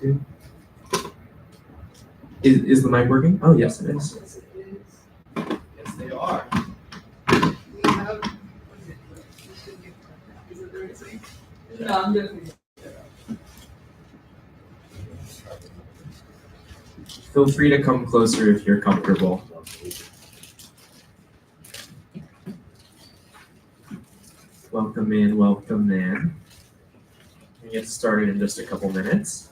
2. Is the mic working? Oh, yes, it is. Yes, it is. Yes, they are. We have. Is it the right thing? No, I'm definitely. Feel free to come closer if you're comfortable. Welcome in, welcome in. We'll get started in just a couple minutes.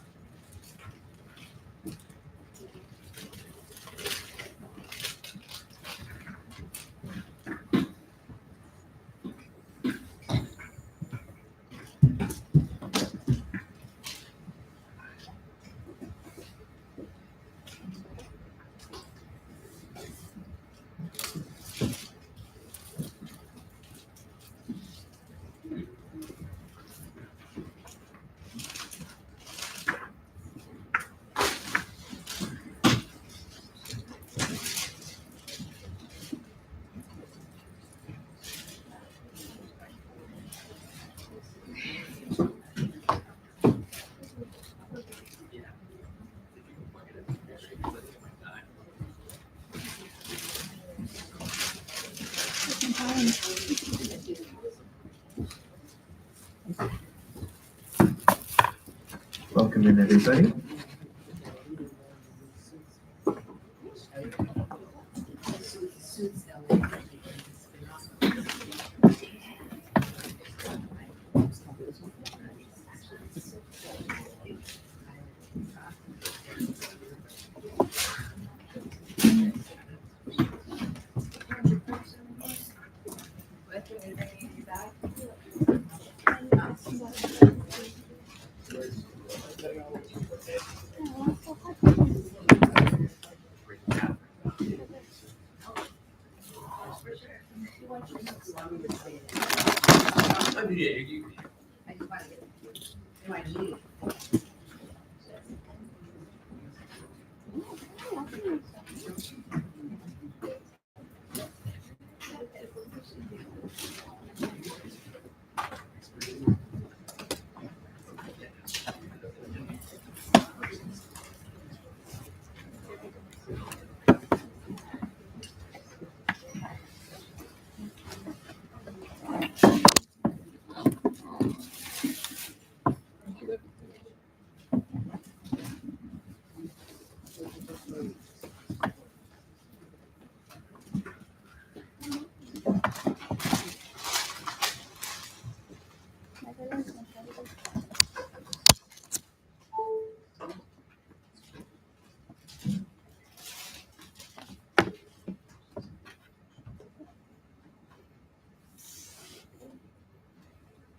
Welcome in, everybody.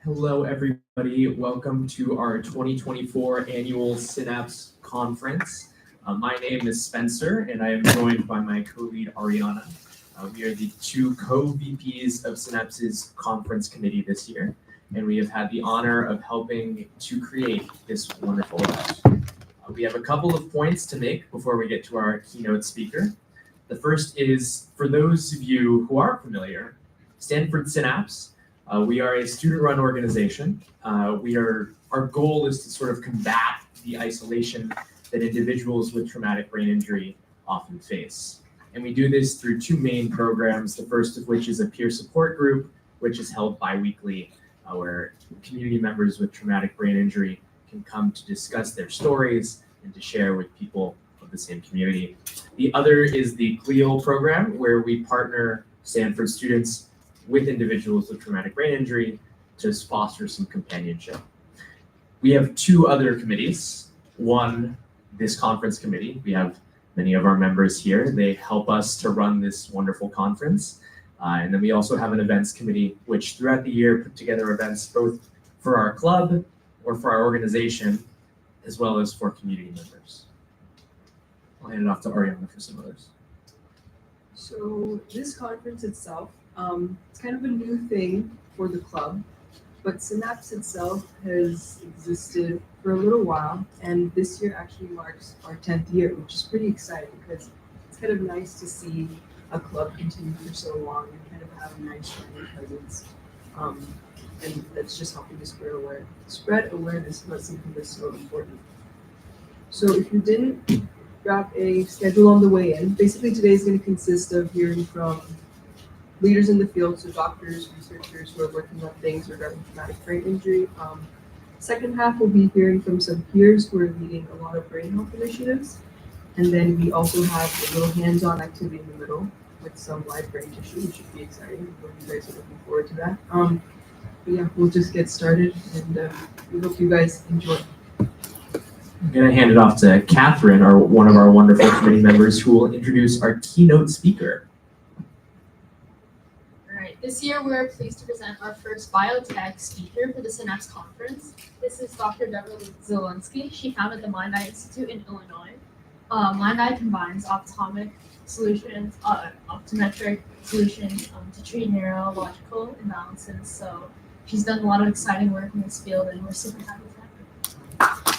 Hello, everybody. Welcome to our 2024 annual Synapse conference. My name is Spencer, and I am joined by my co-lead, Ariana. We are the two co-VPs of Synapse's conference committee this year, and we have had the honor of helping to create this wonderful event. We have a couple of points to make before we get to our keynote speaker. The first is, for those of you who aren't familiar, Stanford Synapse. We are a student-run organization. Our goal is to sort of combat the isolation that individuals with traumatic brain injury often face. And we do this through two main programs, the first of which is a peer support group, which is held bi-weekly, where community members with traumatic brain injury can come to discuss their stories and to share with people of the same community. The other is the GLEAL program, where we partner Stanford students with individuals with traumatic brain injury to foster some companionship. We have two other committees. One, this conference committee. We have many of our members here. They help us to run this wonderful conference. And then we also have an events committee, which throughout the year put together events both for our club or for our organization, as well as for community members. I'll hand it off to Ariana for some others. So this conference itself, it's kind of a new thing for the club, but Synapse itself has existed for a little while, and this year actually marks our 10th year, which is pretty exciting because it's kind of nice to see a club continue for so long and kind of have a nice shining presence. And that's just helping to spread awareness about something that's so important. So if you didn't grab a schedule on the way in, basically today is going to consist of hearing from leaders in the field, so doctors, researchers who are working on things regarding traumatic brain injury. Second half, we'll be hearing from some peers who are leading a lot of brain health initiatives. And then we also have a little hands-on activity in the middle with some live brain tissue, which should be exciting. I hope you guys are looking forward to that. But yeah, we'll just get started, and we hope you guys enjoy. I'm going to hand it off to Catherine, one of our wonderful committee members, who will introduce our keynote speaker. All right, this year we're pleased to present our first biotech speaker for the Synapse conference. This is Dr. Deborah Zelensky. She founded the Mind Eye Institute in Illinois. Mind Eye combines optometric solutions to treat neurological imbalances. So she's done a lot of exciting work in this field, and we're super happy to have her.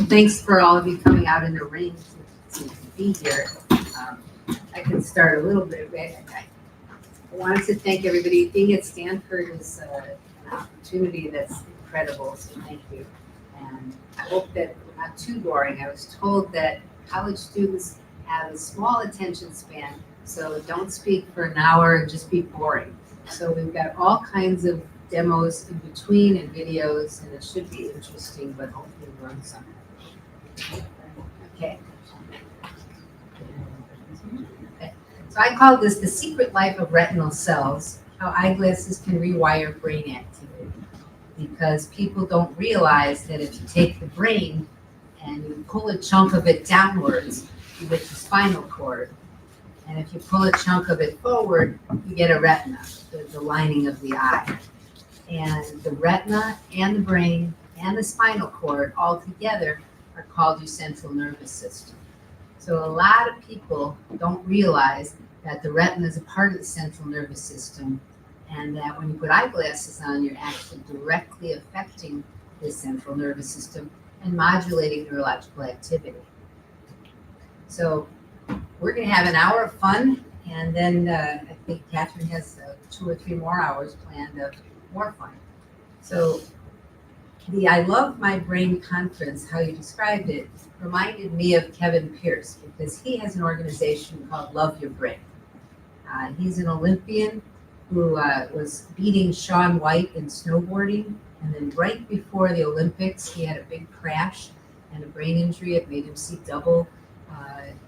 Thanks for all of you coming out in the rain to be here. I can start a little bit. I wanted to thank everybody. Being at Stanford is an opportunity that's incredible, so thank you. And I hope that we're not too boring. I was told that college students have a small attention span, so don't speak for an hour and just be boring. So we've got all kinds of demos in between and videos, and it should be interesting, but hopefully learn something. Okay. So I call this the secret life of retinal cells, how eyeglasses can rewire brain activity. Because people don't realize that if you take the brain and you pull a chunk of it downwards, you get the spinal cord. And if you pull a chunk of it forward, you get a retina, the lining of the eye. And the retina and the brain and the spinal cord all together are called your central nervous system. So a lot of people don't realize that the retina is a part of the central nervous system, and that when you put eyeglasses on, you're actually directly affecting the central nervous system and modulating neurological activity. So we're going to have an hour of fun, and then I think Catherine has 2 or 3 more hours planned of more fun. So the I Love My Brain conference, how you described it, reminded me of Kevin Pierce, because he has an organization called Love Your Brain. He's an Olympian who was beating Shaun White in snowboarding, and then right before the Olympics, he had a big crash and a brain injury. It made him see double.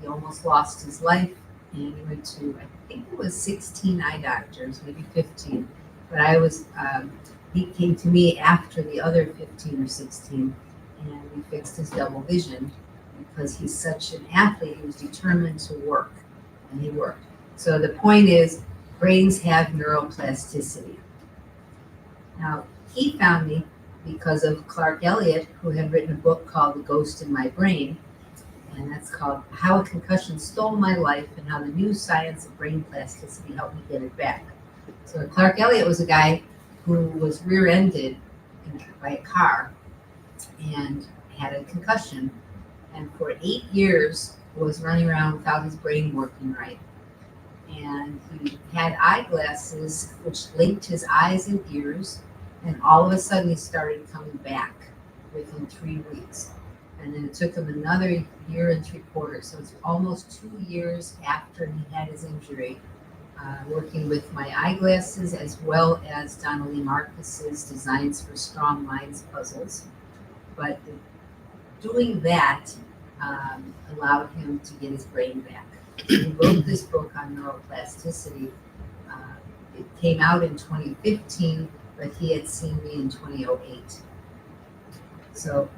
He almost lost his life, and he went to, I think it was 16 eye doctors, maybe 15. But he came to me after the other 15 or 16, and we fixed his double vision because he's such an athlete. He was determined to work, and he worked. So the point is, brains have neuroplasticity. Now, he found me because of Clark Elliott, who had written a book called The Ghost in My Brain, and that's called How a Concussion Stole My Life and How the New Science of Brain Plasticity Helped Me Get It Back. So Clark Elliott was a guy who was rear-ended by a car and had a concussion, and for 8 years was running around without his brain working right. And he had eyeglasses which linked his eyes and ears, and all of a sudden he started coming back within 3 weeks. And then it took him another 1.75 years, so it's almost 2 years after he had his injury, working with my eyeglasses as well as Donnelly Marcus's Designs for Strong Minds puzzles. But doing that allowed him to get his brain back. He wrote this book on neuroplasticity. It came out in 2015, but he had seen me in 2008. So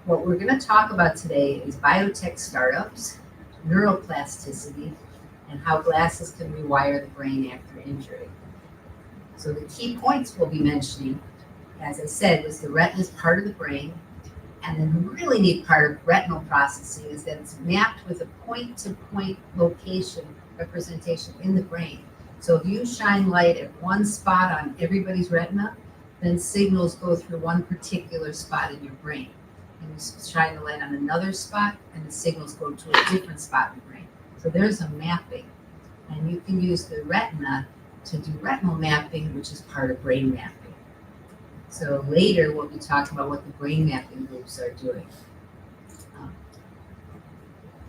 what we're going to talk about today is biotech startups, neuroplasticity, and how glasses can rewire the brain after injury. So the key points we'll be mentioning, as I said, is the retina is part of the brain. And then the really neat part of retinal processing is that it's mapped with a point-to-point location representation in the brain. So if you shine light at one spot on everybody's retina, then signals go through one particular spot in your brain. And you shine the light on another spot, and the signals go to a different spot in the brain. So there's a mapping, and you can use the retina to do retinal mapping, which is part of brain mapping. So later we'll be talking about what the brain mapping groups are doing.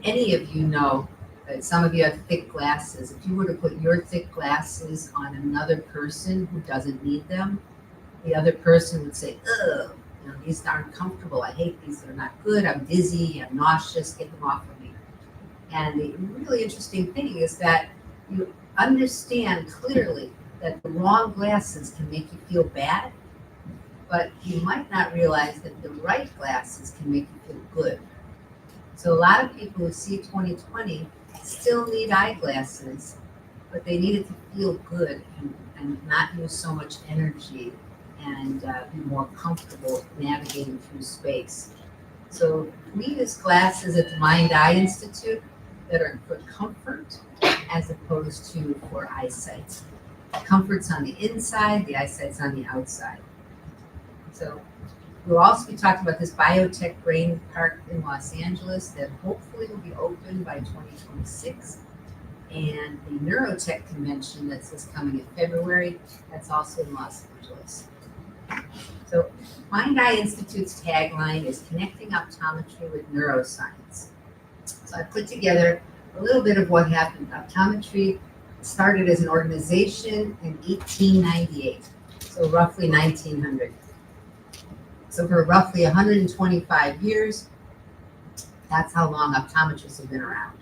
Any of you know that some of you have thick glasses. If you were to put your thick glasses on another person who doesn't need them, the other person would say, ugh, these aren't comfortable. I hate these. They're not good. I'm dizzy. I'm nauseous. Get them off of me. And the really interesting thing is that you understand clearly that the wrong glasses can make you feel bad, but you might not realize that the right glasses can make you feel good. So a lot of people who see 20/20 still need eyeglasses, but they need it to feel good and not use so much energy and be more comfortable navigating through space. So we use glasses at the Mind Eye Institute that are for comfort as opposed to for eyesight. Comfort's on the inside, the eyesight's on the outside. So we'll also be talking about this biotech brain park in Los Angeles that hopefully will be open by 2026. And the neurotech convention that's coming in February, that's also in Los Angeles. So Mind Eye Institute's tagline is connecting optometry with neuroscience. So I put together a little bit of what happened. Optometry started as an organization in 1898, so roughly 1900. So for roughly 125 years, that's how long optometrists have been around.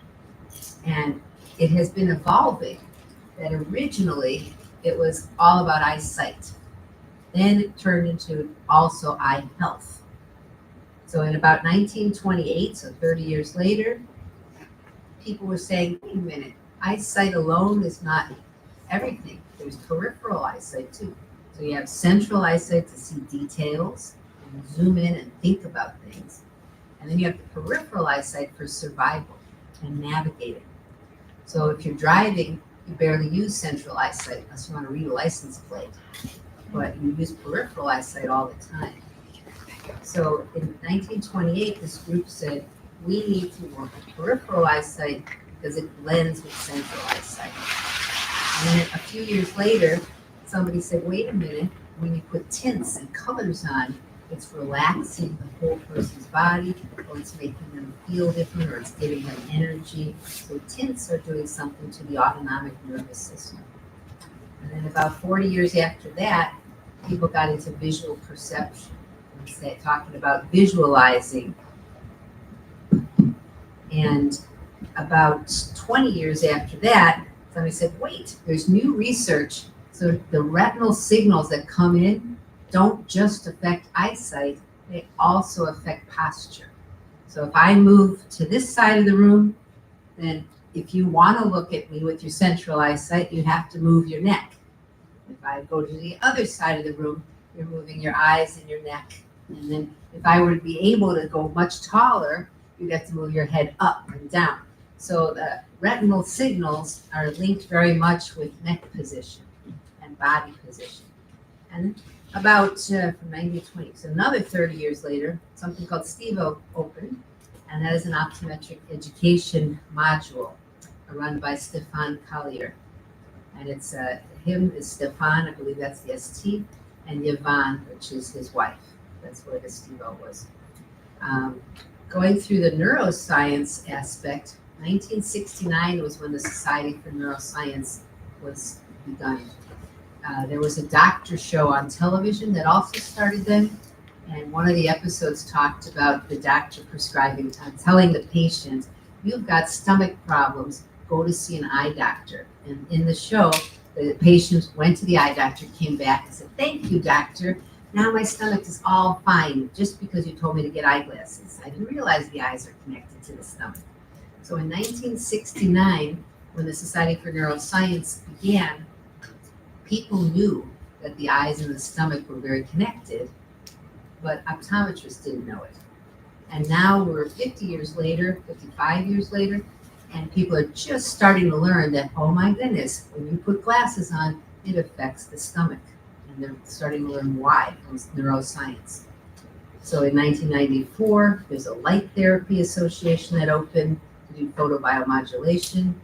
And it has been evolving. That originally it was all about eyesight. Then it turned into also eye health. So in about 1928, so 30 years later, people were saying, wait a minute, eyesight alone is not everything. There's peripheral eyesight too. So you have central eyesight to see details and zoom in and think about things. And then you have the peripheral eyesight for survival and navigating. So if you're driving, you barely use central eyesight unless you want to read a license plate. But you use peripheral eyesight all the time. So in 1928, this group said, we need to work with peripheral eyesight because it blends with central eyesight. And then a few years later, somebody said, wait a minute, when you put tints and colors on, it's relaxing the whole person's body, or it's making them feel different, or it's giving them energy. So tints are doing something to the autonomic nervous system. And then about 40 years after that, people got into visual perception. And talking about visualizing. And about 20 years after that, somebody said, wait, there's new research. So the retinal signals that come in don't just affect eyesight, they also affect posture. So if I move to this side of the room, then if you want to look at me with your central eyesight, you have to move your neck. If I go to the other side of the room, you're moving your eyes and your neck. And then if I were to be able to go much taller, you'd have to move your head up and down. So the retinal signals are linked very much with neck position and body position. And about from 90 to 20, so another 30 years later, something called STIVO opened, and that is an optometric education module run by Stefan Collier. And it's him is Stefan, I believe that's the ST, and Yvonne, which is his wife. That's where the STIVO was. Going through the neuroscience aspect, 1969 was when the Society for Neuroscience was begun. There was a doctor show on television that also started then, and one of the episodes talked about the doctor prescribing, telling the patient, you've got stomach problems, go to see an eye doctor. And in the show, the patient went to the eye doctor, came back and said, thank you, doctor. Now my stomach is all fine just because you told me to get eyeglasses. I didn't realize the eyes are connected to the stomach. So in 1969, when the Society for Neuroscience began, people knew that the eyes and the stomach were very connected, but optometrists didn't know it. And now we're 50 years later, 55 years later, and people are just starting to learn that, oh my goodness, when you put glasses on, it affects the stomach. And they're starting to learn why from neuroscience. So in 1994, there's a light therapy association that opened to do photobiomodulation.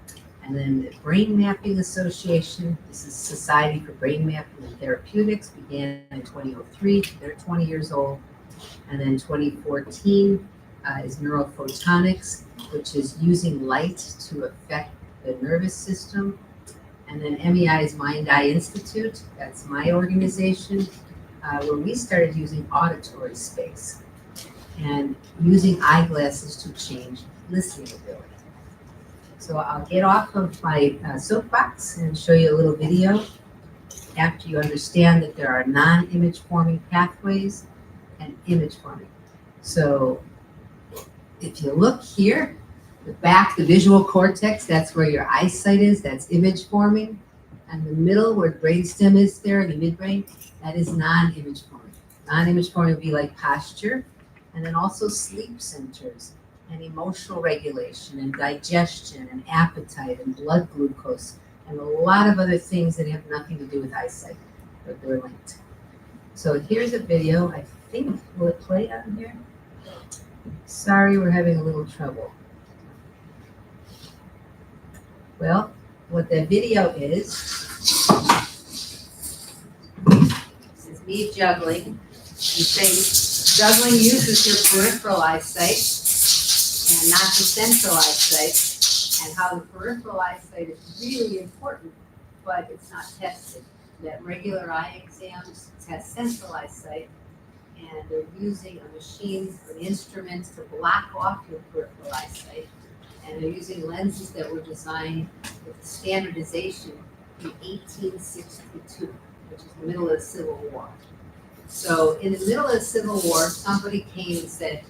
And then the Brain Mapping Association, this is Society for Brain Mapping and Therapeutics, began in 2003. They're 20 years old. And then 2014 is Neurophotonics, which is using light to affect the nervous system. And then MEI is Mind Eye Institute. That's my organization, where we started using auditory space and using eyeglasses to change listening ability. So I'll get off of my soapbox and show you a little video after you understand that there are non-image forming pathways and image forming. So if you look here, the back, the visual cortex, that's where your eyesight is, that's image forming. And the middle, where the brainstem is there, the midbrain, that is non-image forming. Non-image forming would be like posture, and then also sleep centers, and emotional regulation, and digestion, and appetite, and blood glucose, and a lot of other things that have nothing to do with eyesight, but they're linked. So here's a video, I think, will it play on here? Sorry, we're having a little trouble. Well, what that video is me juggling. You say juggling uses your peripheral eyesight and not the central eyesight, and how the peripheral eyesight is really important, but it's not tested. That regular eye exams test central eyesight, and they're using a machine or an instrument to block off your peripheral eyesight. And they're using lenses that were designed with standardization in 1862, which is the middle of the Civil War. So in the middle of the Civil War, somebody came and said,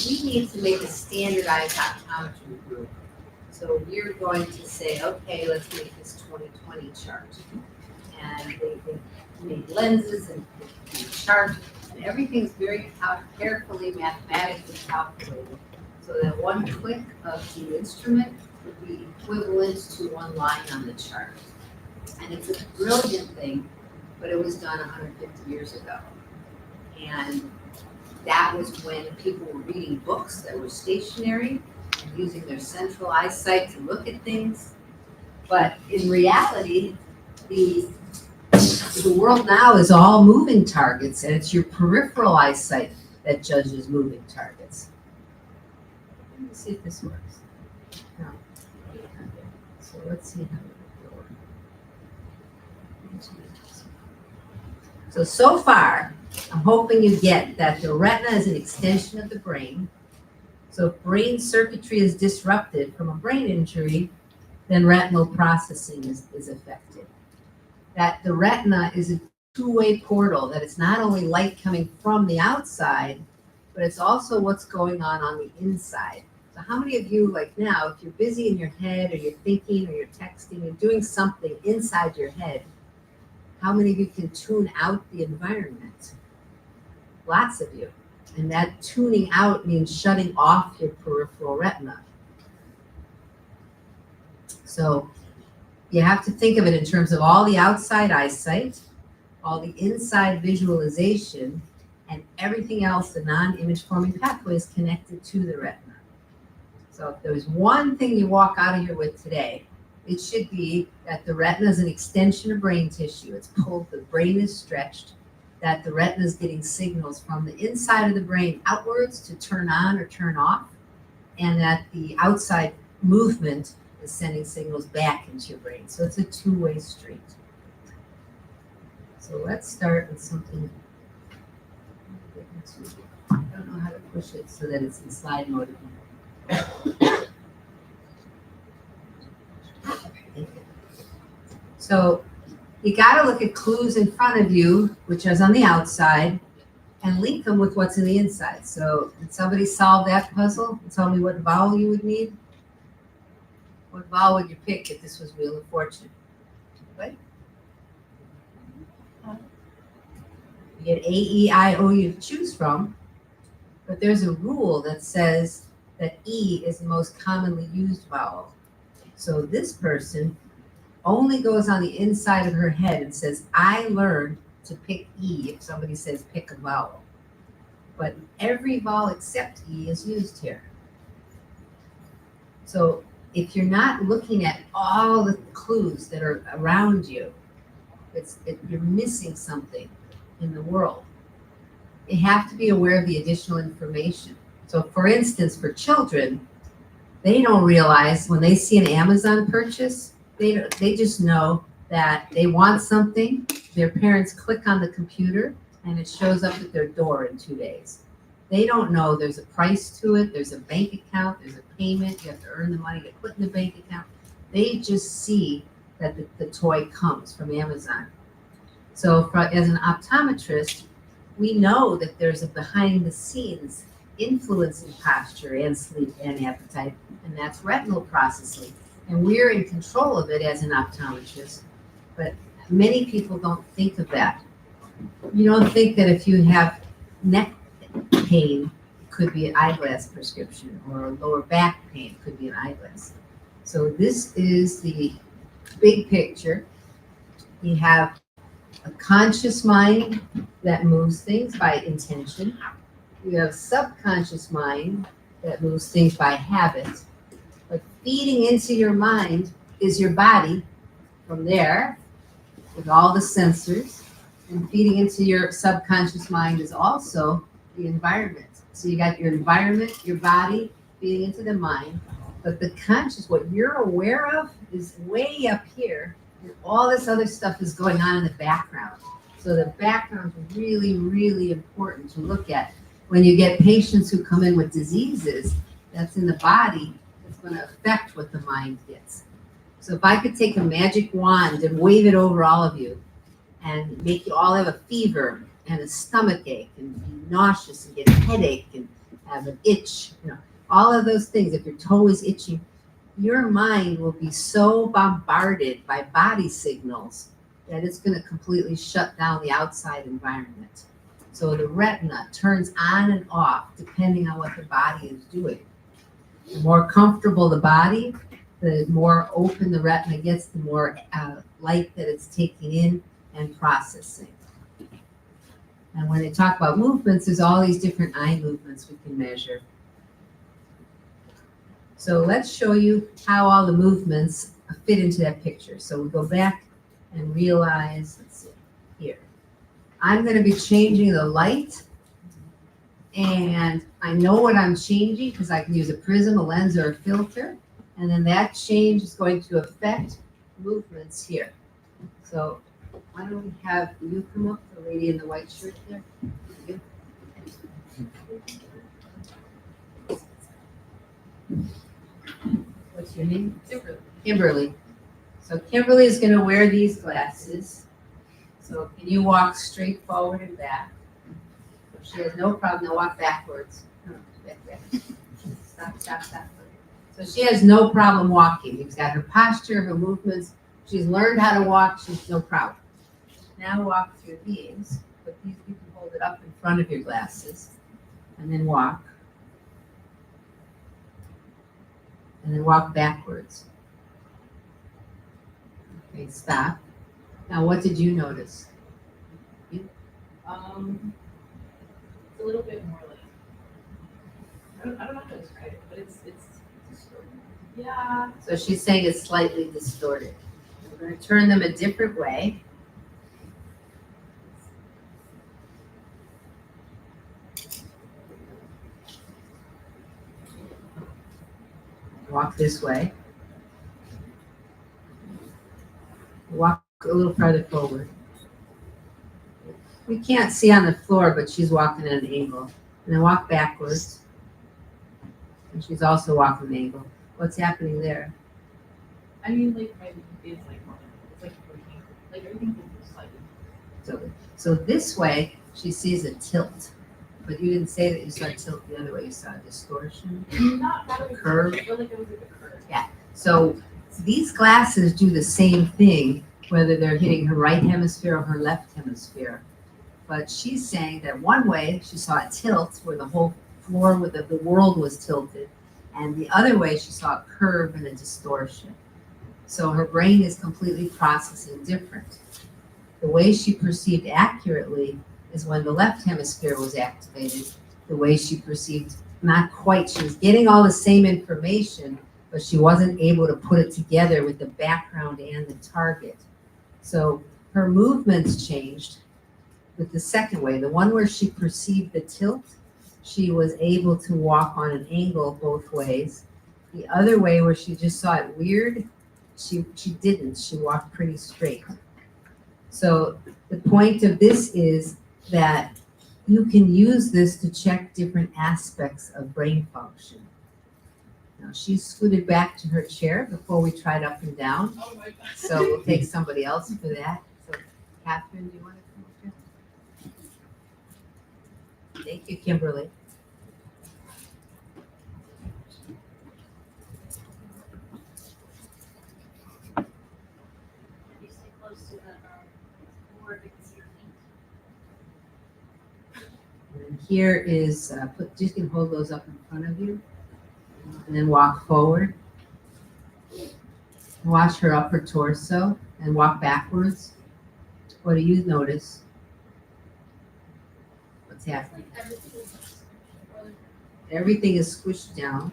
we need to make a standardized optometry group. So we're going to say, okay, let's make this 20/20 chart. And they made lenses and chart, and everything's very carefully mathematically calculated, so that one click of the instrument would be equivalent to one line on the chart. And it's a brilliant thing, but it was done 150 years ago. And that was when people were reading books that were stationary and using their central eyesight to look at things. But in reality, the world now is all moving targets, and it's your peripheral eyesight that judges moving targets. Let me see if this works. No. So let's see how it works. So far, I'm hoping you get that the retina is an extension of the brain. So if brain circuitry is disrupted from a brain injury, then retinal processing is affected. That the retina is a two-way portal, that it's not only light coming from the outside, but it's also what's going on the inside. So how many of you, like now, if you're busy in your head, or you're thinking, or you're texting, you're doing something inside your head, how many of you can tune out the environment? Lots of you. And that tuning out means shutting off your peripheral retina. So you have to think of it in terms of all the outside eyesight, all the inside visualization, and everything else, the non-image forming pathways connected to the retina. So if there's one thing you walk out of here with today, it should be that the retina is an extension of brain tissue. It's pulled, the brain is stretched, that the retina is getting signals from the inside of the brain outwards to turn on or turn off, and that the outside movement is sending signals back into your brain. So it's a two-way street. So let's start with something. I don't know how to push it so that it's in slide mode again. So you got to look at clues in front of you, which is on the outside, and link them with what's in the inside. So did somebody solve that puzzle and tell me what vowel you would need? What vowel would you pick if this was Wheel of Fortune? What? You get A, E, I, O U to choose from, but there's a rule that says that E is the most commonly used vowel. So this person only goes on the inside of her head and says, I learned to pick E if somebody says pick a vowel. But every vowel except E is used here. So if you're not looking at all the clues that are around you, you're missing something in the world. You have to be aware of the additional information. So for instance, for children, they don't realize when they see an Amazon purchase, they just know that they want something, their parents click on the computer, and it shows up at their door in 2 days. They don't know there's a price to it, there's a bank account, there's a payment, you have to earn the money to put in the bank account. They just see that the toy comes from Amazon. So as an optometrist, we know that there's a behind the scenes influencing posture and sleep and appetite, and that's retinal processing. And we're in control of it as an optometrist, but many people don't think of that. You don't think that if you have neck pain, it could be an eyeglass prescription, or lower back pain could be an eyeglass. So this is the big picture. You have a conscious mind that moves things by intention. You have a subconscious mind that moves things by habit. But feeding into your mind is your body from there with all the sensors. And feeding into your subconscious mind is also the environment. So you got your environment, your body, feeding into the mind. But the conscious, what you're aware of, is way up here. And all this other stuff is going on in the background. So the background is really, really important to look at. When you get patients who come in with diseases that's in the body, it's going to affect what the mind gets. So if I could take a magic wand and wave it over all of you and make you all have a fever and a stomach ache and be nauseous and get a headache and have an itch, all of those things, if your toe is itching, your mind will be so bombarded by body signals that it's going to completely shut down the outside environment. So the retina turns on and off depending on what the body is doing. The more comfortable the body, the more open the retina gets, the more light that it's taking in and processing. And when they talk about movements, there's all these different eye movements we can measure. So let's show you how all the movements fit into that picture. So we go back and realize, let's see, here. I'm going to be changing the light, and I know what I'm changing because I can use a prism, a lens, or a filter, and then that change is going to affect movements here. So why don't we have you come up, the lady in the white shirt there? You. What's your name? Kimberly. Kimberly. So Kimberly is going to wear these glasses. So can you walk straight forward and back? If she has no problem, now walk backwards. No, back. Stop. So she has no problem walking. She's got her posture, her movements. She's learned how to walk. She's no problem. Now walk through these. But these, you can hold it up in front of your glasses. And then walk. And then walk backwards. Okay, stop. Now, what did you notice? It's a little bit more like I don't know how to describe it, but it's distorted. Yeah. So she's saying it's slightly distorted. We're going to turn them a different way. Walk this way. Walk a little farther forward. We can't see on the floor, but she's walking at an angle. And then walk backwards. And she's also walking an angle. What's happening there? I mean, like my it's like more, it's like pushing, like everything is slightly. So this way, she sees a tilt. But you didn't say that you saw a tilt the other way. You saw a distortion. Not really Curve. I feel like it was like a curve. Yeah. So these glasses do the same thing, whether they're hitting her right hemisphere or her left hemisphere. But she's saying that one way she saw a tilt where the whole floor with the world was tilted, and the other way she saw a curve and a distortion. So her brain is completely processing different. The way she perceived accurately is when the left hemisphere was activated. The way she perceived not quite, she was getting all the same information, but she wasn't able to put it together with the background and the target. So her movements changed with the second way, the one where she perceived the tilt, she was able to walk on an angle both ways. The other way where she just saw it weird, she didn't. She walked pretty straight. So the point of this is that you can use this to check different aspects of brain function. Now she's scooted back to her chair before we tried up and down. Oh my God. So we'll take somebody else for that. So Catherine, do you want to come up here? Thank you, Kimberly. You stay close to the board because your feet. And here is, you can hold those up in front of you and then walk forward. Watch her upper torso and walk backwards. What do you notice? What's happening? Like everything is like, Everything is squished down.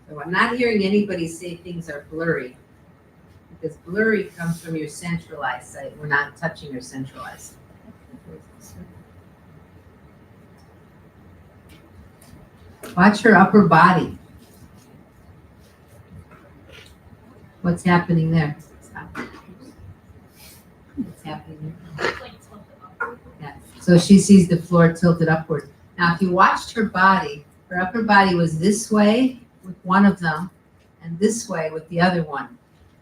So I'm not hearing anybody say things are blurry, because blurry comes from your central eyesight. We're not touching your central eyesight. Watch her upper body. What's happening there? Stop. What's happening there? like tilted upward. Yeah. So she sees the floor tilted upward. Now, if you watched her upper body was this way with one of them and this way with the other one.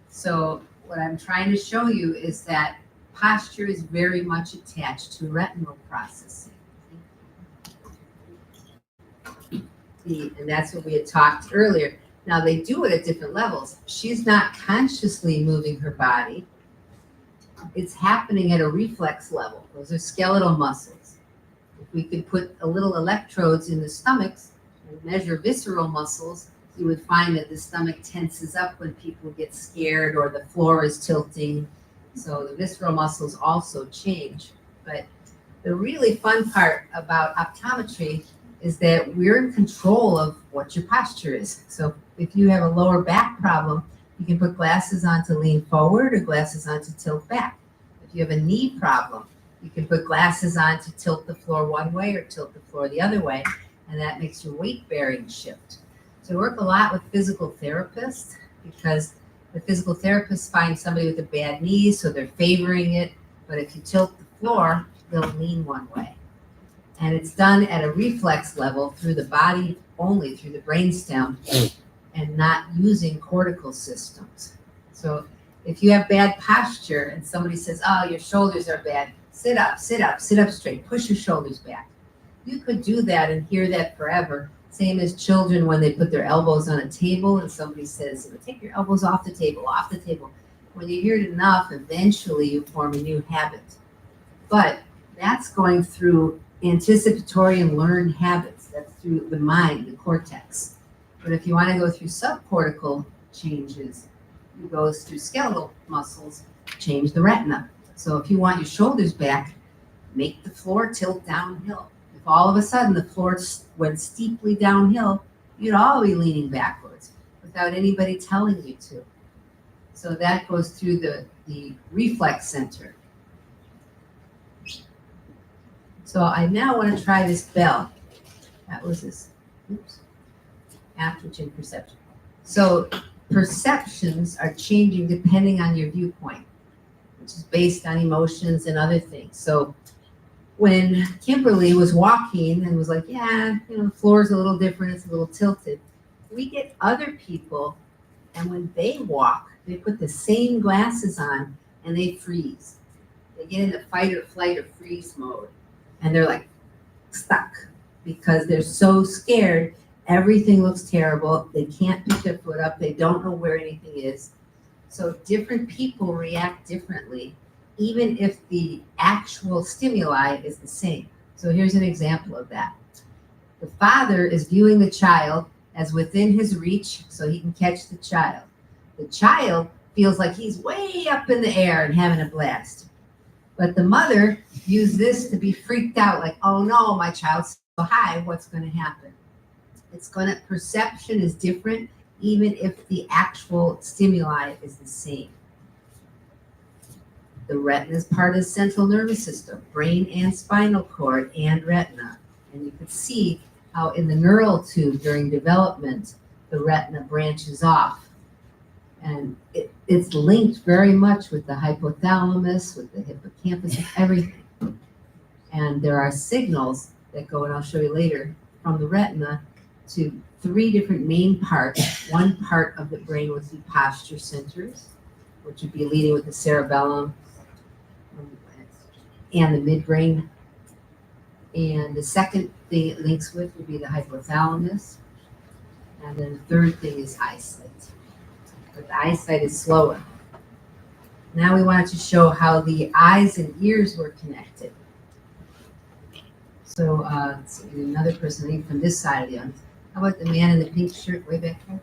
So what I'm trying to show you is that posture is very much attached to retinal processing. And that's what we had talked earlier. Now they do it at different levels. She's not consciously moving her body. It's happening at a reflex level. Those are skeletal muscles. If we could put a little electrodes in the stomachs and measure visceral muscles, you would find that the stomach tenses up when people get scared or the floor is tilting. So the visceral muscles also change. But the really fun part about optometry is that we're in control of what your posture is. So if you have a lower back problem, you can put glasses on to lean forward or glasses on to tilt back. If you have a knee problem, you can put glasses on to tilt the floor one way or tilt the floor the other way, and that makes your weight bearing shift. So I work a lot with physical therapists because the physical therapists find somebody with a bad knee, so they're favoring it, but if you tilt the floor, they'll lean one way. And it's done at a reflex level through the body only, through the brainstem, and not using cortical systems. So if you have bad posture and somebody says, oh, your shoulders are bad, sit up, sit up, sit up straight, push your shoulders back. You could do that and hear that forever. Same as children when they put their elbows on a table and somebody says, take your elbows off the table, off the table. When you hear it enough, eventually you form a new habit. But that's going through anticipatory and learned habits. That's through the mind, the cortex. But if you want to go through subcortical changes, it goes through skeletal muscles, change the retina. So if you want your shoulders back, make the floor tilt downhill. If all of a sudden the floor went steeply downhill, you'd all be leaning backwards without anybody telling you to. So that goes through the reflex center. So I now want to try this bell. That was this, aftergym perception. So perceptions are changing depending on your viewpoint, which is based on emotions and other things. So when Kimberly was walking and was like, yeah, the floor is a little different, it's a little tilted, we get other people, and when they walk, they put the same glasses on and they freeze. They get into fight or flight or freeze mode. And they're like stuck because they're so scared. Everything looks terrible. They can't pick their foot up. They don't know where anything is. So different people react differently, even if the actual stimuli is the same. So here's an example of that. The father is viewing the child as within his reach so he can catch the child. The child feels like he's way up in the air and having a blast. But the mother views this to be freaked out, like, oh no, my child's so high, what's going to happen? Perception is different, even if the actual stimuli is the same. The retina is part of the central nervous system, brain and spinal cord and retina. And you can see how in the neural tube during development, the retina branches off. And it's linked very much with the hypothalamus, with the hippocampus, with everything. And there are signals that go, and I'll show you later, from the retina to 3 different main parts. One part of the brain would be posture centers, which would be leading with the cerebellum and the midbrain. And the second thing it links with would be the hypothalamus. And then the third thing is eyesight. But the eyesight is slower. Now we wanted to show how the eyes and ears were connected. So let's see, another person, I think from this side of the audience. How about the man in the pink shirt way back there?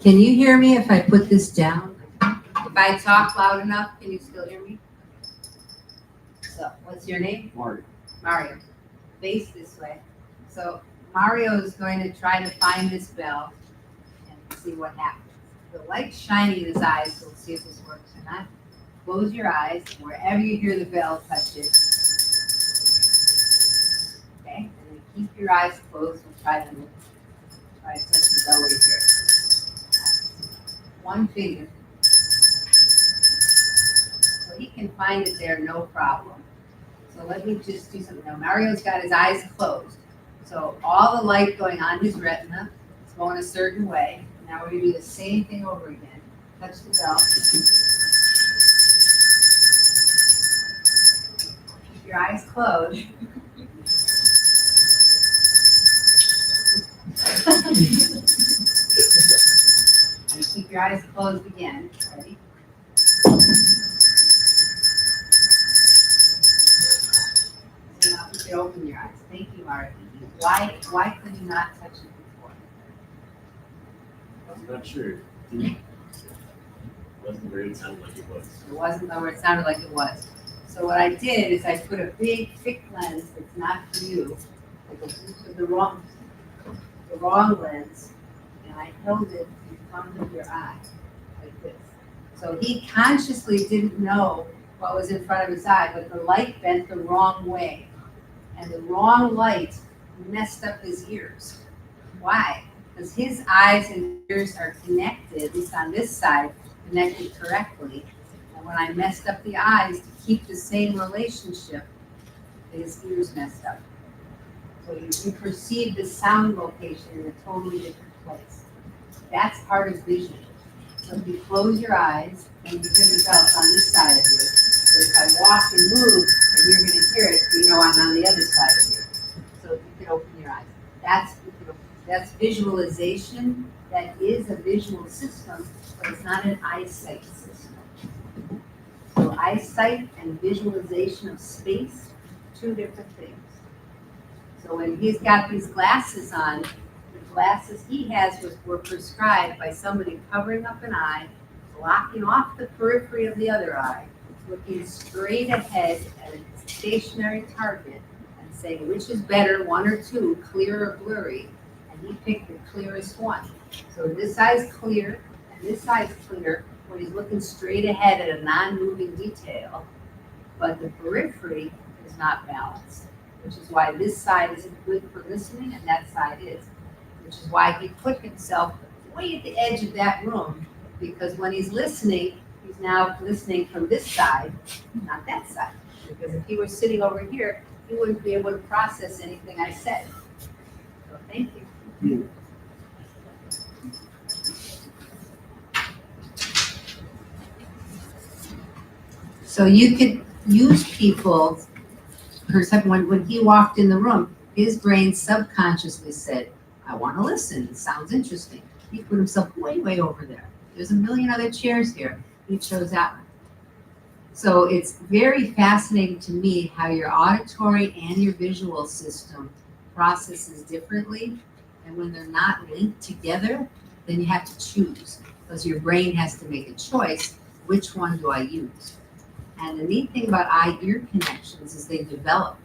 Can you hear me if I put this down? If I talk loud enough, can you still hear me? So, what's your name? Mario. Mario. Face this way. So, Mario is going to try to find this bell and see what happens. The light's shining in his eyes, so we'll see if this works or not. Close your eyes, and wherever you hear the bell, touch it. Okay, and then keep your eyes closed and try to touch the bell with your one finger. So he can find it there, no problem. So let me just do something. Now Mario's got his eyes closed. So all the light going on his retina is going a certain way. Now we're going to do the same thing over again. Touch the bell. Keep your eyes closed. And keep your eyes closed again. Ready? So now you can open your eyes. Thank you, Mario. Why could you not touch it before? I'm not sure. It wasn't where it sounded like it was. It wasn't where it sounded like it was. So what I did is I put a big thick lens that's not for you. I put the wrong lens, and I held it in front of your eye, like this. So he consciously didn't know what was in front of his eye, but the light bent the wrong way. And the wrong light messed up his ears. Why? Because his eyes and ears are connected, at least on this side, connected correctly. And when I messed up the eyes to keep the same relationship, his ears messed up. So you perceive the sound location in a totally different place. That's part of vision. So if you close your eyes and you hear the bells on this side of you, so if I walk and move and you're going to hear it, you know I'm on the other side of you. So you can open your eyes. That's visualization. That is a visual system, but it's not an eyesight system. So eyesight and visualization of space, 2 different things. So when he's got these glasses on, the glasses he has were prescribed by somebody covering up an eye, blocking off the periphery of the other eye, looking straight ahead at a stationary target and saying which is better, 1 or 2, clear or blurry, and he picked the clearest one. So this eye's clear and this eye's clear when he's looking straight ahead at a non-moving detail, but the periphery is not balanced, which is why this side isn't good for listening and that side is, which is why he put himself way at the edge of that room, because when he's listening, he's now listening from this side, not that side. Because if he were sitting over here, he wouldn't be able to process anything I said. So thank you. So you could use people's perception. When he walked in the room, his brain subconsciously said, I want to listen. It sounds interesting. He put himself way, way over there. There's a million other chairs here. He chose that one. So it's very fascinating to me how your auditory and your visual system processes differently. And when they're not linked together, then you have to choose, because your brain has to make a choice, which one do I use? And the neat thing about eye-ear connections is they develop.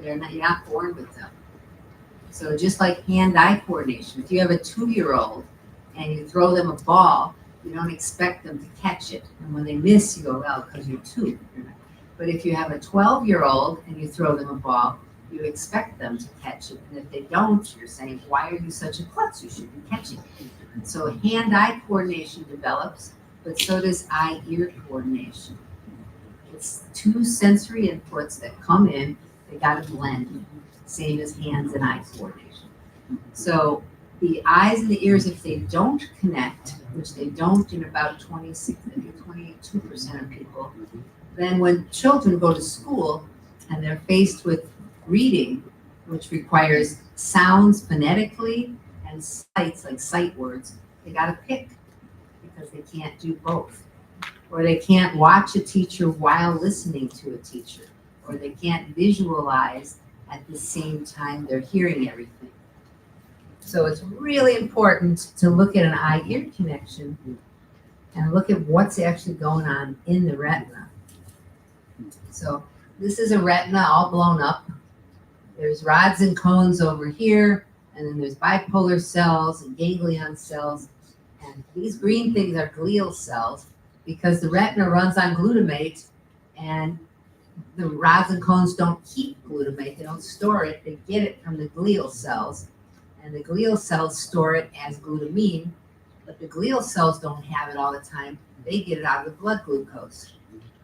You're not born with them. So just like hand-eye coordination, if you have a 2-year-old and you throw them a ball, you don't expect them to catch it. And when they miss, you go, well, because you're 2. But if you have a 12-year-old and you throw them a ball, you expect them to catch it. And if they don't, you're saying, why are you such a klutz? You should be catching it. So hand-eye coordination develops, but so does eye-ear coordination. It's 2 sensory inputs that come in, they got to blend, same as hands and eye coordination. So the eyes and the ears, if they don't connect, which they don't in about 22% of people, then when children go to school and they're faced with reading, which requires sounds phonetically and sights, like sight words, they got to pick, because they can't do both. Or they can't watch a teacher while listening to a teacher, or they can't visualize at the same time they're hearing everything. So it's really important to look at an eye-ear connection and look at what's actually going on in the retina. So this is a retina all blown up. There's rods and cones over here, and then there's bipolar cells and ganglion cells. And these green things are glial cells, because the retina runs on glutamate, and the rods and cones don't keep glutamate. They don't store it. They get it from the glial cells, and the glial cells store it as glutamine, but the glial cells don't have it all the time. They get it out of the blood glucose.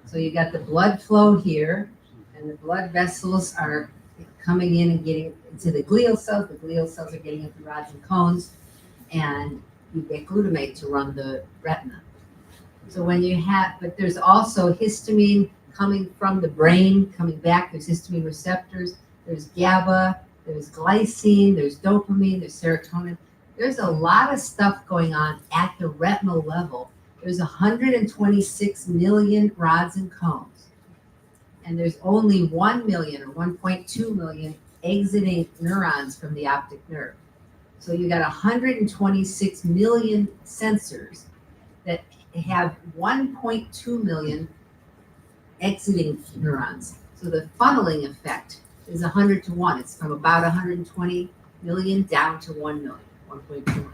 So you got the blood flow here, and the blood vessels are coming in and getting into the glial cells. The glial cells are getting into rods and cones, and you get glutamate to run the retina. So when you have, but there's also histamine coming from the brain, coming back. There's histamine receptors, there's GABA, there's glycine, there's dopamine, there's serotonin. There's a lot of stuff going on at the retinal level. There's 126 million rods and cones. And there's only 1 million or 1.2 million exiting neurons from the optic nerve. So you got 126 million sensors that have 1.2 million exiting neurons. So the funneling effect is 100 to 1. It's from about 120 million down to 1 million, 1.2 million.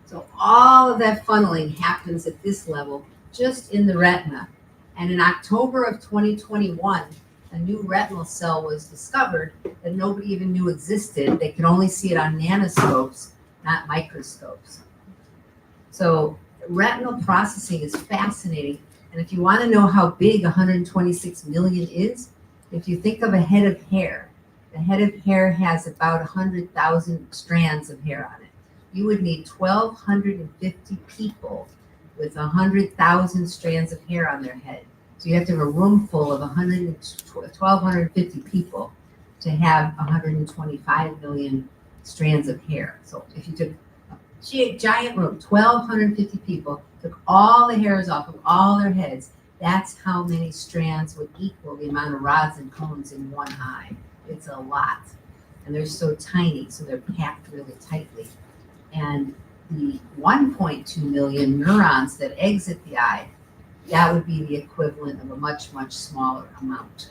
So all of that funneling happens at this level, just in the retina. And in October of 2021, a new retinal cell was discovered that nobody even knew existed. They could only see it on nanoscopes, not microscopes. So retinal processing is fascinating. And if you want to know how big 126 million is, if you think of a head of hair, the head of hair has about 100,000 strands of hair on it. You would need 1,250 people with 100,000 strands of hair on their head. So you have to have a room full of 1,250 people to have 125 million strands of hair. So if you took a giant room, 1,250 people, took all the hairs off of all their heads, that's how many strands would equal the amount of rods and cones in one eye. It's a lot. And they're so tiny, so they're packed really tightly. And the 1.2 million neurons that exit the eye, that would be the equivalent of a much, much smaller amount.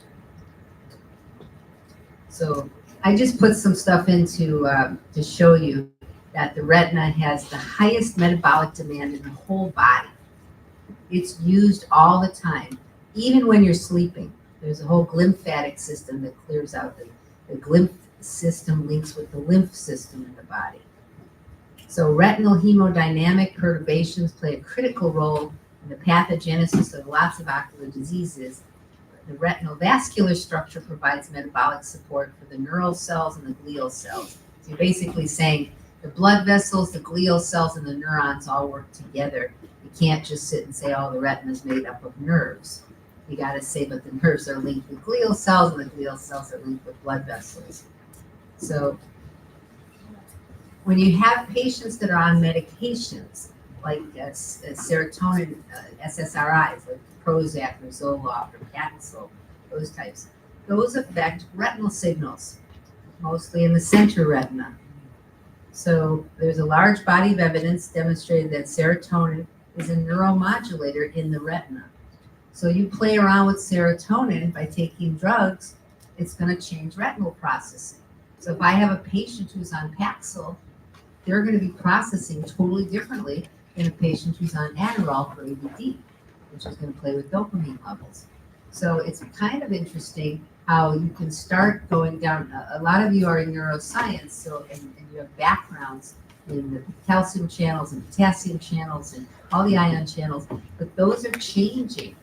So I just put some stuff into to show you that the retina has the highest metabolic demand in the whole body. It's used all the time, even when you're sleeping. There's a whole glymphatic system that clears out the glymph system links with the lymph system in the body. So retinal hemodynamic perturbations play a critical role in the pathogenesis of lots of ocular diseases. The retinal vascular structure provides metabolic support for the neural cells and the glial cells. So you're basically saying the blood vessels, the glial cells, and the neurons all work together. You can't just sit and say, oh, the retina is made up of nerves. You got to say, but the nerves are linked with glial cells, and the glial cells are linked with blood vessels. So when you have patients that are on medications, like serotonin, SSRIs, like Prozac or Zoloft or Paxil, those types, those affect retinal signals. mostly in the center retina. So there's a large body of evidence demonstrating that serotonin is a neuromodulator in the retina. So you play around with serotonin by taking drugs, it's going to change retinal processing. So if I have a patient who's on Paxil, they're going to be processing totally differently than a patient who's on Adderall for ADD, which is going to play with dopamine levels. So it's kind of interesting how you can start going down. A lot of you are in neuroscience, so and you have backgrounds in the calcium channels and potassium channels and all the ion channels, but those are changing.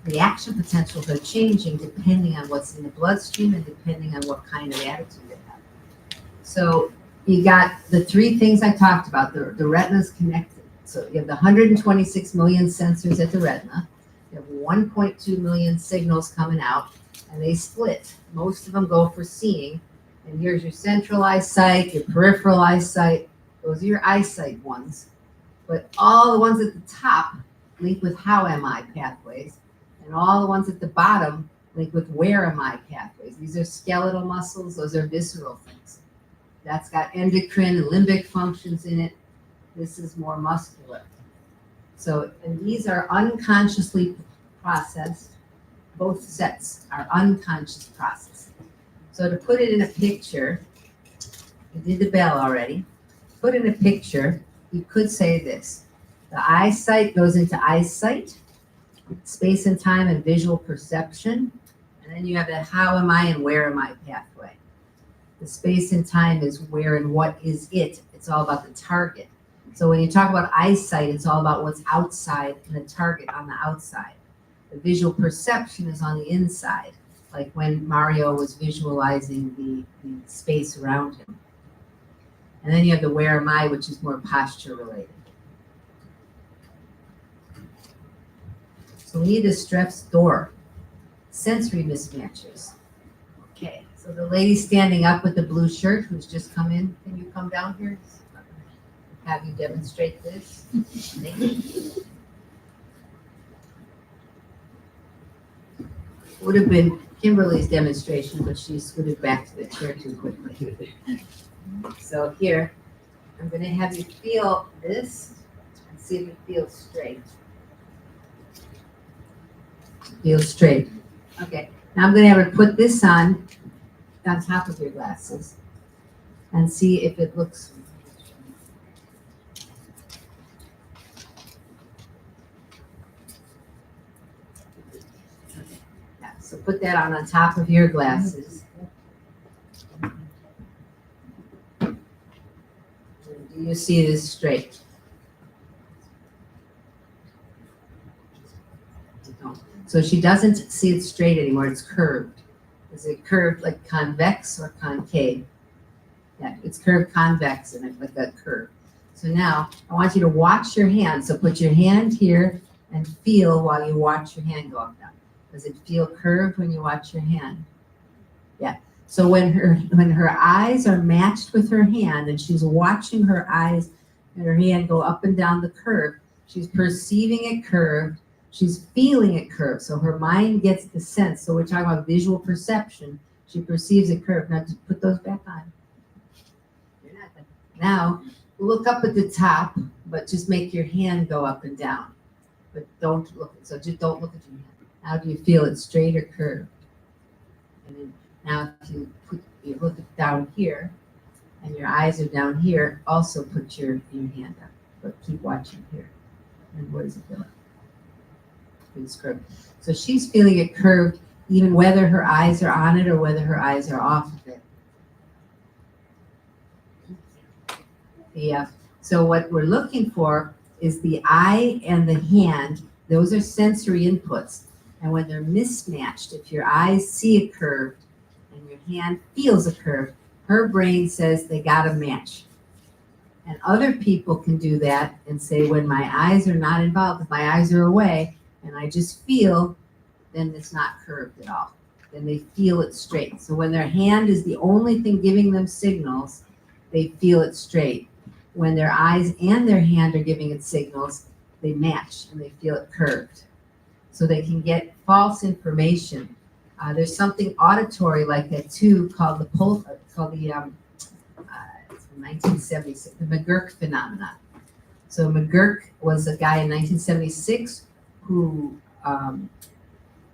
The action potentials are changing depending on what's in the bloodstream and depending on what kind of attitude they have. So you got the three things I talked about. The retina's connected. So you have the 126 million sensors at the retina. You have 1.2 million signals coming out, and they split. Most of them go for seeing. And here's your central eyesight, your peripheral eyesight. Those are your eyesight ones. But all the ones at the top link with how am I pathways, and all the ones at the bottom link with where am I pathways. These are skeletal muscles, those are visceral things. That's got endocrine and limbic functions in it. This is more muscular. So, and these are unconsciously processed. Both sets are unconscious processing. So to put it in a picture, you did the bell already. Put in a picture, you could say this. The eyesight goes into eyesight, space and time and visual perception. And then you have that how am I and where am I pathway. The space and time is where and what is it. It's all about the target. So when you talk about eyesight, it's all about what's outside and the target on the outside. The visual perception is on the inside, like when Mario was visualizing the space around him. And then you have the where am I, which is more posture related. So we need to stress door, sensory mismatches. Okay, so the lady standing up with the blue shirt who's just come in, can you come down here? Have you demonstrate this? Thank you. Would have been Kimberly's demonstration, but she scooted back to the chair too quickly. So here, I'm going to have you feel this and see if it feels straight. Feels straight. Okay, now I'm going to have her put this on top of your glasses and see if it looks. So put that on top of your glasses. Do you see this straight? You don't. So she doesn't see it straight anymore, it's curved. Is it curved like convex or concave? Yeah, it's curved convex and it's like that curve. So now I want you to watch your hand. So put your hand here and feel while you watch your hand go up and down. Does it feel curved when you watch your hand? Yeah. So when her eyes are matched with her hand and she's watching her eyes and her hand go up and down the curve, she's perceiving it curved, she's feeling it curved. So her mind gets the sense. So we're talking about visual perception. She perceives it curved. Now just put those back on. Now look up at the top, but just make your hand go up and down. But don't look. So just don't look at your hand. How do you feel it, straight or curved? And then now if you look down here and your eyes are down here, also put your hand up, but keep watching here. And what does it feel like? It's curved. So she's feeling it curved even whether her eyes are on it or whether her eyes are off of it. Yeah. So what we're looking for is the eye and the hand. Those are sensory inputs. And when they're mismatched, if your eyes see it curved and your hand feels a curve, her brain says they got to match. And other people can do that and say, when my eyes are not involved, if my eyes are away and I just feel, then it's not curved at all. Then they feel it straight. So when their hand is the only thing giving them signals, they feel it straight. When their eyes and their hand are giving it signals, they match and they feel it curved. So they can get false information There's something auditory like that too, called the it's from 1976, the McGurk phenomenon. So McGurk was a guy in 1976 who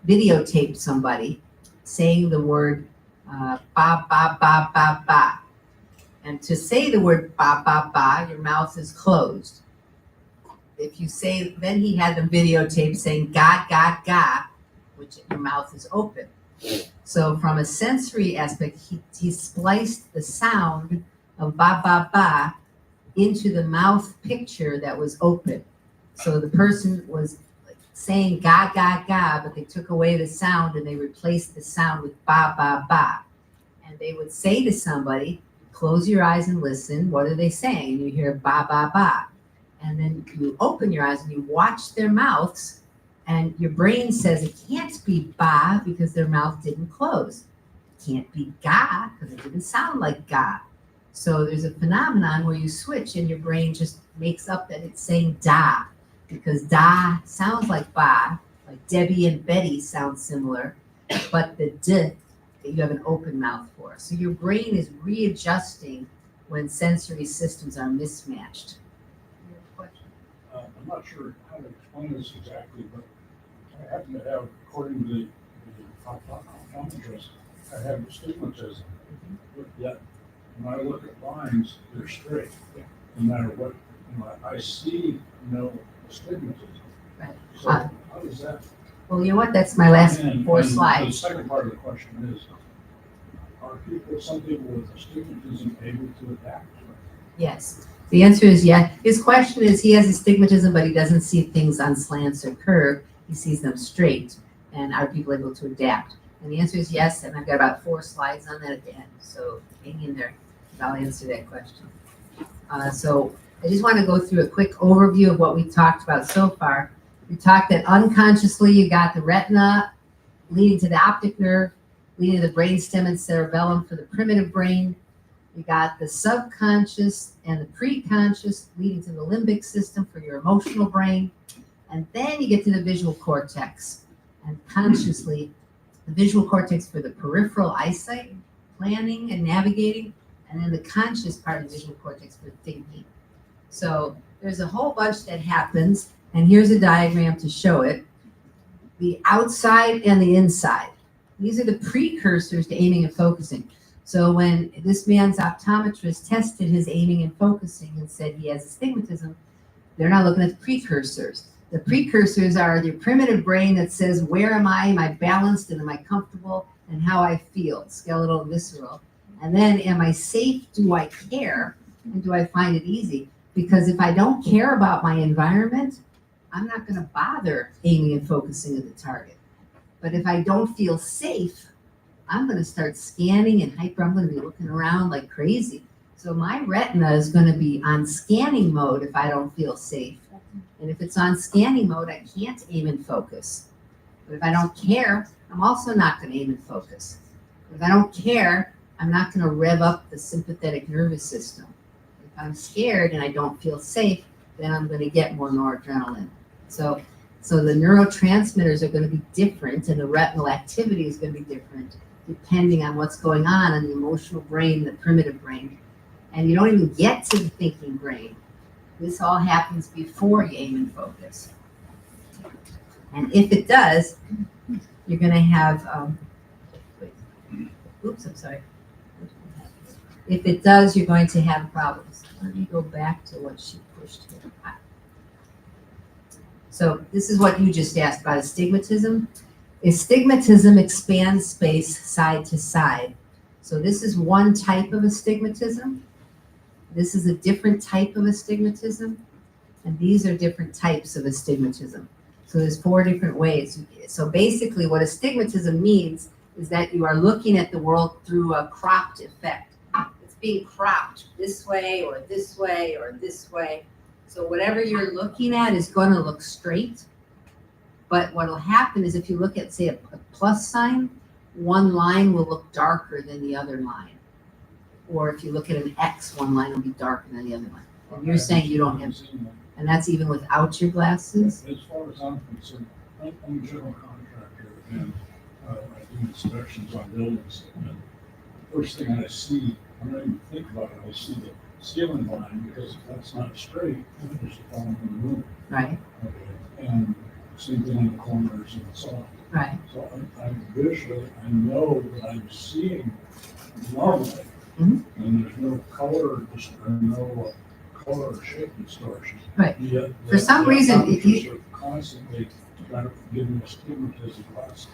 videotaped somebody saying the word ba ba ba ba ba. And to say the word ba ba ba, your mouth is closed. If you say, then he had them videotape saying ga ga ga, which your mouth is open. So from a sensory aspect, he spliced the sound of ba ba ba into the mouth picture that was open. So the person was saying ga ga ga, but they took away the sound and they replaced the sound with ba ba ba. And they would say to somebody, close your eyes and listen. What are they saying? And you hear ba ba ba. And then you open your eyes and you watch their mouths, and your brain says it can't be ba because their mouth didn't close. It can't be ga because it didn't sound like ga. So there's a phenomenon where you switch and your brain just makes up that it's saying da, because da sounds like ba, like Debbie and Betty sound similar, but the d that you have an open mouth for. So your brain is readjusting when sensory systems are mismatched. I'm not sure how to explain this exactly, but I happen to have, according to the optometrist, I have astigmatism. But yet, when I look at lines, they're straight. No matter what, I see no astigmatism. Right. So how does that? Well, you know what? That's my last four The slides. second part of the question is, some people with astigmatism able to adapt? Yes. The answer is yes. His question is, he has astigmatism, but he doesn't see things on slants or curve. He sees them straight. And are people able to adapt? And the answer is yes. And I've got about 4 slides on that at the end. So hang in there. I'll answer that question. So I just want to go through a quick overview of what we talked about so far. We talked that unconsciously you got the retina leading to the optic nerve, leading to the brainstem and cerebellum for the primitive brain. You got the subconscious and the preconscious leading to the limbic system for your emotional brain. And then you get to the visual cortex. And consciously, the visual cortex for the peripheral eyesight, planning and navigating, and then the conscious part of the visual cortex for thinking. So there's a whole bunch that happens, and here's a diagram to show it. The outside and the inside. These are the precursors to aiming and focusing. So when this man's optometrist tested his aiming and focusing and said he has astigmatism, they're not looking at the precursors. The precursors are your primitive brain that says, where am I balanced and am I comfortable, and how I feel, skeletal and visceral. And then, am I safe? Do I care? And do I find it easy? Because if I don't care about my environment, I'm not going to bother aiming and focusing at the target. But if I don't feel safe, I'm going to start scanning and I'm going to be looking around like crazy. So my retina is going to be on scanning mode if I don't feel safe. And if it's on scanning mode, I can't aim and focus. But if I don't care, I'm also not going to aim and focus. If I don't care, I'm not going to rev up the sympathetic nervous system. If I'm scared and I don't feel safe, then I'm going to get more noradrenaline. So the neurotransmitters are going to be different, and the retinal activity is going to be different depending on what's going on in the emotional brain, the primitive brain. And you don't even get to the thinking brain. This all happens before you aim and focus. And if it does, you're going to have, oops, I'm sorry. If it does, you're going to have problems. Let me go back to what she pushed here. So this is what you just asked about astigmatism. Astigmatism expands space side to side. So this is one type of astigmatism. This is a different type of astigmatism. And these are different types of astigmatism. So there's 4 different ways. So basically what astigmatism means is that you are looking at the world through a cropped effect. It's being cropped this way or this way or this way. So whatever you're looking at is going to look straight. But what will happen is if you look at, say, a plus sign, one line will look darker than the other line. Or if you look at an X, one line will be darker than the other line. And you're saying you don't have, and that's even without your glasses? As far as I'm concerned, I'm a general contractor, and I do inspections on buildings, and first thing I see, I don't even think about it, I see the ceiling line, because if that's not straight, there's a problem in the room. Right, Okay, and same thing on the corners and so on. right. So I visually, I know that I'm seeing normally, Mhm. and there's no color, no color or shape distortion. Right. Yet For some reason, if you- optometrists are constantly trying to give me astigmatism glasses.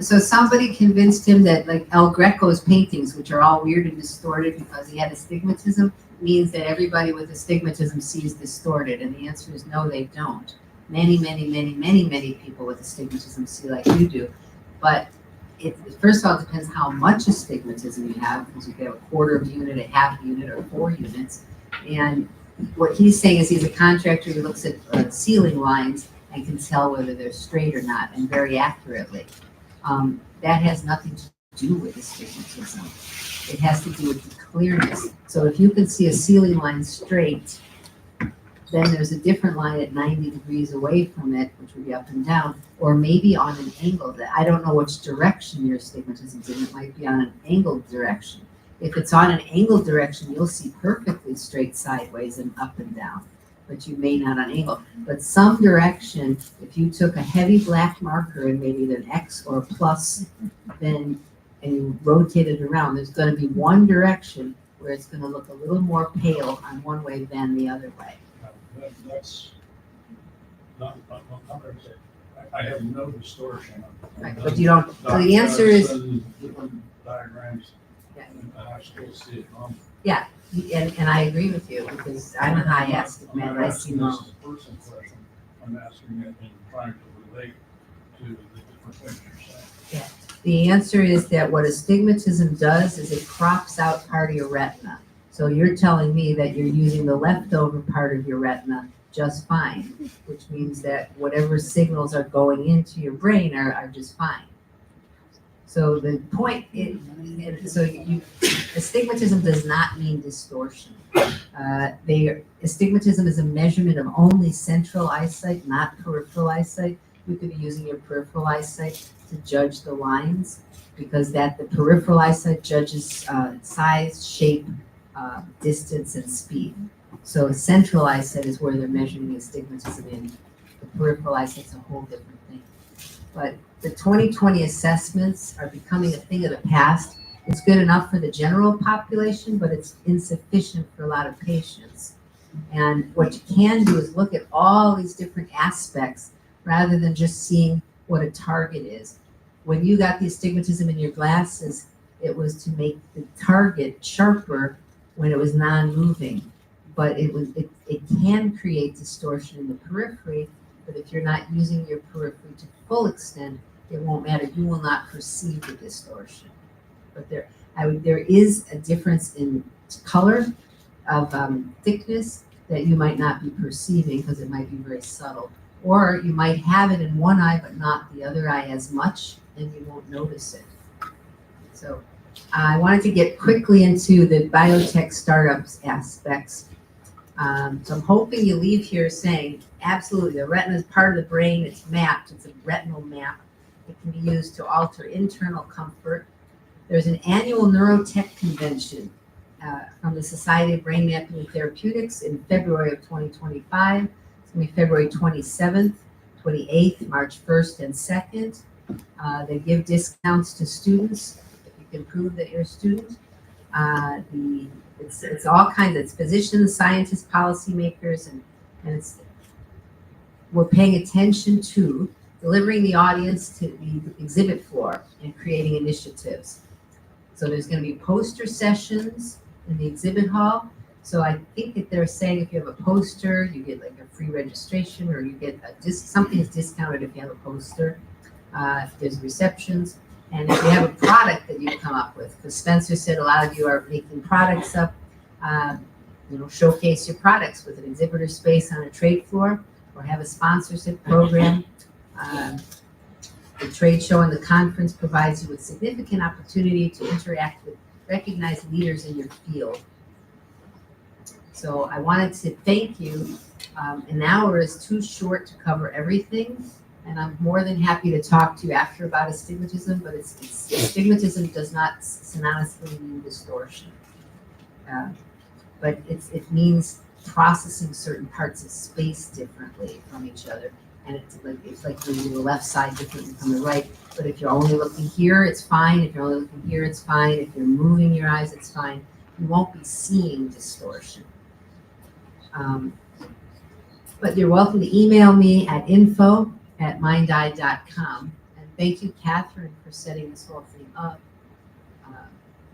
So somebody convinced him that like El Greco's paintings, which are all weird and distorted because he had astigmatism, means that everybody with astigmatism sees distorted, and the answer is no, they don't. Many people with astigmatism see like you do, but it first of all depends how much astigmatism you have, because you get a quarter of a unit, a half unit, or 4 units. And what he's saying is he's a contractor who looks at ceiling lines and can tell whether they're straight or not, and very accurately. That has nothing to do with astigmatism. It has to do with the clearness. So if you can see a ceiling line straight, then there's a different line at 90 degrees away from it, which would be up and down, or maybe on an angle that I don't know which direction your astigmatism's in. It might be on an angled direction. If it's on an angled direction, you'll see perfectly straight sideways and up and down, but you may not on angle. But some direction, if you took a heavy black marker and maybe an X or a plus, then and you rotate it around, there's going to be one direction where it's going to look a little more pale on one way than the other way. That's not gonna say, I have no distortion. Right, but you don't, so the answer is, Different diagrams, Yeah. and I still see it wrong. and I agree with you, because I'm a high astigmat, I see normal. This is a personal question, I'm asking it and trying to relate to the different things you're saying. The answer is that what astigmatism does is it crops out part of your retina. So you're telling me that you're using the leftover part of your retina just fine, which means that whatever signals are going into your brain are just fine. So the point is, astigmatism does not mean distortion. Astigmatism is a measurement of only central eyesight, not peripheral eyesight. You could be using your peripheral eyesight to judge the lines, because the peripheral eyesight judges size, shape, distance, and speed. So central eyesight is where they're measuring the astigmatism in. The peripheral eyesight's a whole different thing. But the 20/20 assessments are becoming a thing of the past. It's good enough for the general population, but it's insufficient for a lot of patients. And what you can do is look at all these different aspects rather than just seeing what a target is. When you got the astigmatism in your glasses, it was to make the target sharper when it was non-moving. But it can create distortion in the periphery, but if you're not using your periphery to full extent, it won't matter. You will not perceive the distortion. But there is a difference in color of thickness that you might not be perceiving, because it might be very subtle. Or you might have it in one eye but not the other eye as much, and you won't notice it. So I wanted to get quickly into the biotech startups aspects. So I'm hoping you leave here saying, absolutely, the retina is part of the brain, it's mapped, it's a retinal map. It can be used to alter internal comfort. There's an annual neurotech convention from the Society of Brain Mapping and Therapeutics in February of 2025. It's going to be February 27th, 28th, March 1st, and 2nd. They give discounts to students if you can prove that you're a student. It's all kinds. It's physicians, scientists, policymakers, and we're paying attention to delivering the audience to the exhibit floor and creating initiatives. So there's going to be poster sessions in the exhibit hall. So I think that they're saying if you have a poster, you get like a free registration, or you get something is discounted if you have a poster. There's receptions. And if you have a product that you've come up with, because Spencer said a lot of you are making products up, showcase your products with an exhibitor space on a trade floor, or have a sponsorship program. The trade show and the conference provides you with significant opportunity to interact with recognized leaders in your field. So I wanted to thank you. An hour is too short to cover everything. And I'm more than happy to talk to you after about astigmatism, but astigmatism does not synonymously mean distortion. But it means processing certain parts of space differently from each other. And it's like moving the left side differently from the right. But if you're only looking here, it's fine. If you're only looking here, it's fine. If you're moving your eyes, it's fine. You won't be seeing distortion. But you're welcome to email me at info@mindeye.com. And thank you, Catherine, for setting this whole thing up.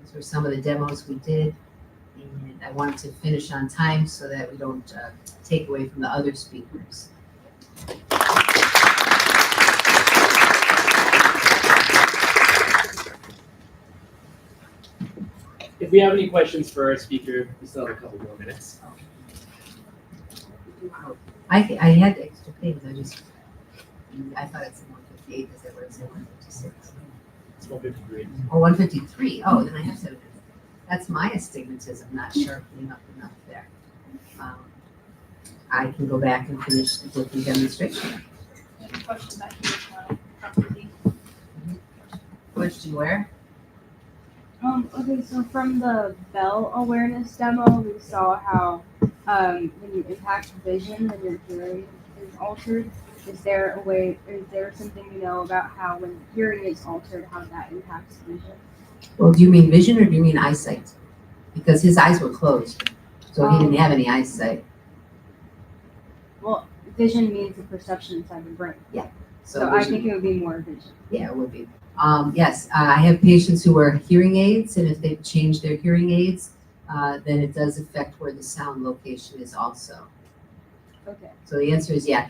These were some of the demos we did. And I wanted to finish on time so that we don't take away from the other speakers. If we have any questions for our speaker, we still have a couple more minutes. I had extra things. I thought it's 158 because they were at 156. It's 153. Oh, 153. Oh, then I have 7. That's my astigmatism, not sharpening up enough there. I can go back and finish the different demonstration. Question back here as well, probably. Question where? Okay, so from the bell awareness demo, we saw how when you impact vision, then your hearing is altered. Is there something you know about how when hearing is altered, how that impacts vision? Well, do you mean vision or do you mean eyesight? Because his eyes were closed, so he didn't have any eyesight. Well, vision means the perception inside the brain. So I vision- think it would be more vision. Yeah, it would be. Yes, I have patients who wear hearing aids, and if they've changed their hearing aids, then it does affect where the sound location is also. Okay. So the answer is yeah.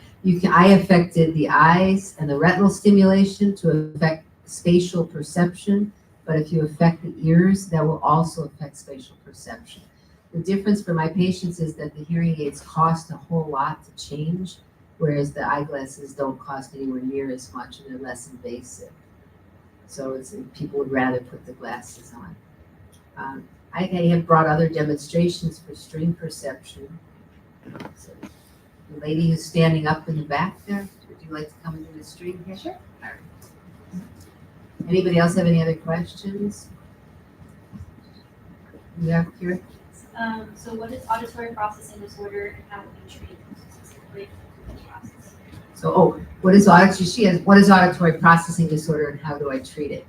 I affected the eyes and the retinal stimulation to affect spatial perception, but if you affect the ears, that will also affect spatial perception. The difference for my patients is that the hearing aids cost a whole lot to change, whereas the eyeglasses don't cost anywhere near as much and they're less invasive. So people would rather put the glasses on. I have brought other demonstrations for string perception. So, the lady who's standing up in the back there, would you like to come and do the string here? Sure. All right. Anybody else have any other questions? Yeah, Kira? So what is auditory processing disorder and how would you treat it specifically? So, what is auditory processing disorder and how do I treat it?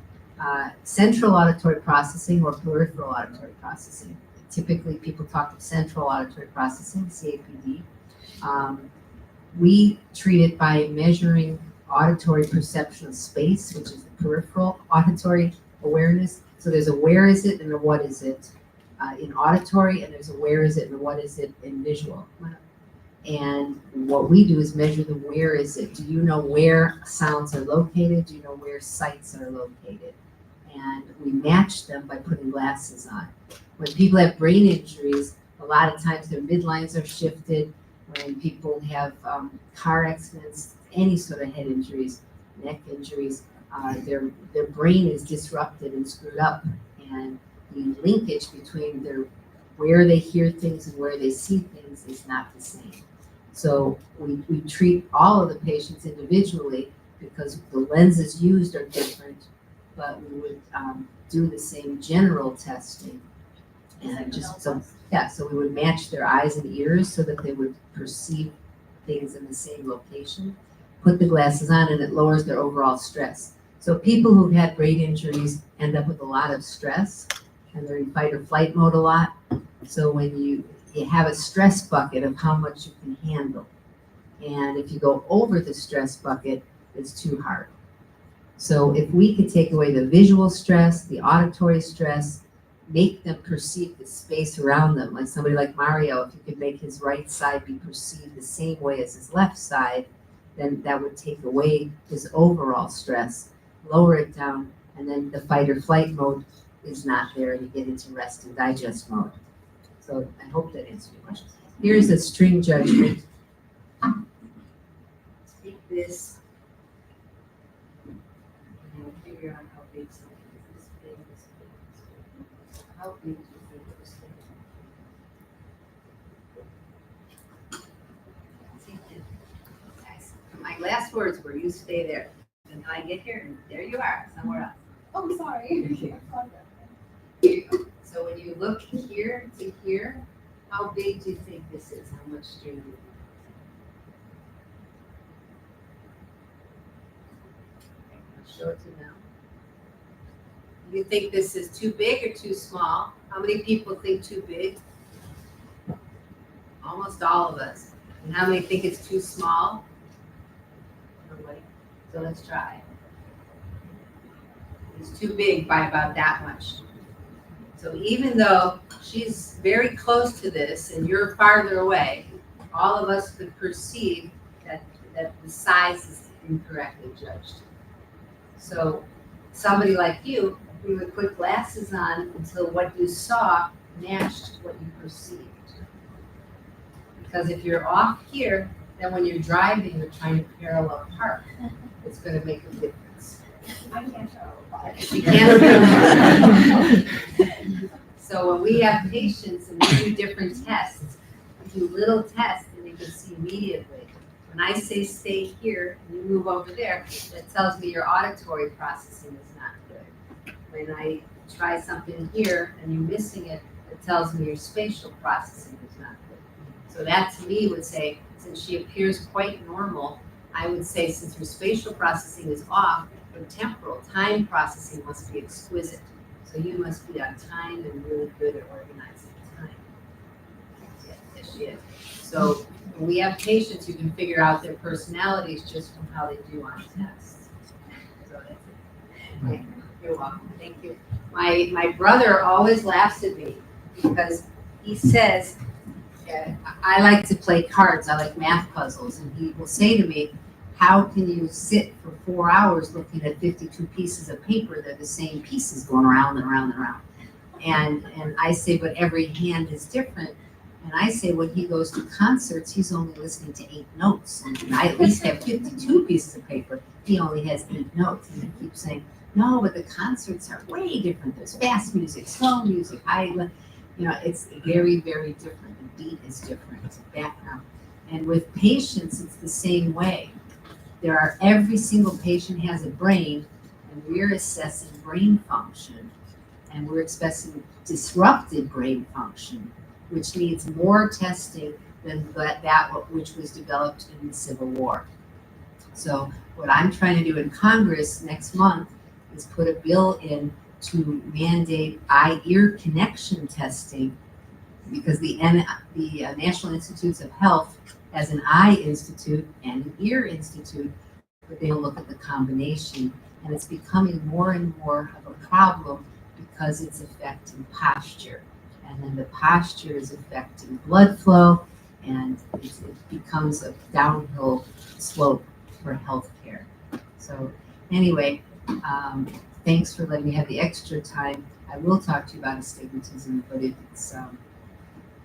Central auditory processing or peripheral auditory processing. Typically, people talk of central auditory processing, CAPD. We treat it by measuring auditory perception of space, which is the peripheral auditory awareness. So there's a where is it and a what is it in auditory, and there's a where is it and a what is it in visual. And what we do is measure the where is it. Do you know where sounds are located? Do you know where sights are located? And we match them by putting glasses on. When people have brain injuries, a lot of times their midlines are shifted. When people have car accidents, any sort of head injuries, neck injuries, their brain is disrupted and screwed up. And the linkage between where they hear things and where they see things is not the same. So we treat all of the patients individually because the lenses used are different, but we would do the same general testing. And so we would match their eyes and ears so that they would perceive things in the same location, put the glasses on, and it lowers their overall stress. So people who've had brain injuries end up with a lot of stress and they're in fight or flight mode a lot. So when you have a stress bucket of how much you can handle. And if you go over the stress bucket, it's too hard. So if we could take away the visual stress, the auditory stress, make them perceive the space around them, like somebody like Mario, if you could make his right side be perceived the same way as his left side, then that would take away his overall stress, lower it down, and then the fight or flight mode is not there and you get into rest and digest mode. So I hope that answered your question. Here's a string judgment. Take this and we'll figure out how big something is. This big, this big, this big. How big do you think it was? My glass last words were, you stay there. And I get here and there you are, somewhere else. Oh, sorry. Here you go. So when you look here to here, how big do you think this is? How much do you? I'll show it to you now. You think this is too big or too small? How many people think too big? Almost all of us. And how many think it's too small? Nobody. So let's try. It's too big by about that much. So even though she's very close to this and you're farther away, all of us could perceive that the size is incorrectly judged. So somebody like you would put glasses on until what you saw matched what you perceived. Because if you're off here, then when you're driving, you're trying to parallel park. It's going to make a difference. I can't show. You can't. So when we have patients and we do different tests, we do little tests and you can see immediately. When I say stay here and you move over there, that tells me your auditory processing is not good. When I try something here and you're missing it, it tells me your spatial processing is not good. So that to me would say, since she appears quite normal, I would say since her spatial processing is off, her temporal time processing must be exquisite. So you must be on time and really good at organizing time. Yes, she is. So when we have patients, you can figure out their personalities just from how they do on tests. So that's it. Okay. You're welcome. Thank you. My brother always laughs at me because he says, I like to play cards. I like math puzzles. And he will say to me, how can you sit for 4 hours looking at 52 pieces of paper? They're the same pieces going around and around and around. And I say, but every hand is different. And I say, when he goes to concerts, he's only listening to 8 notes. And I at least have 52 pieces of paper. He only has 8 notes. And I keep saying, no, but the concerts are way different. There's fast music, slow music, it's very, very different. The beat is different, it's a background. And with patients, it's the same way. Every single patient has a brain, and we're assessing brain function, and we're assessing disrupted brain function, which needs more testing than which was developed in the Civil War. So what I'm trying to do in Congress next month is put a bill in to mandate eye-ear connection testing, because the National Institutes of Health has an eye institute and an ear institute, but they don't look at the combination. And it's becoming more and more of a problem because it's affecting posture. And then the posture is affecting blood flow, and it becomes a downhill slope for healthcare. So anyway, thanks for letting me have the extra time. I will talk to you about astigmatism, but it's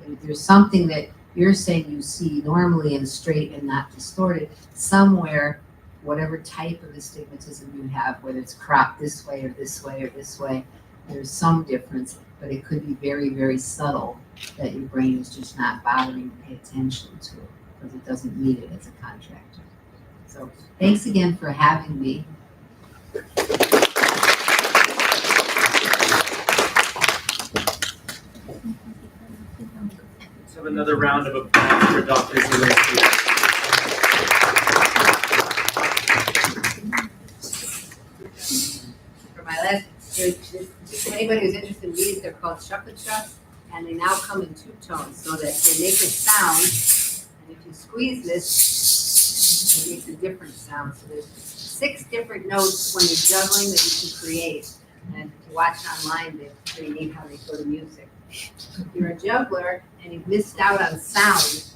if there's something that you're saying you see normally and straight and not distorted, somewhere, whatever type of astigmatism you have, whether it's cropped this way or this way or this way, there's some difference, but it could be very, very subtle that your brain is just not bothering to pay attention to it because it doesn't need it as a contractor. So thanks again for having me. Let's have another round of applause for Dr. Zielinski. For my last, anybody who's interested in these, they're called shucka-chucks, and they now come in 2 tones so that they make a sound, and if you squeeze this, it makes a different sound. So there's 6 different notes when you're juggling that you can create, and if you watch online, it's pretty neat how they go to music. If you're a juggler and you've missed out on sound,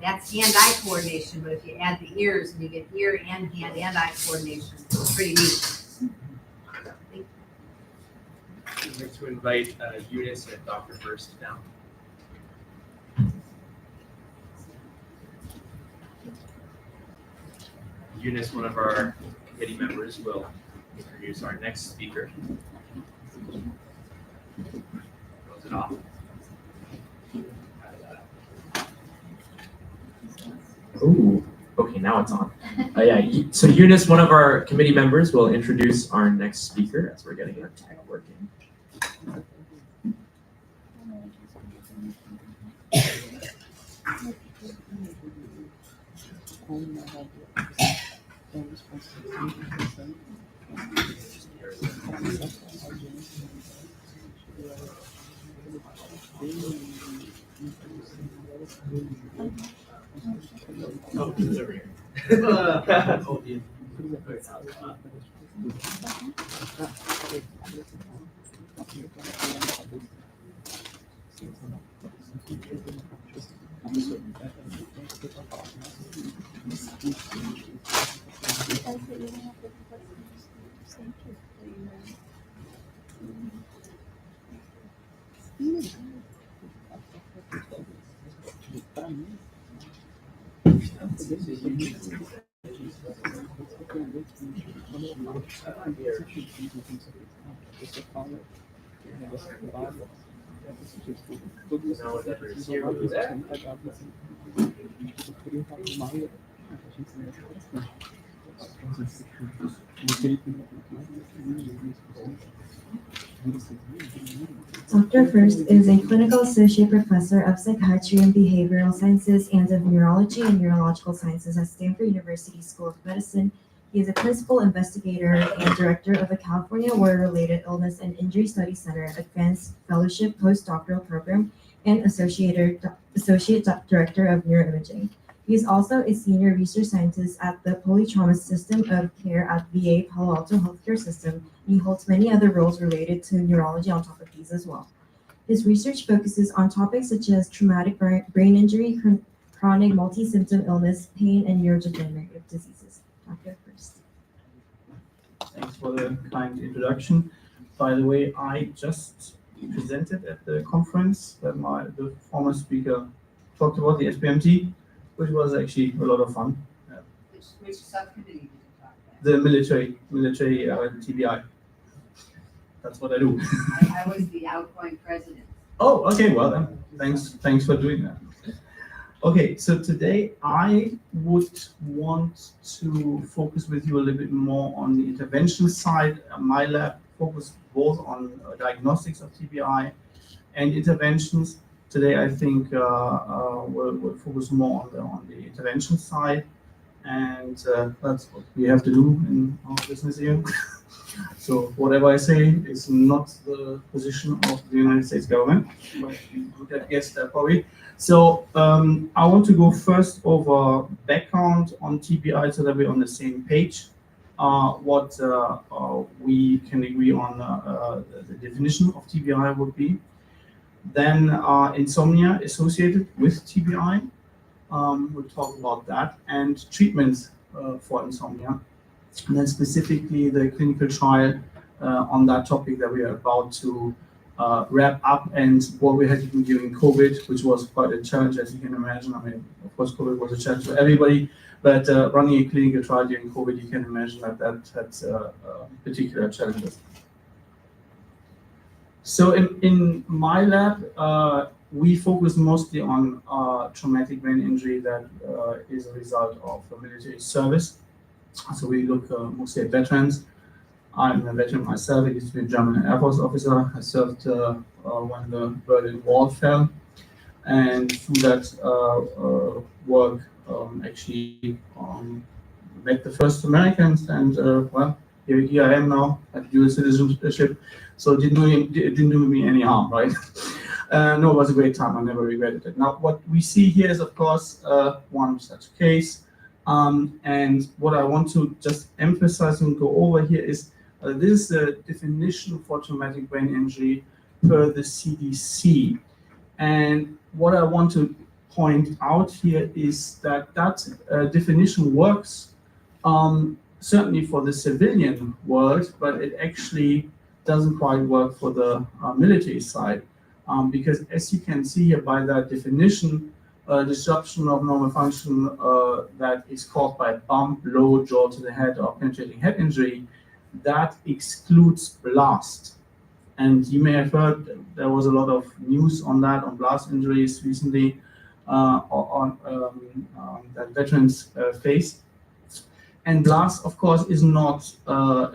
that's hand-eye coordination, but if you add the ears and you get ear and hand and eye coordination, it's pretty neat. I'd like to invite Eunice and Dr. First down. Eunice, one of our committee members, will introduce our next speaker. Close it off. Ooh, okay, now it's on. So Eunice, one of our committee members, will introduce our next speaker as we're getting our tech working. Oh, it's over here. Oh, yeah. Now whatever is here will be there. Dr. First is a clinical associate professor of psychiatry and behavioral sciences and of neurology and neurological sciences at Stanford University School of Medicine. He is a principal investigator and director of the California War-Related Illness and Injury Study Center Advanced Fellowship Postdoctoral Program and associate director of neuroimaging. He is also a senior research scientist at the Polytrauma System of Care at VA Palo Alto Healthcare System. He holds many other roles related to neurology on top of these as well. His research focuses on topics such as traumatic brain injury, chronic multi-symptom illness, pain, and neurodegenerative diseases. Dr. First. Thanks for the kind introduction. By the way, I just presented at the conference that the former speaker talked about the SBMT, which was actually a lot of fun. Which subcommittee did you talk about? The military TBI. That's what I do. I was the outgoing president. Oh, okay. Well then, thanks for doing that. Okay, so today I would want to focus with you a little bit more on the intervention side. My lab focused both on diagnostics of TBI and interventions. Today, I think we'll focus more on the intervention side, and that's what we have to do in our business here. So whatever I say is not the position of the United States government, but you would have guessed that probably. So I want to go first over background on TBI so that we're on the same page. What we can agree on the definition of TBI would be. Then insomnia associated with TBI. We'll talk about that, and treatments for insomnia. And then specifically the clinical trial on that topic that we are about to wrap up, and what we had to do during COVID, which was quite a challenge, as you can imagine. I mean, of course, COVID was a challenge for everybody, but running a clinical trial during COVID, you can imagine that had particular challenges. So in my lab, we focus mostly on traumatic brain injury that is a result of military service. So we look mostly at veterans. I'm a veteran myself. I used to be a German Air Force officer. I served when the Berlin Wall fell. And through that work, actually met the first Americans. And well, here I am now at dual citizenship. So it didn't do me any harm, right? No, it was a great time. I never regretted it. Now, what we see here is, of course, one such case. And what I want to just emphasize and go over here is this is the definition for traumatic brain injury per the CDC. And what I want to point out here is that definition works certainly for the civilian world, but it actually doesn't quite work for the military side. Because as you can see here by that definition, disruption of normal function that is caused by a bump, blow, jaw to the head, or penetrating head injury, that excludes blast. And you may have heard there was a lot of news on that, on blast injuries recently, that veterans face. And blast, of course, is not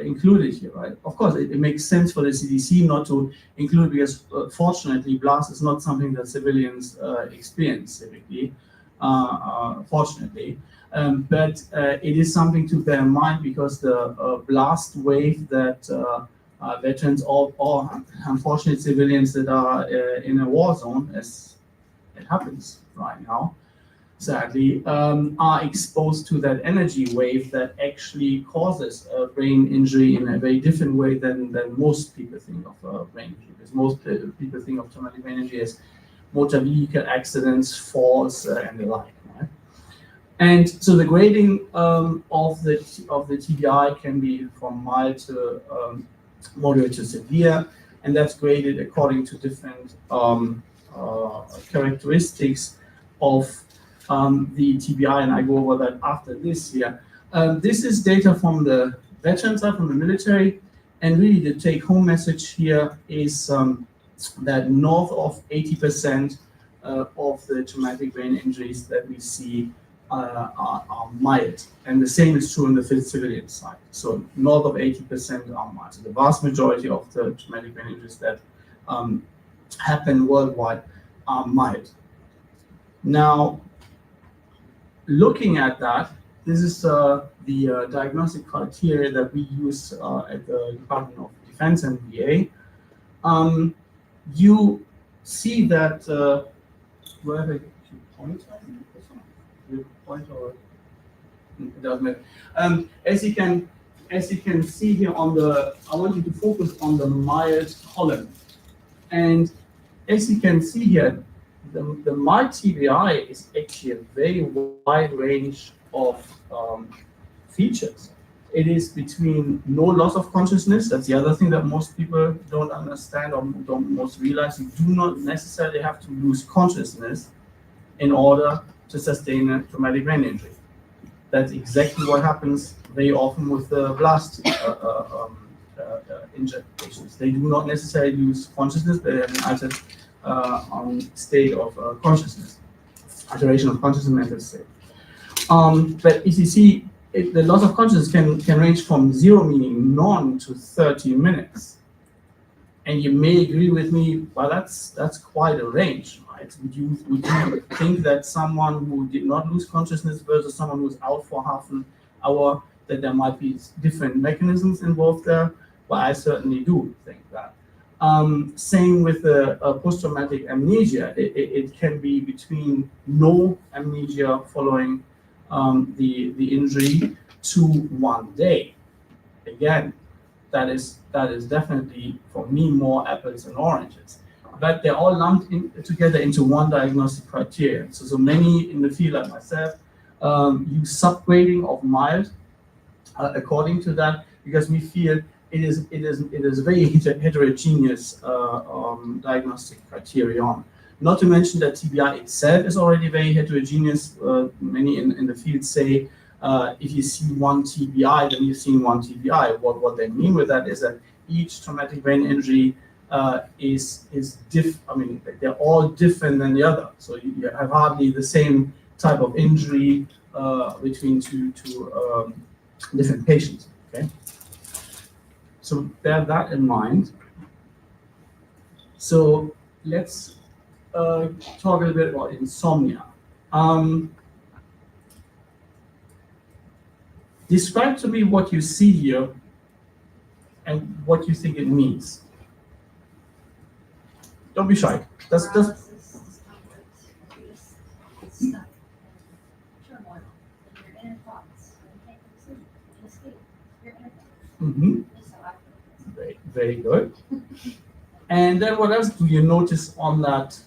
included here, right? Of course, it makes sense for the CDC not to include because, fortunately, blast is not something that civilians experience typically, fortunately. But it is something to bear in mind because the blast wave that veterans or unfortunate civilians that are in a war zone, as it happens right now, sadly, are exposed to that energy wave that actually causes a brain injury in a very different way than most people think of brain injury. Because most people think of traumatic brain injury as motor vehicle accidents, falls, and the like. Right? And so the grading of the TBI can be from mild to moderate to severe, and that's graded according to different characteristics of the TBI, and I go over that after this here. This is data from the veteran side, from the military, and really the take-home message here is that north of 80% of the traumatic brain injuries that we see are mild, and the same is true on the civilian side. So north of 80% are mild. So the vast majority of the traumatic brain injuries that happen worldwide are mild. Now, looking at that, this is the diagnostic criteria that we use at the Department of Defense and VA. You see that where the point? Point or it doesn't matter. As you can see here on the, I want you to focus on the mild column, and as you can see here, the mild TBI is actually a very wide range of features. It is between no loss of consciousness. That's the other thing that most people don't understand or don't most realize. You do not necessarily have to lose consciousness in order to sustain a traumatic brain injury. That's exactly what happens very often with the blast injured patients. They do not necessarily lose consciousness, they have an altered state of consciousness, alteration of consciousness, mental state. But if you see, the loss of consciousness can range from 0, meaning none, to 30 minutes. And you may agree with me, well, that's quite a range, right? Would you think that someone who did not lose consciousness versus someone who's out for half an hour, that there might be different mechanisms involved there? Well, I certainly do think that. Same with the post-traumatic amnesia. It can be between no amnesia following the injury to 1 day. Again, that is definitely, for me, more apples and oranges. But they're all lumped together into one diagnostic criteria. So many in the field, like myself, use subgrading of mild according to that, because we feel it is a very heterogeneous diagnostic criterion. Not to mention that TBI itself is already very heterogeneous. Many in the field say if you see one TBI, then you've seen one TBI. What they mean with that is that each traumatic brain injury is I mean, they're all different than the other. So you have hardly the same type of injury between two different patients. Okay. So bear that in mind. So let's talk a little bit about insomnia. Describe to me what you see here and what you think it means. Don't be shy. That's Paralysis, discomfort, you're stuck, turmoil, you're in thoughts, you can't sleep, you can't escape, you're in a That's how I feel. very good. And then what else do you notice on that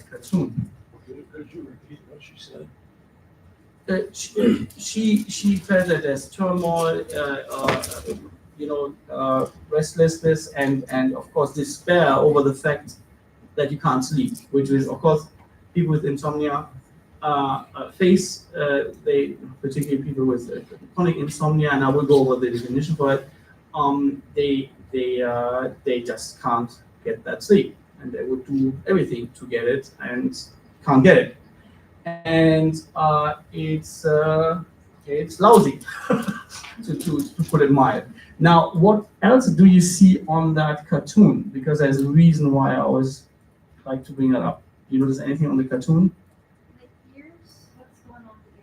cartoon? Could you repeat what she said? She felt that there's turmoil, restlessness, and of course despair over the fact that you can't sleep, which is, of course, people with insomnia face. They, particularly people with chronic insomnia, and I will go over the definition for it. They just can't get that sleep, and they would do everything to get it and can't get it. And it's Okay, it's lousy, to put it mild. Now, what else do you see on that cartoon? Because there's a reason why I always like to bring that up. Do you notice anything on the cartoon? Like ears? What's going on with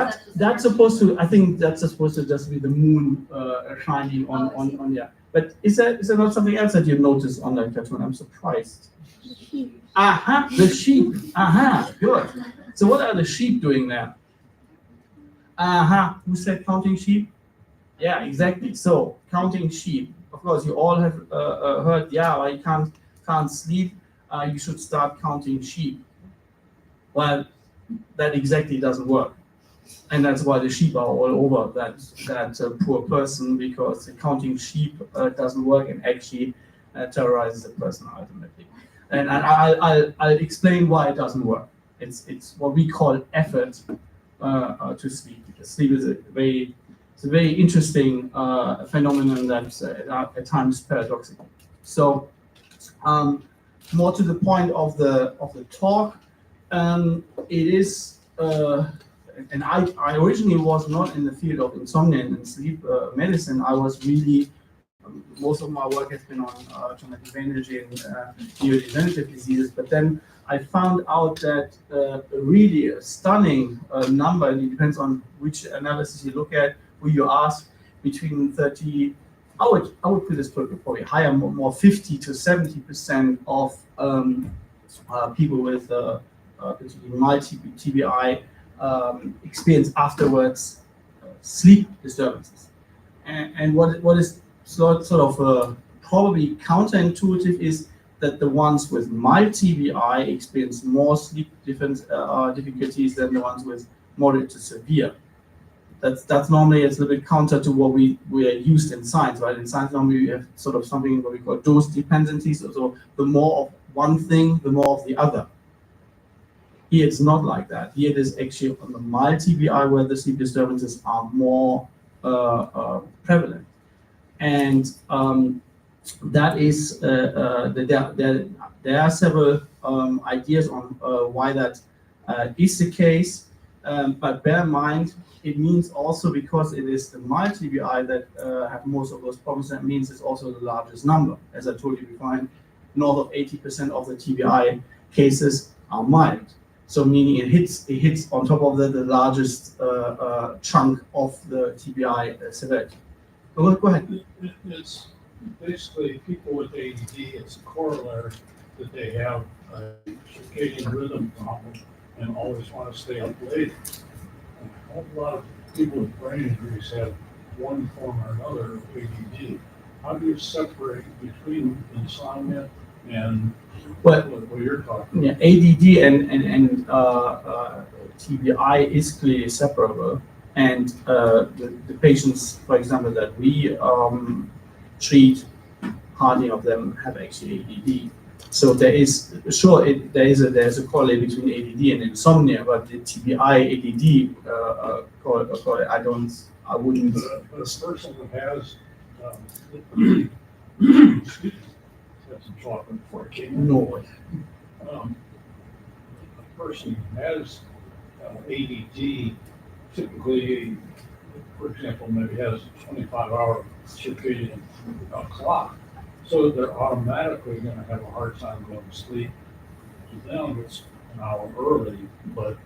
ears? That's supposed to. I think that's supposed to just be the moon shining on yeah. But is there not something else that you noticed on that cartoon? I'm surprised. Aha, the sheep. Aha, good. So what are the sheep doing there? Aha, who said counting sheep? Yeah, exactly. So counting sheep. Of course, you all have heard. Yeah, well, you can't sleep. You should start counting sheep. Well, that exactly doesn't work. And that's why the sheep are all over that poor person, because counting sheep doesn't work and actually terrorizes the person ultimately. And I'll explain why it doesn't work. It's what we call effort to sleep. Because sleep is a very interesting phenomenon that's at times paradoxical. So more to the point of the talk, it is. And I originally was not in the field of insomnia and sleep medicine. I was really, most of my work has been on traumatic brain injury and neurodegenerative diseases. But then I found out that really a stunning number, and it depends on which analysis you look at, who you ask, between 30, I would put this probably higher, more 50 to 70% of people with particularly mild TBI experience afterwards sleep disturbances, and what is sort of probably counterintuitive is that the ones with mild TBI experience more sleep difficulties than the ones with moderate to severe. That's normally it's a little bit counter to what we are used in science, right? In science normally we have sort of something what we call dose dependencies, so the more of one thing, the more of the other. Here it's not like that. Here it is actually on the mild TBI where the sleep disturbances are more prevalent, and that is there are several ideas on why that is the case. But bear in mind, it means also because it is the mild TBI that have most of those problems. That means it's also the largest number. As I told you, we find north of 80% of the TBI cases are mild. So meaning it hits on top of the largest chunk of the TBI severity. Go ahead. It's basically people with ADD. It's a corollary that they have a circadian rhythm problem and always want to stay up late. And a whole lot of people with brain injuries have one form or another of ADD. How do you separate between insomnia and what you're talking about? Yeah, ADD and TBI is clearly separable, and the patients, for example, that we treat, hardly of them have actually ADD. So there's a correlation between ADD and insomnia, but the TBI ADD I wouldn't. But a person who has have some chocolate before it came. No. A person who has ADD typically, for example, maybe has a 25-hour circadian clock, so they're automatically going to have a hard time going to sleep. To them, it's an hour early, but if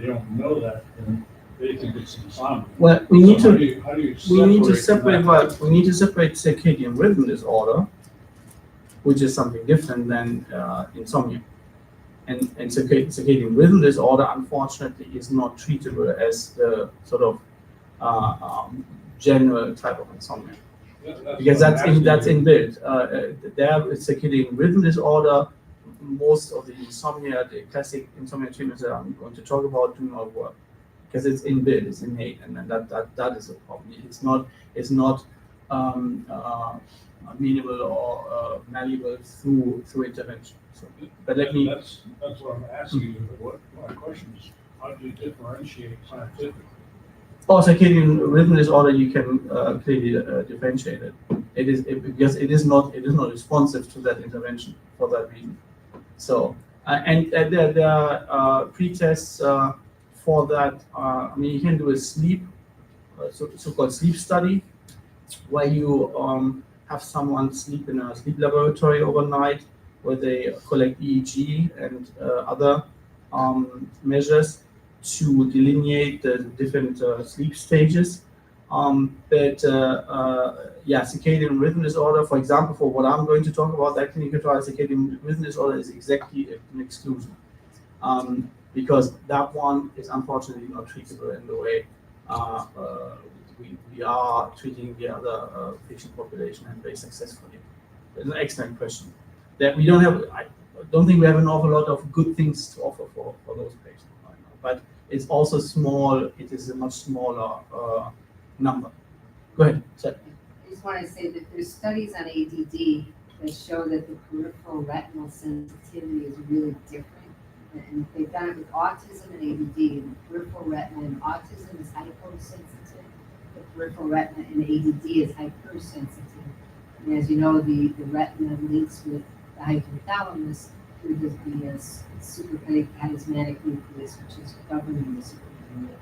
they don't know that, then they think it's insomnia. Well, we need So to how do you separate circadian rhythm disorder, which is something different than insomnia. And circadian rhythm disorder, unfortunately, is not treatable as the sort of general type of insomnia, because that's inbuilt. There is circadian rhythm disorder. Most of the insomnia, the classic insomnia treatments that I'm going to talk about, do not work because it's inbuilt, it's innate, and that is a problem. It's not amenable or malleable through intervention. So, but let me. That's what I'm asking you. What my question is, how do you differentiate scientifically? Circadian rhythm disorder, you can clearly differentiate it. Because it is not responsive to that intervention for that reason. So and there are pre-tests for that, you can do a sleep, so-called sleep study, where you have someone sleep in a sleep laboratory overnight, where they collect EEG and other measures to delineate the different sleep stages. Circadian rhythm disorder, for example, for what I'm going to talk about, that clinical trial, circadian rhythm disorder is exactly an exclusion. Because that one is unfortunately not treatable in the way we are treating the other patient population, and very successfully. It's an excellent question. That we don't have, I don't think we have an awful lot of good things to offer for those patients right now. But it's also small, it is a much smaller number. Go ahead, Seth. I just want to say that there's studies on ADD that show that the peripheral retinal sensitivity is really different. And they've done it with autism and ADD. And the peripheral retina in autism is hyposensitive. The peripheral retina in ADD is hypersensitive. And as you know, the retina links with the hypothalamus through the suprachiasmatic nucleus, which is governing the supranucleus.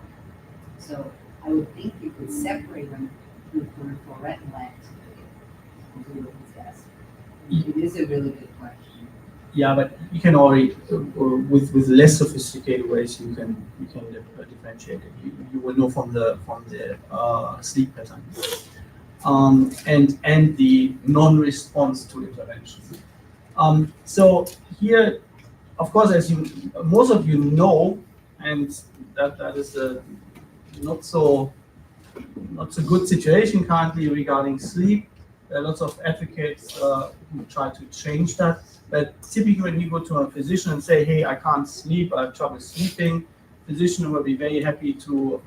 So I would think you could separate them through peripheral retinal activity and do what he's asking. It is a really good question. Yeah, but you can already, with less sophisticated ways, you can differentiate it. You will know from the sleep pattern, and the non-response to intervention. So here, of course, as most of you know, and that is a not so good situation currently regarding sleep. There are lots of advocates who try to change that. But typically when you go to a physician and say, hey, I can't sleep, I have trouble sleeping, physician will be very happy to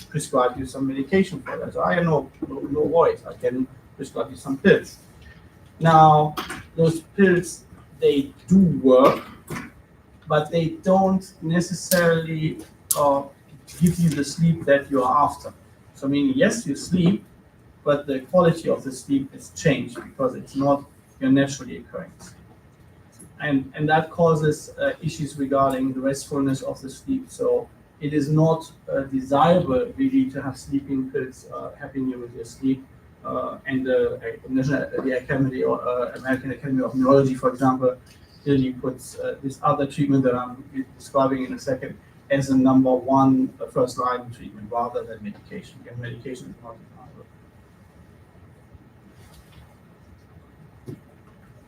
prescribe you some medication for that. So I have no worries, I can prescribe you some pills. Now, those pills, they do work, but they don't necessarily give you the sleep that you're after. So meaning, yes, you sleep, but the quality of the sleep is changed because it's not your naturally occurring sleep. And that causes issues regarding the restfulness of the sleep. So it is not desirable really to have sleeping pills helping you with your sleep. And the Academy or American Academy of Neurology, for example, really puts this other treatment that I'm describing in a second as a number one first line treatment rather than medication. And medication is not desirable.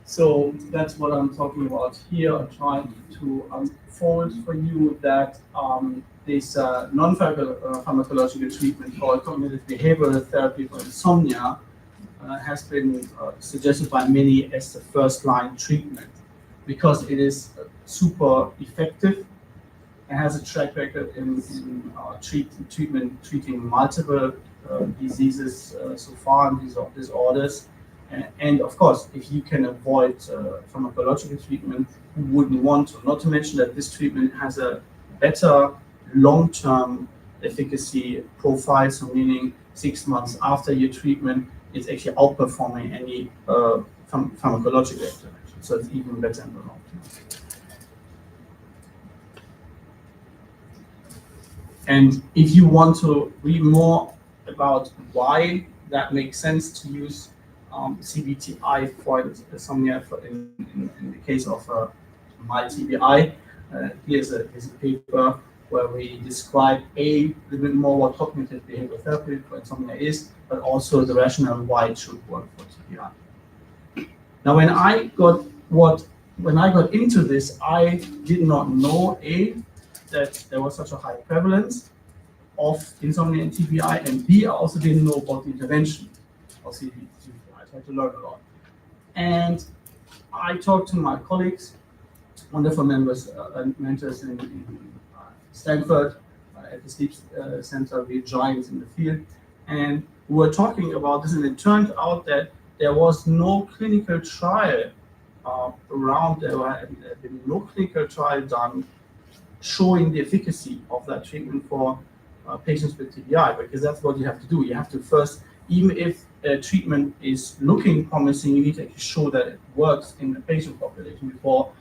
So that's what I'm talking about here. I'm trying to unfold for you that this non-pharmacological treatment called cognitive behavioral therapy for insomnia has been suggested by many as the first-line treatment because it is super effective. It has a track record in treating multiple diseases so far and disorders. And of course, if you can avoid pharmacological treatment, you wouldn't want to. Not to mention that this treatment has a better long-term efficacy profile, so meaning 6 months after your treatment, it's actually outperforming any pharmacological intervention. So it's even better in the long term. And if you want to read more about why that makes sense to use CBTI for insomnia in the case of mild TBI. Here's a paper where we describe a little bit more what cognitive behavioral therapy for insomnia is, but also the rationale why it should work for TBI. Now, when I got into this, I did not know that there was such a high prevalence of insomnia and TBI, and B, I also didn't know about the intervention of CBTI. I tried to learn a lot. And I talked to my colleagues, wonderful members and mentors in Stanford at the Sleep Center, we're giants in the field, and we were talking about this, and it turned out that there was no clinical trial around, there had been no clinical trial done showing the efficacy of that treatment for patients with TBI, because that's what you have to do. You have to first, even if treatment is looking promising, you need to actually show that it works in the patient population before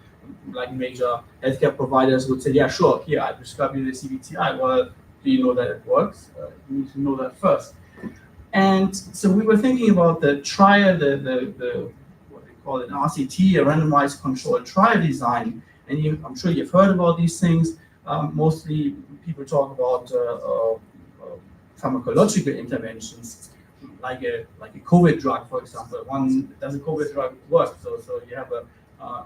like major healthcare providers would say, yeah, sure, here, I prescribe you the CBTI. Well, do you know that it works? You need to know that first. And so we were thinking about the trial, the what they call it, RCT, a randomized controlled trial design. And I'm sure you've heard about these things. Mostly people talk about pharmacological interventions, like a COVID drug, for example. Does a COVID drug work? So you have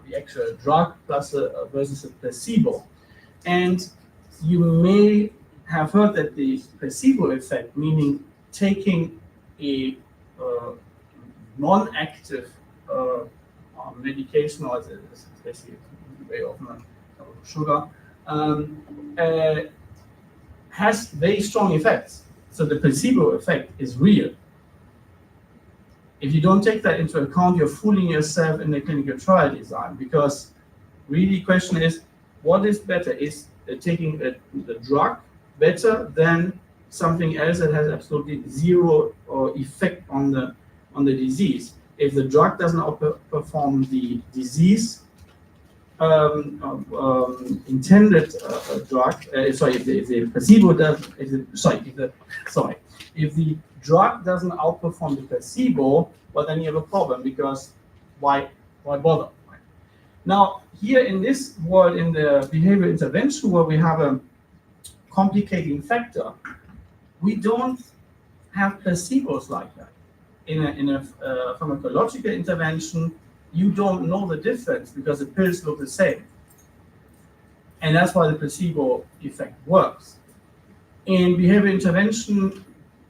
the actual drug plus versus a placebo. And you may have heard that the placebo effect, meaning taking a non-active medication, or it's basically very often sugar, has very strong effects. So the placebo effect is real. If you don't take that into account, you're fooling yourself in the clinical trial design, because really the question is, what is better? Is taking the drug better than something else that has absolutely zero effect on the disease? If the drug doesn't outperform the disease intended drug, if the placebo does, if the drug doesn't outperform the placebo, well, then you have a problem, because why bother? Now, here in this world, in the behavioral intervention, where we have a complicating factor, we don't have placebos like that. In a pharmacological intervention, you don't know the difference because the pills look the same. And that's why the placebo effect works. In behavioral intervention,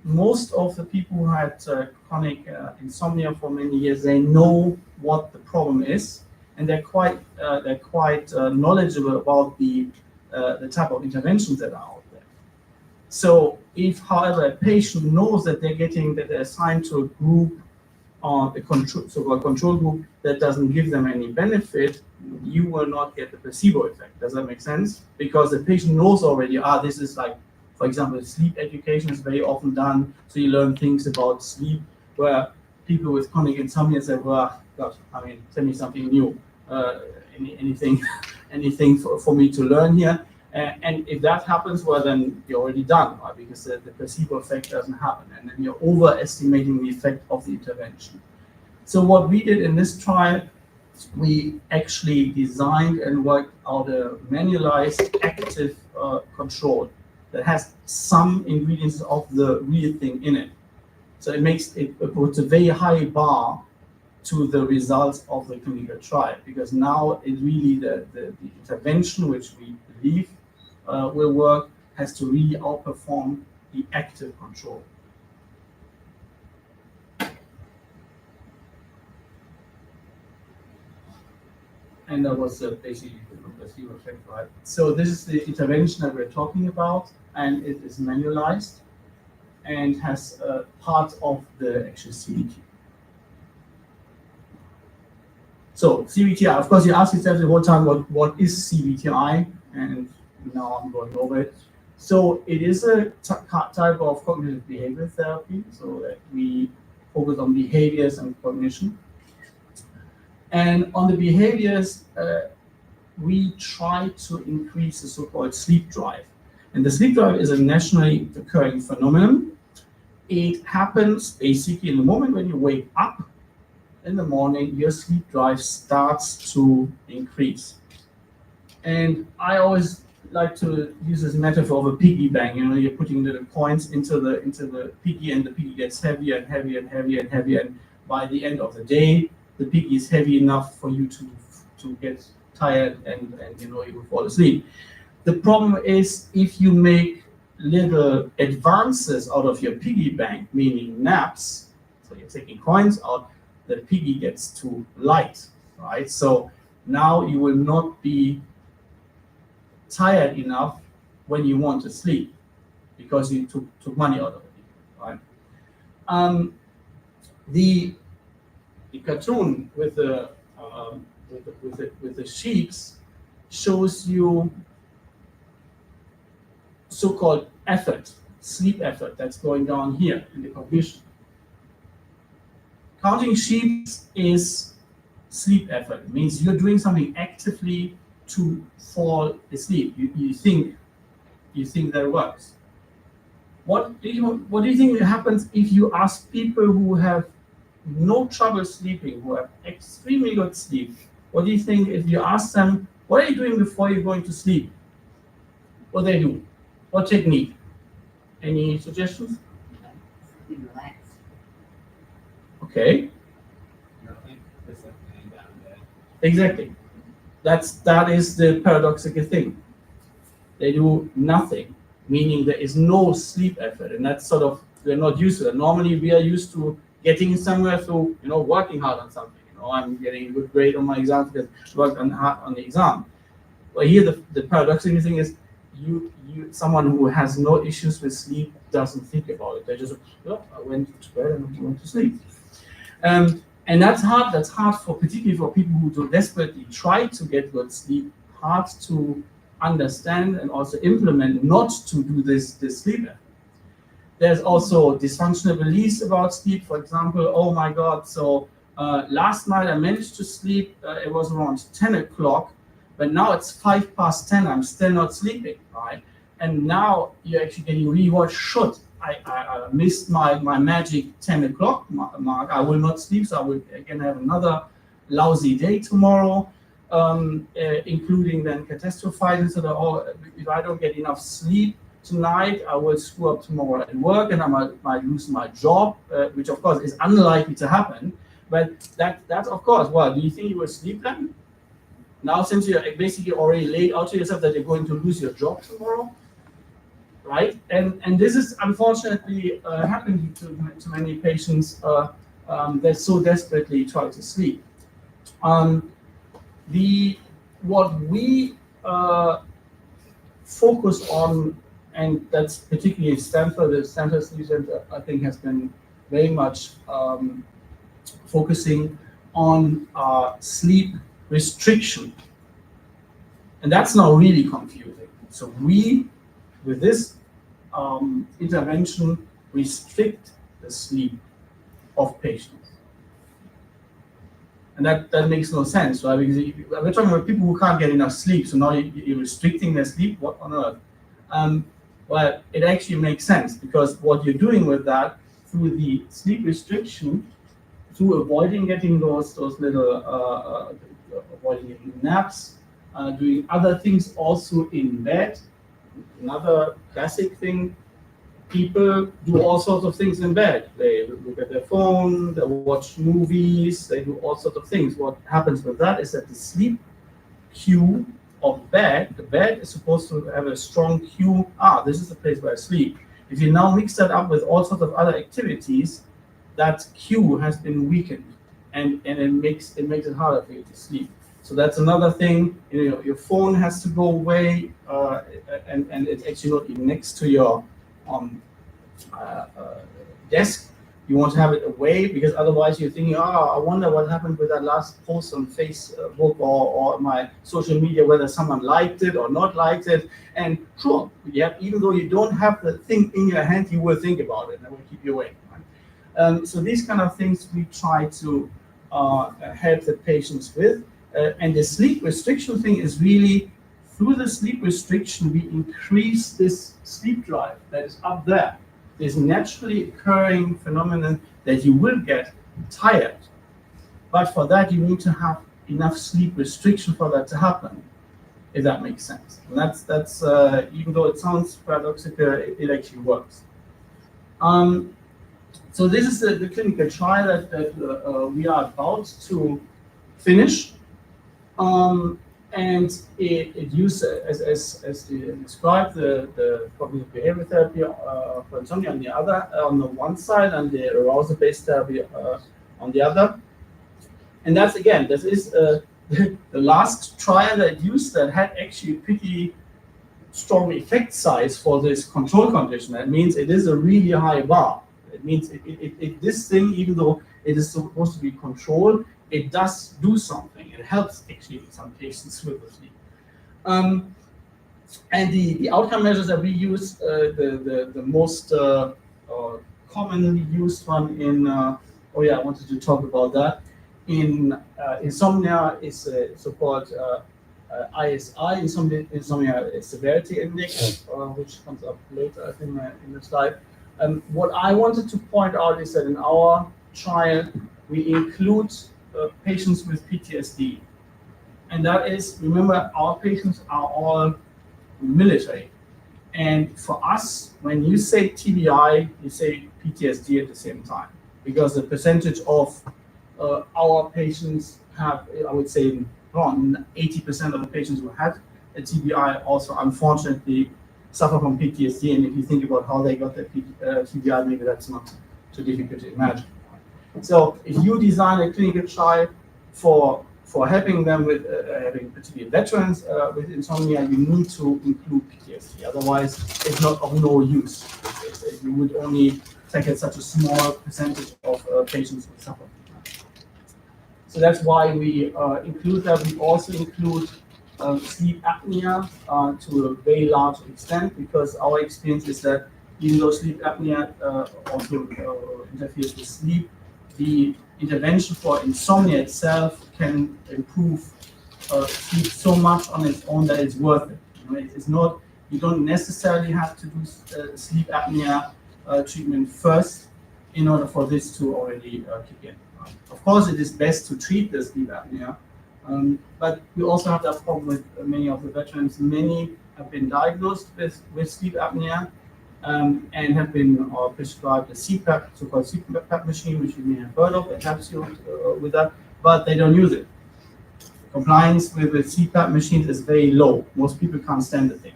most of the people who had chronic insomnia for many years, they know what the problem is, and they're quite knowledgeable about the type of interventions that are out there. So if, however, a patient knows that they're assigned to a group, so-called control group, that doesn't give them any benefit, you will not get the placebo effect. Does that make sense? Because the patient knows already, this is like, for example, sleep education is very often done, so you learn things about sleep, where people with chronic insomnia say, well, God, tell me something new, anything for me to learn here. And if that happens, well, then you're already done, right? Because the placebo effect doesn't happen, and then you're overestimating the effect of the intervention. So what we did in this trial, we actually designed and worked out a manualized active control that has some ingredients of the real thing in it. So it puts a very high bar to the results of the clinical trial, because now it really the intervention, which we believe will work, has to really outperform the active control. And that was basically the placebo effect, right? So this is the intervention that we're talking about, and it is manualized and has part of the actual CBT. So CBTI, of course, you ask yourself the whole time, what is CBTI? And now I'm going over it. So it is a type of cognitive behavior therapy, so that we focus on behaviors and cognition. And on the behaviors, we try to increase the so-called sleep drive. And the sleep drive is a naturally occurring phenomenon. It happens basically in the moment when you wake up in the morning, your sleep drive starts to increase. And I always like to use this metaphor of a piggy bank. You know, you're putting little coins into the piggy, and the piggy gets heavier and heavier and heavier and heavier. And by the end of the day, the piggy is heavy enough for you to get tired and you will fall asleep. The problem is, if you make little advances out of your piggy bank, meaning naps, so you're taking coins out, the piggy gets too light, right? So now you will not be tired enough when you want to sleep, because you took money out of it, right? The cartoon with the sheeps shows you so-called effort, sleep effort, that's going down here in the cognition. Counting sheep is sleep effort. It means you're doing something actively to fall asleep. You think that works. What do you think happens if you ask people who have no trouble sleeping, who have extremely good sleep? What do you think if you ask them, what are you doing before you're going to sleep? What they do? What technique? Any suggestions? Relax. Okay, Nothing. It's like laying down in bed. exactly. That is the paradoxical thing. They do nothing, meaning there is no sleep effort, and that's sort of we're not used to that. Normally, we are used to getting somewhere through, working hard on something. I'm getting a good grade on my exam because I worked hard on the exam. But here, the paradoxical thing is, someone who has no issues with sleep doesn't think about it. They just, I went to bed and I went to sleep. And that's hard. That's hard particularly for people who do desperately try to get good sleep. Hard to understand and also implement not to do this sleep effort. There's also dysfunctional beliefs about sleep. For example, oh my God, so last night I managed to sleep. It was around 10 o'clock, but now it's 10:05. I'm still not sleeping, right? And now you're actually getting rewatched. Should I missed my magic 10 o'clock mark? I will not sleep, so I will again have another lousy day tomorrow, including then catastrophizing. So if I don't get enough sleep tonight, I will screw up tomorrow at work, and I might lose my job, which of course is unlikely to happen. But that's of course. Well, do you think you will sleep then? Now, since you're basically already laid out to yourself that you're going to lose your job tomorrow, right? And this is unfortunately happening to many patients that so desperately try to sleep. What we focus on, and that's particularly Stanford, the Stanford Sleep Center, I think, has been very much focusing on sleep restriction. And that's now really confusing. So with this intervention, restrict the sleep of patients. And that makes no sense, right? Because we're talking about people who can't get enough sleep, so now you're restricting their sleep? What on earth? Well, it actually makes sense, because what you're doing with that, through the sleep restriction, through avoiding getting those little avoiding getting naps, doing other things also in bed. Another classic thing, people do all sorts of things in bed. They look at their phone, they watch movies, they do all sorts of things. What happens with that is that the sleep cue of the bed is supposed to have a strong cue. This is the place where I sleep. If you now mix that up with all sorts of other activities, that cue has been weakened, and it makes it harder for you to sleep. So that's another thing. Your phone has to go away, and it's actually not even next to your desk. You want to have it away, because otherwise you're thinking, I wonder what happened with that last post on Facebook or my social media, whether someone liked it or not liked it. And sure, even though you don't have the thing in your hand, you will think about it, and it will keep you awake. Right? So these kind of things we try to help the patients with. And the sleep restriction thing is really, through the sleep restriction, we increase this sleep drive that is up there. This naturally occurring phenomenon that you will get tired. But for that, you need to have enough sleep restriction for that to happen, if that makes sense. And that's even though it sounds paradoxical, it actually works. So this is the clinical trial that we are about to finish. And it used, as described, the cognitive behavior therapy for insomnia on the one side, and the arousal-based therapy on the other. And this is the last trial that used that had actually pretty strong effect size for this control condition. That means it is a really high bar. It means this thing, even though it is supposed to be controlled, it does do something. It helps actually in some patients with the sleep. And the outcome measures that we use, the most commonly used one in, I wanted to talk about that, in insomnia is so-called ISI, insomnia severity index, which comes up later, I think, in the slide. What I wanted to point out is that in our trial, we include patients with PTSD. And that is, remember, our patients are all military. And for us, when you say TBI, you say PTSD at the same time, because the percentage of our patients have, I would say, around 80% of the patients who had a TBI also unfortunately suffer from PTSD. And if you think about how they got their TBI, maybe that's not too difficult to imagine. So if you design a clinical trial for helping them with having particularly veterans with insomnia, you need to include PTSD. Otherwise, it's not of no use. You would only tackle such a small percentage of patients who suffer. So that's why we include that. We also include sleep apnea to a very large extent, because our experience is that even though sleep apnea also interferes with sleep, the intervention for insomnia itself can improve sleep so much on its own that it's worth it. It's not, you don't necessarily have to do sleep apnea treatment first in order for this to already kick in. Of course, it is best to treat the sleep apnea, but we also have that problem with many of the veterans. Many have been diagnosed with sleep apnea and have been prescribed a CPAP, so-called CPAP machine, which you may have heard of. It helps you with that, but they don't use it. Compliance with the CPAP machines is very low. Most people can't stand the thing.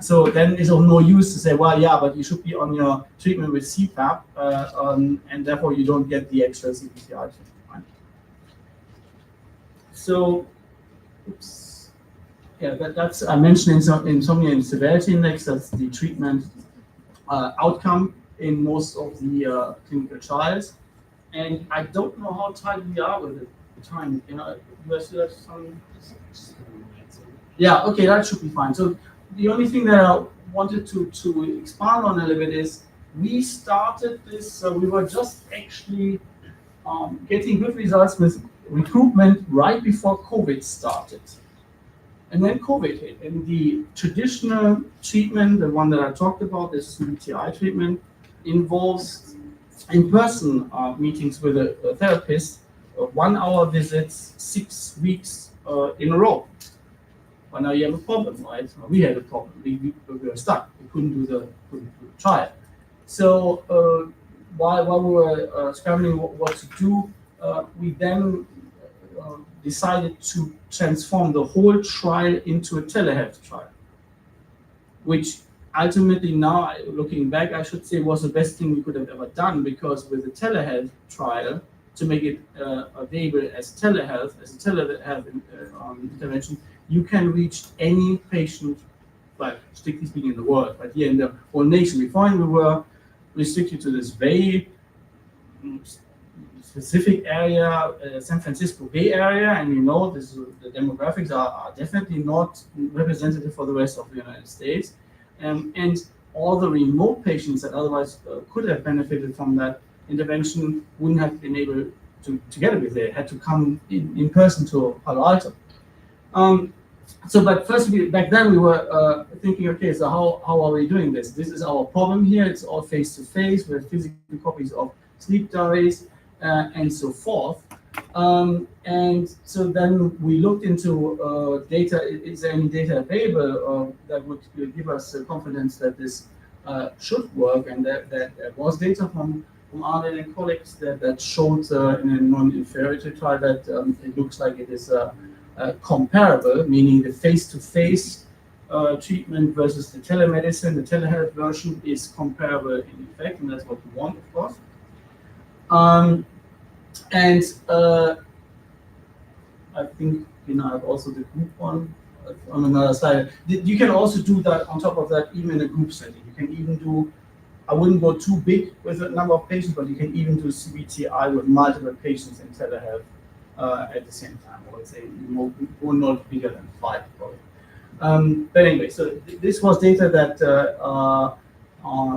So then it's of no use to say, well, yeah, but you should be on your treatment with CPAP, and therefore you don't get the extra CPCI treatment. So, oops. Yeah, that's I mentioned insomnia and severity index. That's the treatment outcome in most of the clinical trials. And I don't know how tight we are with the time. You still have some. Yeah, okay, that should be fine. So the only thing that I wanted to expand on a little bit is we started this. We were just actually getting good results with recruitment right before COVID started. And then COVID hit, and the traditional treatment, the one that I talked about, this CBTI treatment, involves in-person meetings with a therapist, 1-hour visits, 6 weeks in a row. Well, now you have a problem, right? We had a problem. We were stuck. We couldn't do the trial. So while we were scrambling what to do, we then decided to transform the whole trial into a telehealth trial, which ultimately now, looking back, I should say was the best thing we could have ever done, because with the telehealth trial, to make it available as a telehealth intervention, you can reach any patient, like strictly speaking, in the world, but here in the whole nation. Before we were restricted to this very specific area, San Francisco Bay Area, and the demographics are definitely not representative for the rest of the United States. And all the remote patients that otherwise could have benefited from that intervention wouldn't have been able to get it with it. They had to come in person to Palo Alto. But first, back then we were thinking, okay, so how are we doing this? This is our problem here. It's all face-to-face with physical copies of sleep diaries and so forth. And so then we looked into data. Is there any data available that would give us confidence that this should work? And that there was data from Arlen and colleagues that showed in a non-inferiority trial that it looks like it is comparable, meaning the face-to-face treatment versus the telemedicine, the telehealth version is comparable in effect, and that's what we want, of course. I think I have also the group one on another slide. You can also do that on top of that, even in a group setting. You can even do, I wouldn't go too big with a number of patients, but you can even do CBTI with multiple patients in telehealth at the same time. I would say not bigger than 5 probably. But anyway, so this was data that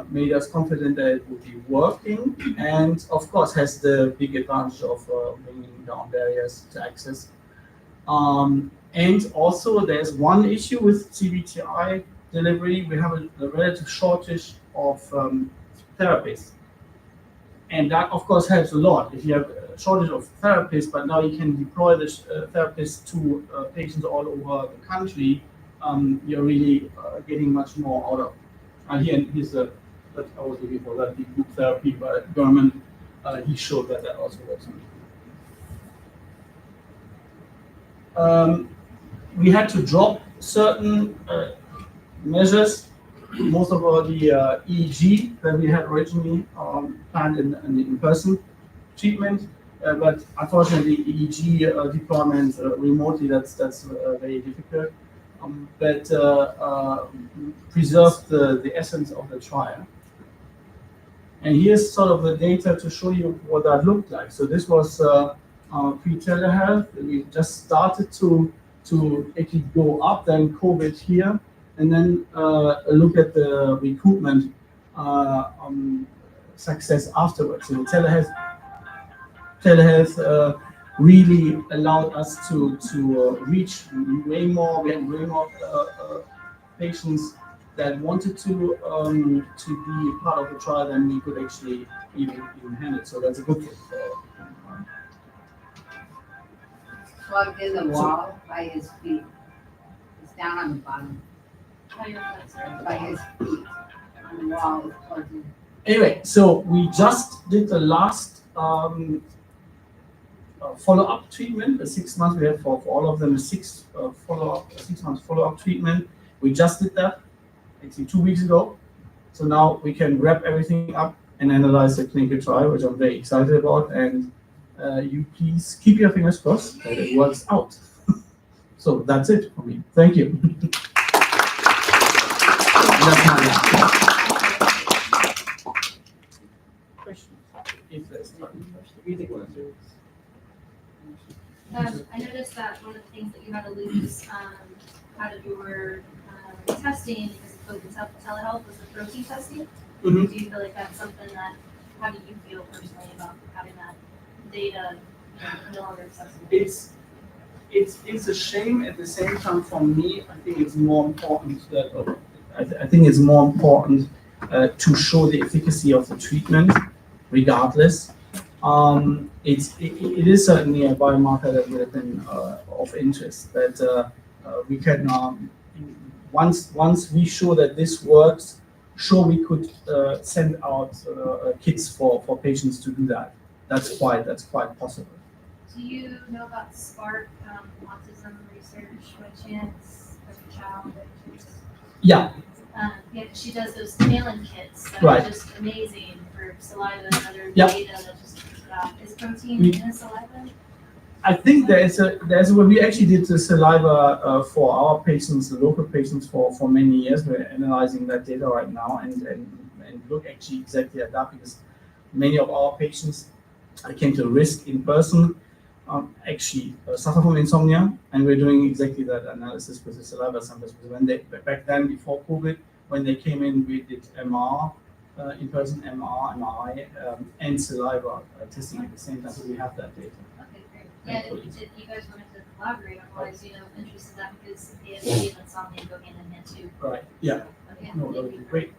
made us confident that it would be working, and of course has the big advantage of bringing down barriers to access. And also there's one issue with CBTI delivery. We have a relative shortage of therapists. And that of course helps a lot if you have a shortage of therapists, but now you can deploy this therapists to patients all over the country. You're really getting much more out of. Here's that I was looking for, that deep group therapy by Berman. He showed that also works. We had to drop certain measures. Most of the EEG that we had originally planned in person treatment, but unfortunately EEG deployment remotely, that's very difficult. But preserved the essence of the trial. And here's sort of the data to show you what that looked like. So this was pre-telehealth. We just started to actually go up, then COVID here, and then look at the recruitment success afterwards. So telehealth really allowed us to reach way more. We had way more patients that wanted to be part of the trial than we could actually even handle. So that's a good thing. Plugged in the wall by his feet. It's down on the bottom. By his feet on the wall. It's plugged in. Anyway, so we just did the last follow-up treatment. The 6 months we have for all of them, a 6 months follow-up treatment. We just did that actually 2 weeks ago. So now we can wrap everything up and analyze the clinical trial, which I'm very excited about. And you please keep your fingers crossed that it works out. So that's it for me. Thank you. I noticed that one of the things that you had to lose out of your testing because of COVID telehealth was the protein testing. Mm-hmm. Do you feel like that's something that, how do you feel personally about having that data no longer accessible? It's a shame. At the same time, for me, I think it's more important that I think it's more important to show the efficacy of the treatment, regardless. It is certainly a biomarker that would have been of interest. That we can once we show that this works, we could send out kits for patients to do that. That's quite possible. Do you know about Spark autism research by chance as a child? Yeah. Yeah, she does those mail-in kits that Right. are just amazing for saliva and other Yep. data that just is protein in saliva? I think there's where we actually did the saliva for our patients, the local patients, for many years. We're analyzing that data right now and look actually exactly at that, because many of our patients came to risk in person actually suffer from insomnia, and we're doing exactly that analysis with the saliva samples. Because when they back then, before COVID, when they came in, we did MR, in-person MRI, and saliva testing at the same time, so we have that data. Okay, great. Yeah, if you guys wanted to collaborate, I'm always, interested in that because ASD and insomnia go hand in hand too. Right. Yeah. Okay, No, that would be great.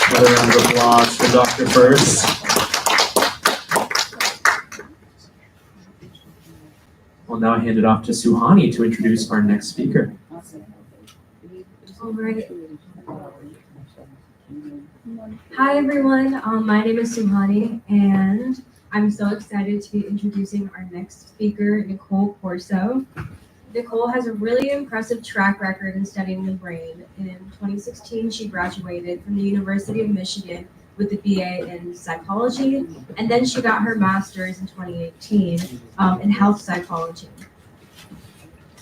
Another round of applause for Dr. First. I'll now hand it off to Suhani to introduce our next speaker. All right. Hi everyone, my name is Suhani, and I'm so excited to be introducing our next speaker, Nicole Corso. Nicole has a really impressive track record in studying the brain. In 2016, she graduated from the University of Michigan with a BA in psychology, and then she got her master's in 2018 in health psychology.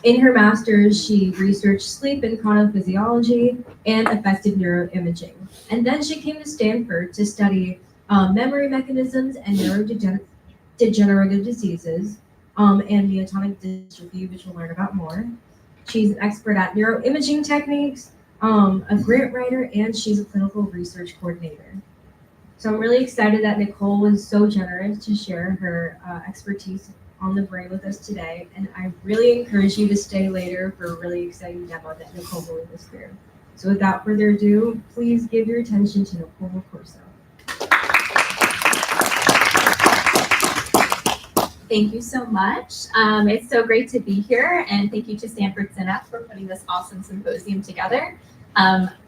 In her master's, she researched sleep and chronophysiology and affective neuroimaging. And then she came to Stanford to study memory mechanisms and neurodegenerative diseases. and neotonic dystrophy, which we'll learn about more. She's an expert at neuroimaging techniques, a grant writer, and she's a clinical research coordinator. So I'm really excited that Nicole was so generous to share her expertise on the brain with us today. And I really encourage you to stay later for a really exciting demo that Nicole will lead us through. So without further ado, please give your attention to Nicole Corso. Thank you so much. It's so great to be here, and thank you to Stanford Synapse for putting this awesome symposium together.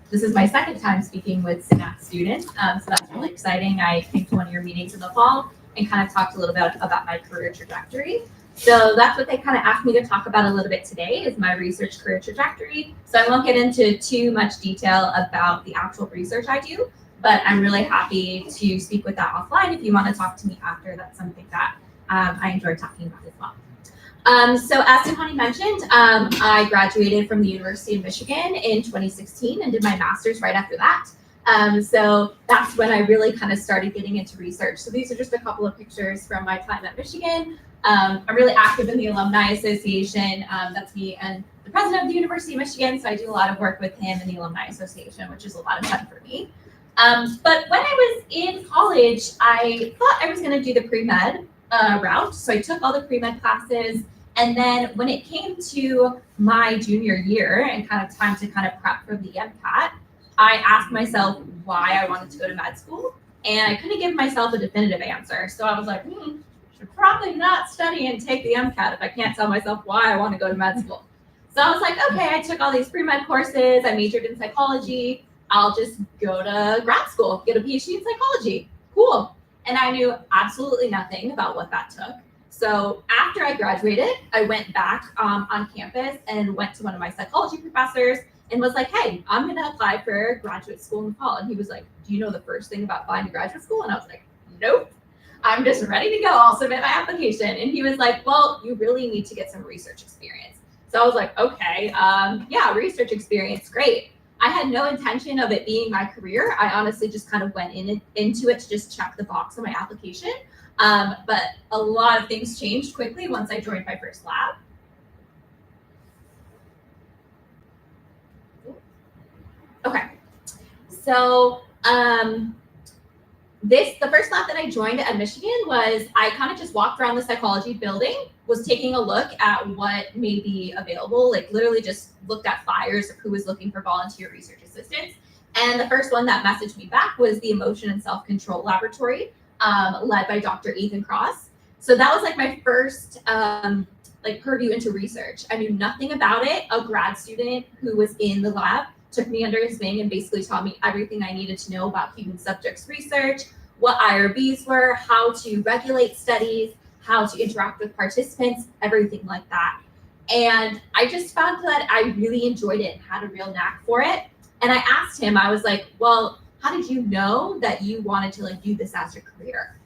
This is my second time speaking with Synapse students, so that's really exciting. I came to one of your meetings in the fall and kind of talked a little bit about my career trajectory. So that's what they kind of asked me to talk about a little bit today, is my research career trajectory. So I won't get into too much detail about the actual research I do, but I'm really happy to speak with that offline. If you want to talk to me after, that's something that I enjoy talking about as well. So as Suhani mentioned, I graduated from the University of Michigan in 2016 and did my master's right after that. So that's when I really kind of started getting into research. So these are just a couple of pictures from my time at Michigan. I'm really active in the Alumni Association. That's me and the president of the University of Michigan. So I do a lot of work with him in the Alumni Association, which is a lot of fun for me. But when I was in college, I thought I was going to do the pre-med route. So I took all the pre-med classes. And then when it came to my junior year and kind of time to kind of prep for the MCAT, I asked myself why I wanted to go to med school. And I couldn't give myself a definitive answer. So I was like, should probably not study and take the MCAT if I can't tell myself why I want to go to med school. So I was like, okay, I took all these pre-med courses. I majored in psychology. I'll just go to grad school, get a PhD in psychology. Cool. And I knew absolutely nothing about what that took. So after I graduated, I went back on campus and went to one of my psychology professors and was like, hey, I'm going to apply for graduate school in the fall. And he was like, do you know the first thing about applying to graduate school? And I was like, nope, I'm just ready to go. I'll submit my application. And he was like, well, you really need to get some research experience. So I was like, okay, yeah, research experience, great. I had no intention of it being my career. I honestly just kind of went into it to just check the box on my application. But a lot of things changed quickly once I joined my first lab. Okay, so the first lab that I joined at Michigan was I kind of just walked around the psychology building, was taking a look at what may be available, like literally just looked at flyers of who was looking for volunteer research assistants. And the first one that messaged me back was the Emotion and Self-Control Laboratory, led by Dr. Ethan Cross. So that was like my first like purview into research. I knew nothing about it. A grad student who was in the lab took me under his wing and basically taught me everything I needed to know about human subjects research, what IRBs were, how to regulate studies, how to interact with participants, everything like that. And I just found that I really enjoyed it and had a real knack for it. And I asked him, I was like, well, how did you know that you wanted to like do this as your career?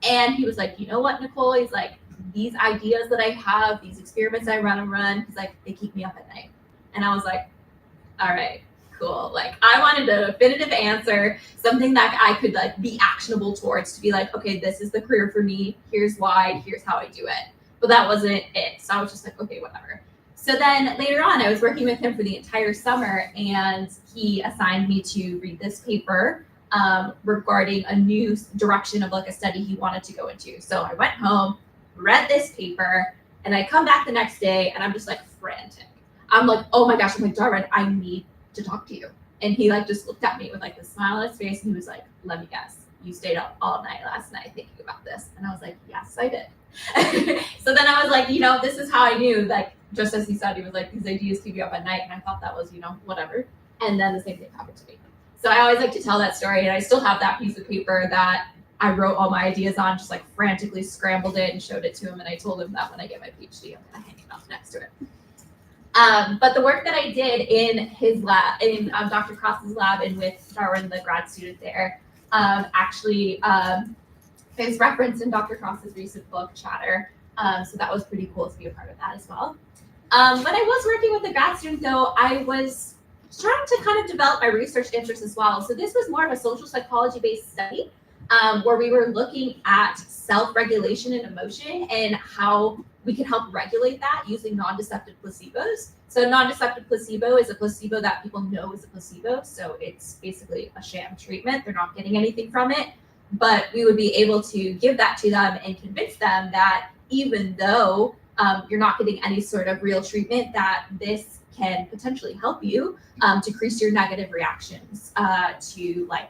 And he was like, you know what, Nicole? He's like, these ideas that I have, these experiments I run, he's like, they keep me up at night. And I was like, all right, cool. Like I wanted a definitive answer, something that I could like be actionable towards to be like, okay, this is the career for me. Here's why, here's how I do it. But that wasn't it. So I was just like, okay, whatever. So then later on, I was working with him for the entire summer and he assigned me to read this paper regarding a new direction of like a study he wanted to go into. So I went home, read this paper, and I come back the next day and I'm just like frantic. I'm like, oh my gosh, I'm like, Darwin, I need to talk to you. And he like just looked at me with like this smile on his face and he was like, let me guess, you stayed up all night last night thinking about this. And I was like, yes, I did. So then I was like, you know, this is how I knew, like, just as he said, he was like, these ideas keep you up at night. And I thought that was, you know, whatever. And then the same thing happened to me. So I always like to tell that story. And I still have that piece of paper that I wrote all my ideas on, just like frantically scrambled it and showed it to him. And I told him that when I get my PhD, I'm going to hang it up next to it. But the work that I did in his lab, in Dr. Cross's lab and with Darwin, the grad student there, actually is referenced in Dr. Cross's recent book, Chatter. So that was pretty cool to be a part of that as well. When I was working with a grad student, though, I was trying to kind of develop my research interests as well. So this was more of a social psychology-based study. where we were looking at self-regulation and emotion and how we could help regulate that using non-deceptive placebos. So non-deceptive placebo is a placebo that people know is a placebo. So it's basically a sham treatment. They're not getting anything from it. But we would be able to give that to them and convince them that even though you're not getting any sort of real treatment, that this can potentially help you decrease your negative reactions to like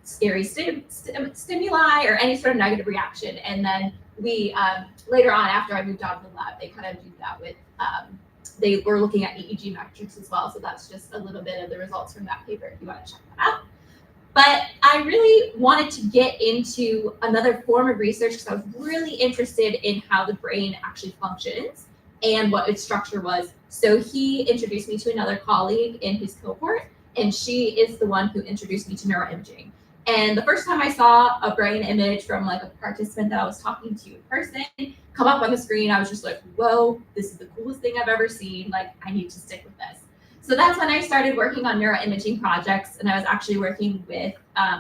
scary stimuli or any sort of negative reaction. And then we later on, after I moved out of the lab, they kind of do that with they were looking at EEG metrics as well. So that's just a little bit of the results from that paper if you want to check that out. But I really wanted to get into another form of research because I was really interested in how the brain actually functions and what its structure was. So he introduced me to another colleague in his cohort, and she is the one who introduced me to neuroimaging. And the first time I saw a brain image from like a participant that I was talking to in person come up on the screen, I was just like, whoa, this is the coolest thing I've ever seen. Like, I need to stick with this. So that's when I started working on neuroimaging projects, and I was actually working with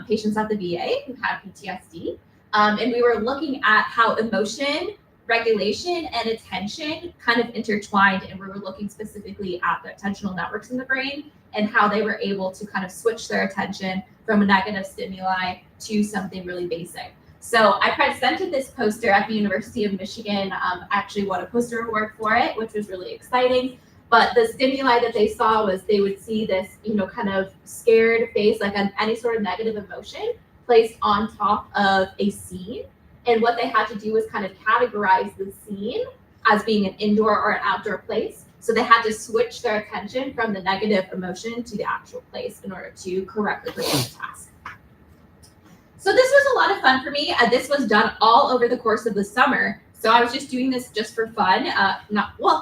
patients at the VA who had PTSD. And we were looking at how emotion, regulation, and attention kind of intertwined, and we were looking specifically at the attentional networks in the brain and how they were able to kind of switch their attention from a negative stimuli to something really basic. So I presented this poster at the University of Michigan. I actually won a poster award for it, which was really exciting. But the stimuli that they saw was they would see this, kind of scared face, like any sort of negative emotion placed on top of a scene. And what they had to do was kind of categorize the scene as being an indoor or an outdoor place. So they had to switch their attention from the negative emotion to the actual place in order to correctly perform the task. So this was a lot of fun for me. This was done all over the course of the summer. So I was just doing this just for fun,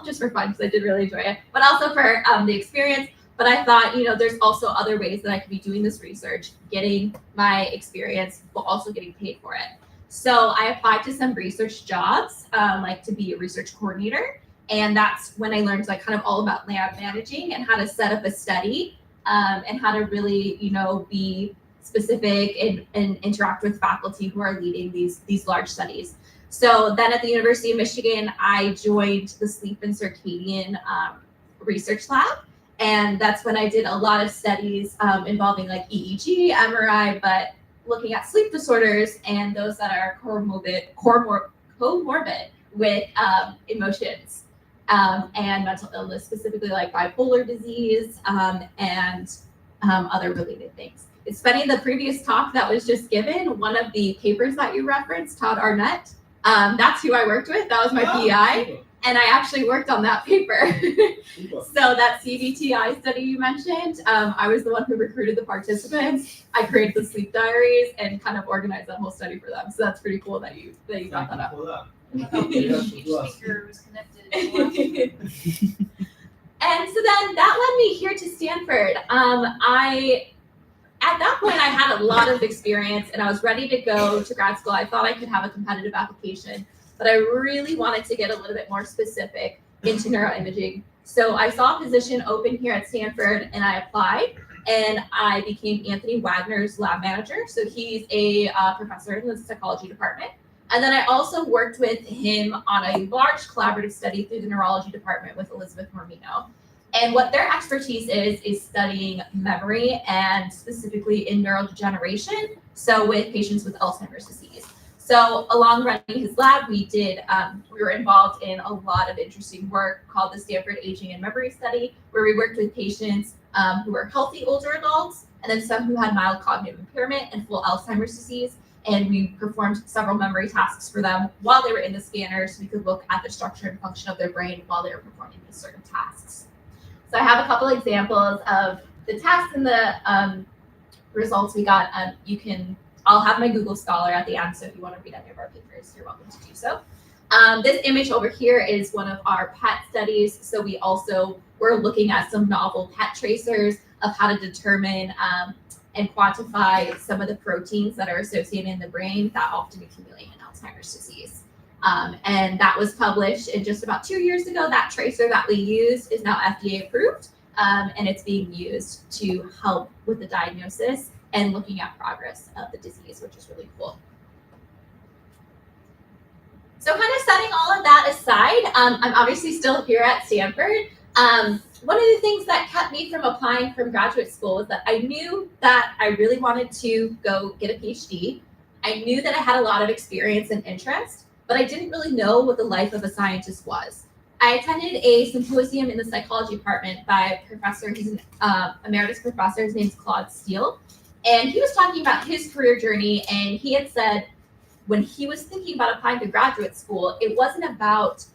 just for fun because I did really enjoy it, but also for the experience. But I thought, there's also other ways that I could be doing this research, getting my experience, but also getting paid for it. So I applied to some research jobs, like to be a research coordinator. And that's when I learned like kind of all about lab managing and how to set up a study and how to really, be specific and interact with faculty who are leading these large studies. So then at the University of Michigan, I joined the Sleep and Circadian Research Lab. And that's when I did a lot of studies involving like EEG, MRI, but looking at sleep disorders and those that are comorbid with emotions and mental illness, specifically like bipolar disease and other related things. It's funny, the previous talk that was just given, one of the papers that you referenced, Todd Arnett, that's who I worked with. That was my PI. And I actually worked on that paper. So that CBTI study you mentioned, I was the one who recruited the participants. I created the sleep diaries and kind of organized that whole study for them. So that's pretty cool that you brought that up. Each speaker was connected. And so then that led me here to Stanford. At that point, I had a lot of experience and I was ready to go to grad school. I thought I could have a competitive application, but I really wanted to get a little bit more specific into neuroimaging. So I saw a position open here at Stanford and I applied and I became Anthony Wagner's lab manager. So he's a professor in the psychology department. And then I also worked with him on a large collaborative study through the neurology department with Elizabeth Mormino. And what their expertise is studying memory and specifically in neurodegeneration. So with patients with Alzheimer's disease. So along running his lab, we were involved in a lot of interesting work called the Stanford Aging and Memory Study, where we worked with patients who were healthy older adults, and then some who had mild cognitive impairment and full Alzheimer's disease. And we performed several memory tasks for them while they were in the scanner so we could look at the structure and function of their brain while they were performing these certain tasks. So I have a couple examples of the tasks and the results we got. I'll have my Google Scholar at the end, so if you want to read any of our papers, you're welcome to do so. This image over here is one of our PET studies. So we also were looking at some novel PET tracers of how to determine and quantify some of the proteins that are associated in the brain that often accumulate in Alzheimer's disease. And that was published in just about 2 years ago. That tracer that we used is now FDA approved, and it's being used to help with the diagnosis and looking at progress of the disease, which is really cool. So kind of setting all of that aside, I'm obviously still here at Stanford. One of the things that kept me from applying for graduate school was that I knew that I really wanted to go get a PhD. I knew that I had a lot of experience and interest, but I didn't really know what the life of a scientist was. I attended a symposium in the psychology department by a professor, he's an emeritus professor, his name's Claude Steele, and he was talking about his career journey, and he had said when he was thinking about applying to graduate school, it wasn't about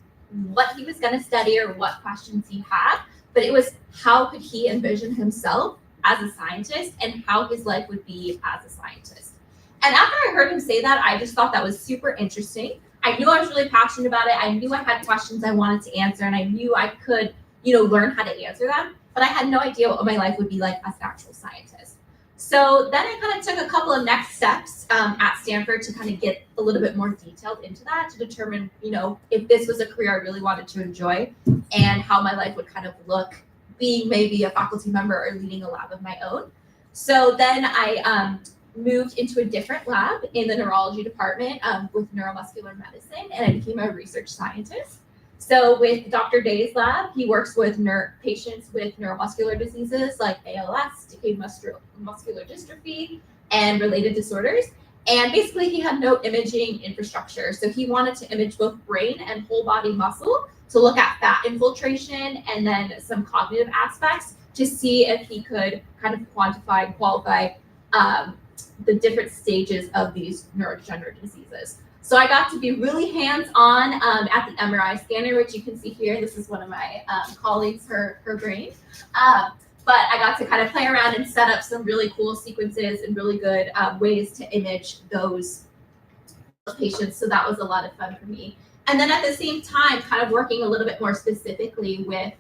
what he was going to study or what questions he had, but it was how could he envision himself as a scientist and how his life would be as a scientist. And after I heard him say that, I just thought that was super interesting. I knew I was really passionate about it. I knew I had questions I wanted to answer, and I knew I could, learn how to answer them, but I had no idea what my life would be like as an actual scientist. So then I kind of took a couple of next steps at Stanford to kind of get a little bit more detailed into that to determine, if this was a career I really wanted to enjoy and how my life would kind of look being maybe a faculty member or leading a lab of my own. So then I moved into a different lab in the neurology department with neuromuscular medicine, and I became a research scientist. So with Dr. Day's lab, he works with patients with neuromuscular diseases like ALS, decayed muscular dystrophy, and related disorders. And basically he had no imaging infrastructure. So he wanted to image both brain and whole body muscle to look at fat infiltration and then some cognitive aspects to see if he could kind of quantify and qualify the different stages of these neurodegenerative diseases. So I got to be really hands-on at the MRI scanner, which you can see here. This is one of my colleagues, her brain. But I got to kind of play around and set up some really cool sequences and really good ways to image those patients. So that was a lot of fun for me. And then at the same time, kind of working a little bit more specifically with,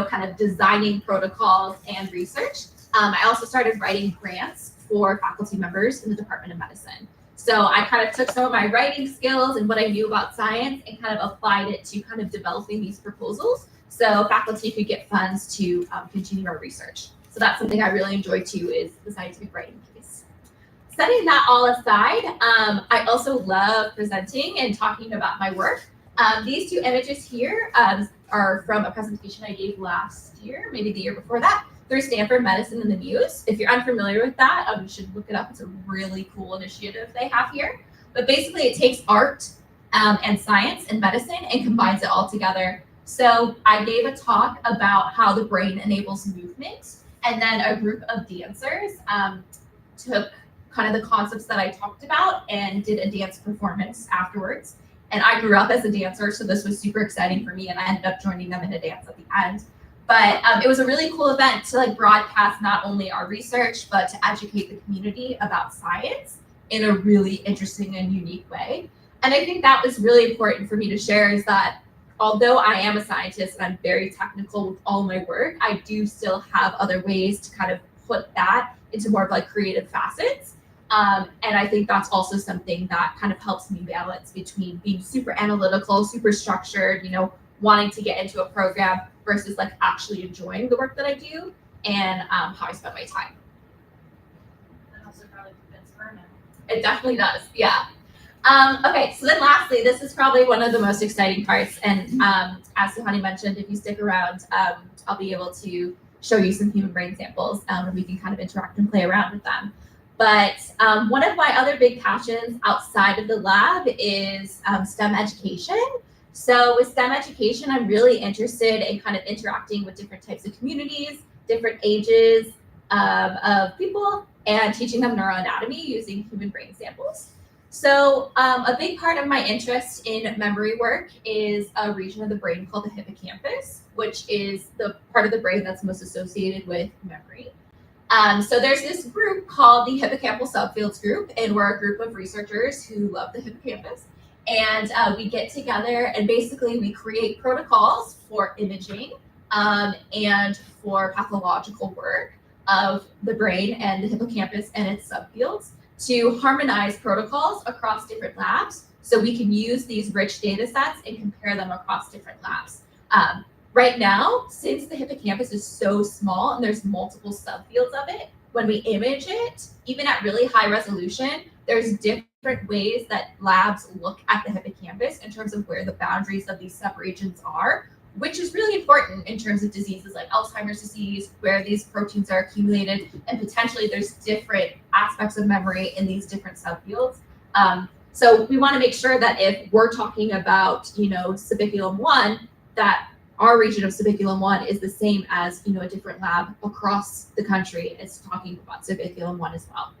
kind of designing protocols and research. I also started writing grants for faculty members in the Department of Medicine. So I kind of took some of my writing skills and what I knew about science and kind of applied it to kind of developing these proposals so faculty could get funds to continue our research. So that's something I really enjoy too, is the scientific writing piece. Setting that all aside, I also love presenting and talking about my work. These two images here are from a presentation I gave last year, maybe the year before that, through Stanford Medicine in the Muse. If you're unfamiliar with that, you should look it up. It's a really cool initiative they have here. But basically it takes art and science and medicine and combines it all together. So I gave a talk about how the brain enables movement, and then a group of dancers took kind of the concepts that I talked about and did a dance performance afterwards. And I grew up as a dancer, so this was super exciting for me, and I ended up joining them in a dance at the end. But it was a really cool event to broadcast not only our research, but to educate the community about science in a really interesting and unique way. And I think that was really important for me to share, is that although I am a scientist and I'm very technical with all my work, I do still have other ways to kind of put that into more of creative facets. And I think that's also something that kind of helps me balance between being super analytical, super structured, wanting to get into a program versus actually enjoying the work that I do and how I spend my time. And also probably prevents burnout. It definitely does, yeah. Okay, so then lastly, this is probably one of the most exciting parts. And as Suhani mentioned, if you stick around, I'll be able to show you some human brain samples and we can kind of interact and play around with them. But one of my other big passions outside of the lab is STEM education. So with STEM education, I'm really interested in kind of interacting with different types of communities, different ages of people, and teaching them neuroanatomy using human brain samples. So a big part of my interest in memory work is a region of the brain called the hippocampus, which is the part of the brain that's most associated with memory. So there's this group called the Hippocampal Subfields Group, and we're a group of researchers who love the hippocampus. And we get together and basically we create protocols for imaging and for pathological work of the brain and the hippocampus and its subfields to harmonize protocols across different labs so we can use these rich data sets and compare them across different labs. Right now, since the hippocampus is so small and there's multiple subfields of it, when we image it, even at really high resolution, there's different ways that labs look at the hippocampus in terms of where the boundaries of these subregions are, which is really important in terms of diseases like Alzheimer's disease, where these proteins are accumulated, and potentially there's different aspects of memory in these different subfields. So we want to make sure that if we're talking about, subiculum 1, that our region of subiculum 1 is the same as, a different lab across the country is talking about subiculum 1 as well.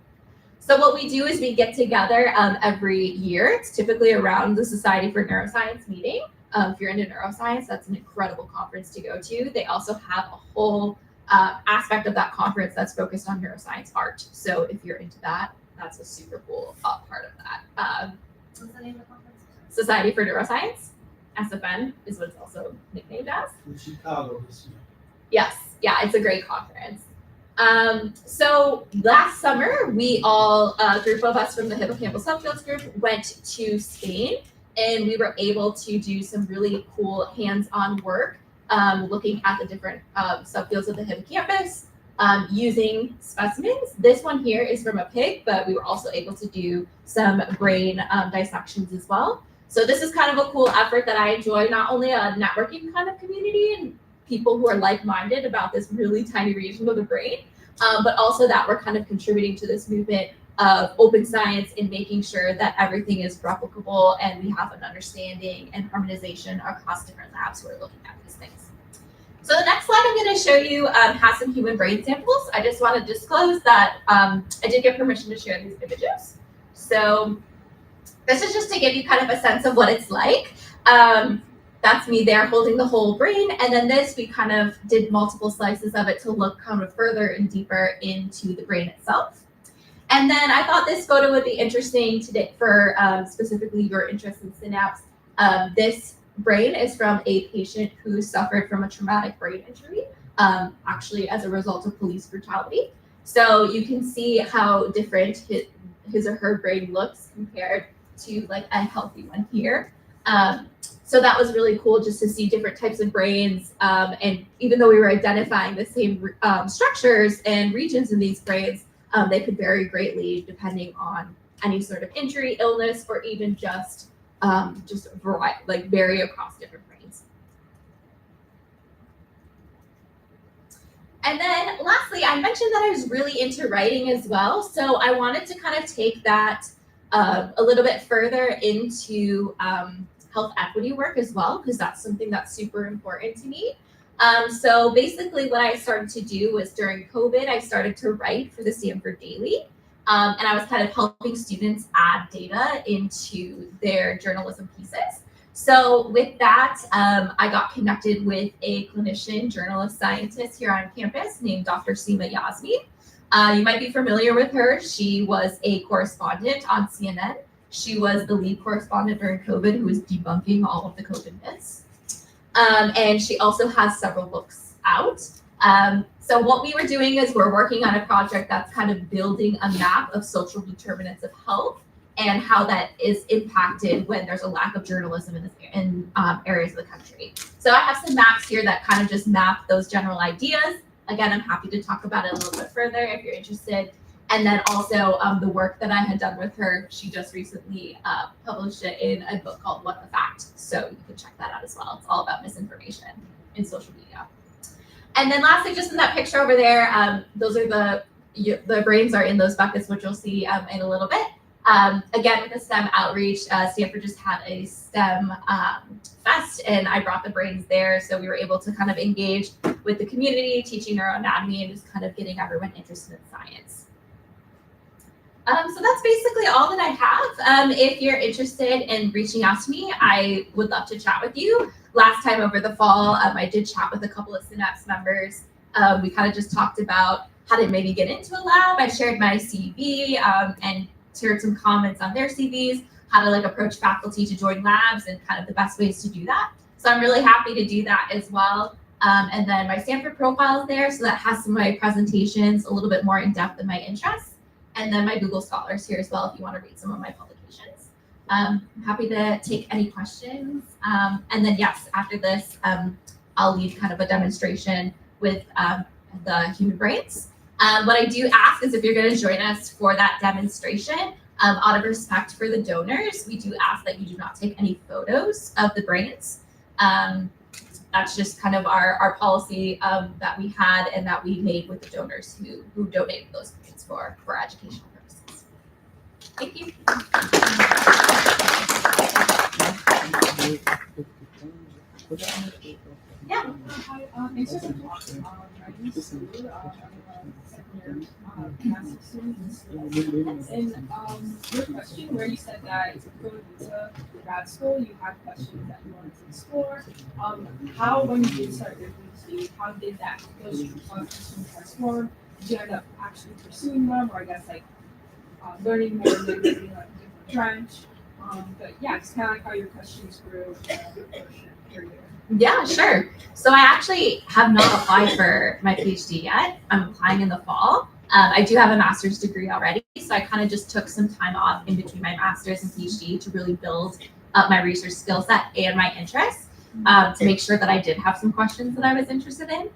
So what we do is we get together every year. It's typically around the Society for Neuroscience meeting. If you're into neuroscience, that's an incredible conference to go to. They also have a whole aspect of that conference that's focused on neuroscience art. So if you're into that, that's a super cool part of that. What's the name of the conference? Society for Neuroscience, SFN is what it's also nicknamed as. In Chicago this year. Yes, yeah, it's a great conference. So last summer, we all, a group of us from the hippocampal subfields group, went to Spain, and we were able to do some really cool hands-on work, looking at the different subfields of the hippocampus, using specimens. This one here is from a pig, but we were also able to do some brain dissections as well. So this is kind of a cool effort that I enjoy, not only a networking kind of community and people who are like-minded about this really tiny region of the brain, but also that we're kind of contributing to this movement of open science and making sure that everything is replicable and we have an understanding and harmonization across different labs who are looking at these things. So the next slide I'm going to show you has some human brain samples. I just want to disclose that I did get permission to share these images. So this is just to give you kind of a sense of what it's like. That's me there holding the whole brain. And then this, we kind of did multiple slices of it to look kind of further and deeper into the brain itself. And then I thought this photo would be interesting today for specifically your interest in synapse. This brain is from a patient who suffered from a traumatic brain injury, actually as a result of police brutality. So you can see how different his or her brain looks compared to like a healthy one here. So that was really cool just to see different types of brains. And even though we were identifying the same structures and regions in these brains, they could vary greatly depending on any sort of injury, illness, or even just variety, like vary across different brains. And then lastly, I mentioned that I was really into writing as well. So I wanted to kind of take that a little bit further into health equity work as well, because that's something that's super important to me. So basically what I started to do was during COVID, I started to write for the Stanford Daily. And I was kind of helping students add data into their journalism pieces. So with that, I got connected with a clinician, journalist, scientist here on campus named Dr. Seema Yasmin. You might be familiar with her. She was a correspondent on CNN. She was the lead correspondent during COVID who was debunking all of the COVID myths. And she also has several books out. So what we were doing is we're working on a project that's kind of building a map of social determinants of health and how that is impacted when there's a lack of journalism in areas of the country. So I have some maps here that kind of just map those general ideas. Again, I'm happy to talk about it a little bit further if you're interested. And then also the work that I had done with her, she just recently published it in a book called What the Fact. So you can check that out as well. It's all about misinformation in social media. And then lastly, just in that picture over there, those are the brains are in those buckets, which you'll see in a little bit. Again, with the STEM outreach, Stanford just had a STEM fest, and I brought the brains there. So we were able to kind of engage with the community, teaching neuroanatomy, and just kind of getting everyone interested in science. So that's basically all that I have. If you're interested in reaching out to me, I would love to chat with you. Last time over the fall, I did chat with a couple of Synapse members. We kind of just talked about how to maybe get into a lab. I shared my CV and shared some comments on their CVs, how to like approach faculty to join labs and kind of the best ways to do that. So I'm really happy to do that as well. And then my Stanford profile is there. So that has some of my presentations, a little bit more in depth in my interests. And then my Google Scholars here as well, if you want to read some of my publications. I'm happy to take any questions. And then yes, after this, I'll lead kind of a demonstration with the human brains. What I do ask is if you're going to join us for that demonstration, out of respect for the donors, we do ask that you do not take any photos of the brains. That's just kind of our policy that we had and that we made with the donors who donated those brains for educational purposes. Thank you. Yeah. Hi, thanks for the talk. I used to second year master's student in school. And your question where you said that going into grad school, you had questions that you wanted to explore. How, when you did start your PhD, how did those questions transform? Did you end up actually pursuing them, or I guess like learning more and then maybe like a different trench? But yeah, it's kind of like how your questions grew your year. Yeah, sure. So I actually have not applied for my PhD yet. I'm applying in the fall. I do have a master's degree already, so I kind of just took some time off in between my master's and PhD to really build up my research skill set and my interests to make sure that I did have some questions that I was interested in.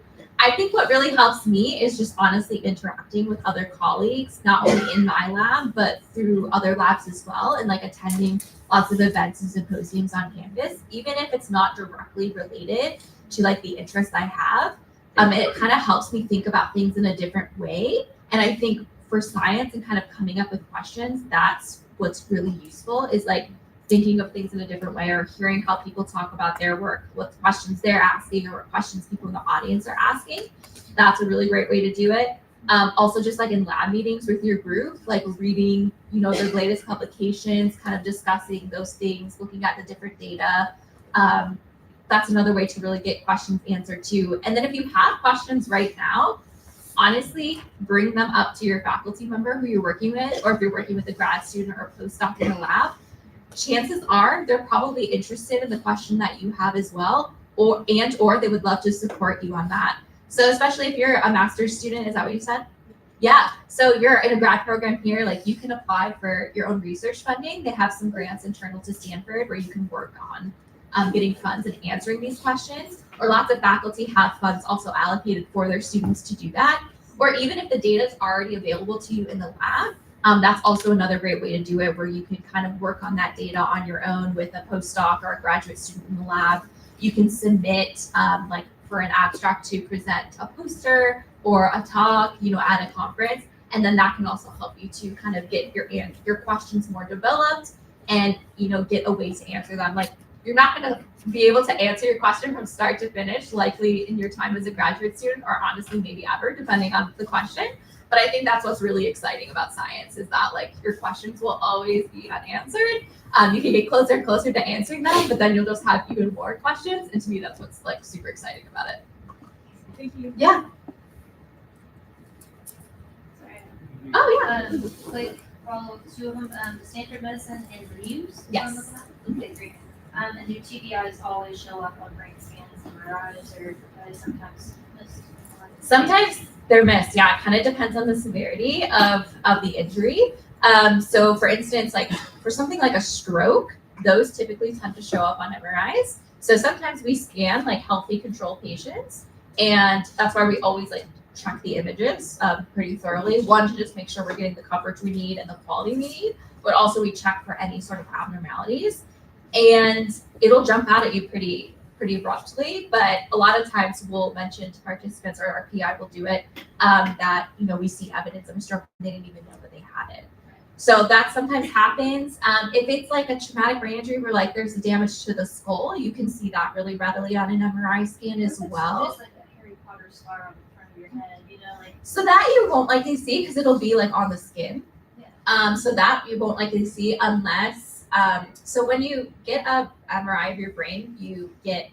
I think what really helps me is just honestly interacting with other colleagues, not only in my lab, but through other labs as well, and like attending lots of events and symposiums on campus, even if it's not directly related to like the interest I have. It kind of helps me think about things in a different way. And I think for science and kind of coming up with questions, that's what's really useful, is like thinking of things in a different way, or hearing how people talk about their work, what questions they're asking, or what questions people in the audience are asking. That's a really great way to do it. Also, just like in lab meetings with your group, like reading, the latest publications, kind of discussing those things, looking at the different data. That's another way to really get questions answered too. And then if you have questions right now, honestly, bring them up to your faculty member who you're working with, or if you're working with a grad student or a postdoc in a lab. Chances are they're probably interested in the question that you have as well, or they would love to support you on that. So especially if you're a master's student, is that what you said? Yeah. So you're in a grad program here, like you can apply for your own research funding. They have some grants internal to Stanford where you can work on getting funds and answering these questions. Or lots of faculty have funds also allocated for their students to do that. Or even if the data is already available to you in the lab, that's also another great way to do it, where you can kind of work on that data on your own with a postdoc or a graduate student in the lab. You can submit like for an abstract to present a poster or a talk, at a conference. And then that can also help you to kind of get your questions more developed and, get a way to answer them. Like, you're not going to be able to answer your question from start to finish, likely in your time as a graduate student, or honestly, maybe ever, depending on the question. But I think that's what's really exciting about science, is that like your questions will always be unanswered. You can get closer and closer to answering them, but then you'll just have even more questions. And to me, that's what's like super exciting about it. Thank you. Yeah. Sorry. Oh yeah. Quick follow two of them. Stanford Medicine and Reuse. Yes. Okay, great. And do TBIs always show up on brain scans and MRIs, or are they sometimes missed? Sometimes they're missed. Yeah, it kind of depends on the severity of the injury. So for instance, like for something like a stroke, those typically tend to show up on MRIs. So sometimes we scan like healthy control patients, and that's why we always like check the images pretty thoroughly. One, to just make sure we're getting the coverage we need and the quality we need, but also we check for any sort of abnormalities. And it'll jump out at you pretty abruptly, but a lot of times we'll mention to participants, or our PI will do it, that we see evidence of a stroke and they didn't even know that they had it. So that sometimes happens. If it's like a traumatic brain injury where like there's damage to the skull, you can see that really readily on an MRI scan as well. Just like a Harry Potter scar on the front of your head, like. So that you won't likely see because it'll be like on the skin. Yeah. So that you won't likely see unless. So when you get a MRI of your brain, you get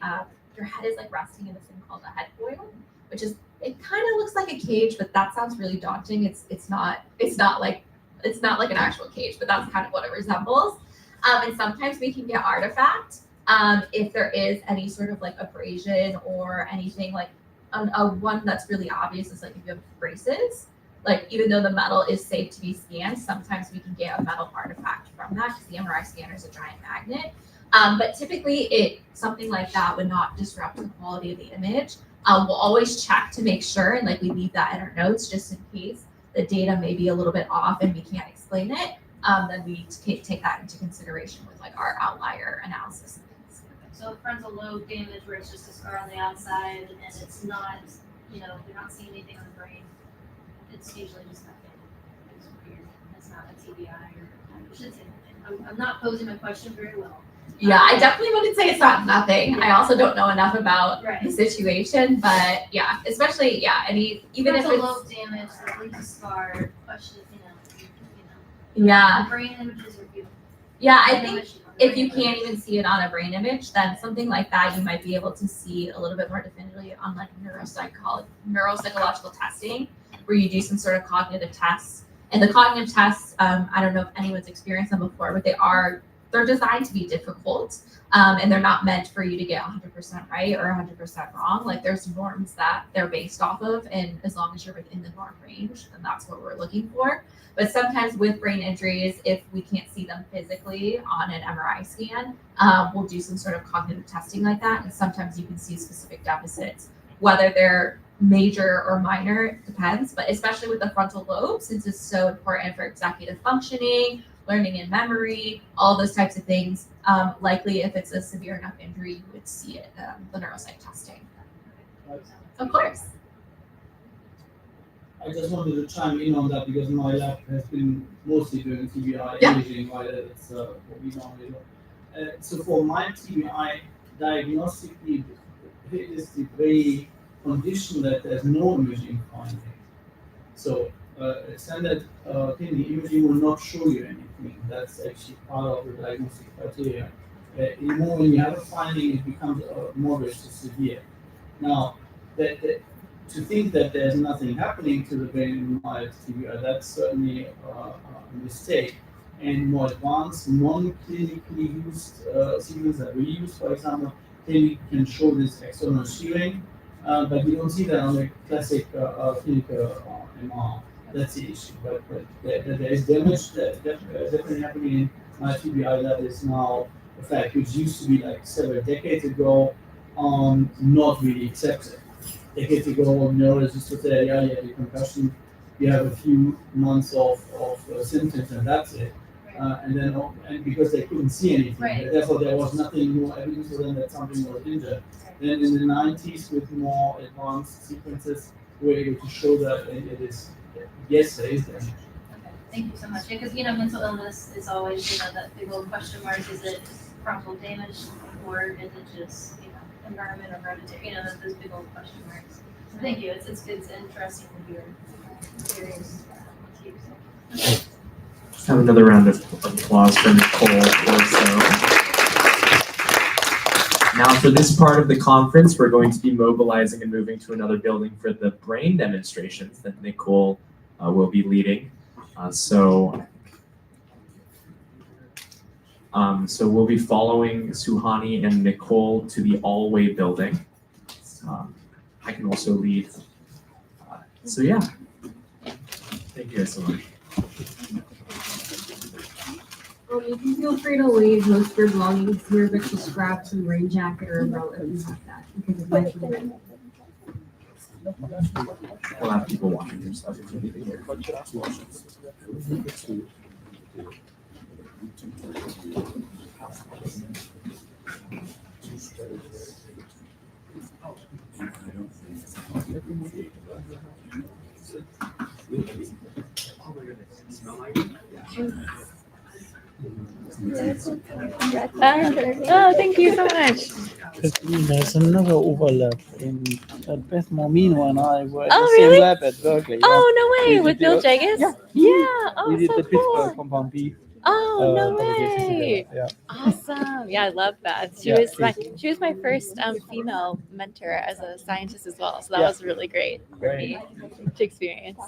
your head is like resting in this thing called a head foil, which is, it kind of looks like a cage, but that sounds really daunting. It's not like an actual cage, but that's kind of what it resembles. And sometimes we can get artifact if there is any sort of like abrasion or anything. Like a one that's really obvious is like if you have braces. Like, even though the metal is safe to be scanned, sometimes we can get a metal artifact from that because the MRI scanner is a giant magnet. But typically, something like that would not disrupt the quality of the image. We'll always check to make sure, and like we leave that in our notes just in case the data may be a little bit off and we can't explain it. Then we take that into consideration with like our outlier analysis. So frontal lobe damage where it's just a scar on the outside and it's not, you're not seeing anything on the brain. It's usually just nothing. It's weird. It's not a TBI or I should say nothing. I'm not posing my question very well. Yeah, I definitely wouldn't say it's not nothing. Yeah. I also don't know enough about the situation, but yeah, especially even if it's lobe damage, the leak scar, question, Yeah. Brain images are beautiful. Yeah, I think if you can't even see it on a brain image, then something like that you might be able to see a little bit more definitively on like neuropsychological testing, where you do some sort of cognitive tests. And the cognitive tests, I don't know if anyone's experienced them before, but they're designed to be difficult, and they're not meant for you to get 100% right or 100% wrong. Like there's norms that they're based off of, and as long as you're within the norm range, then that's what we're looking for. But sometimes with brain injuries, if we can't see them physically on an MRI scan, we'll do some sort of cognitive testing like that. And sometimes you can see specific deficits, whether they're major or minor, it depends. But especially with the frontal lobe, since it's so important for executive functioning, learning and memory, all those types of things, likely if it's a severe enough injury, you would see it, the neuropsych testing. Of course. I just wanted to chime in on that because my lab has been mostly doing TBI imaging, while it's what we normally do. So for my TBI, diagnostically, it is the very condition that there's no imaging finding. So standard clinical imaging will not show you anything. That's actually part of the diagnostic criteria. When you have a finding, it becomes moderate to severe. Now, to think that there's nothing happening to the brain in mild TBI, that's certainly a mistake. And more advanced, non-clinically used sequences that we use, for example, they can show this external shearing, but you don't see that on the classic clinical MR. That's the issue. But there is damage that definitely happening in my TBI that is now a fact, which used to be like several decades ago, not really accepted. Decades ago, neurologists would say, yeah, you have a concussion, you have a few months of symptoms, and that's it. And because they couldn't see anything, therefore there was nothing more evidence for them that something was injured. Then in the 90s, with more advanced sequences, we were able to show that it is, yes, there is damage. Okay, thank you so much. Because mental illness is always that big old question mark. Is it frontal damage or is it just environment or hereditary? Those big old question marks. So thank you. It's interesting to hear. Curious. Let's have another round of applause for Nicole also. Now for this part of the conference, we're going to be mobilizing and moving to another building for the brain demonstrations that Nicole will be leading. So we'll be following Suhani and Nicole to the Allway building. I can also lead. So yeah, thank you guys so much. You can feel free to leave most of your belongings here, but just grab some rain jacket or umbrella, things like that, because it might be rain. We'll have people watching your stuff if you need to hear. Oh, thank you so much. There's another overlap in Beth Momino and I were at Oh, the same really? lab at Berkeley. Oh, no way. With Bill the- Jagus? Yeah. Yeah. Oh, We did so the Pittsburgh cool. compound B. Oh, no publication way. together. Yeah. Awesome. Yeah, I love that. She Yeah, was my first female mentor as a scientist as well. So that Yeah. was really great for me to experience.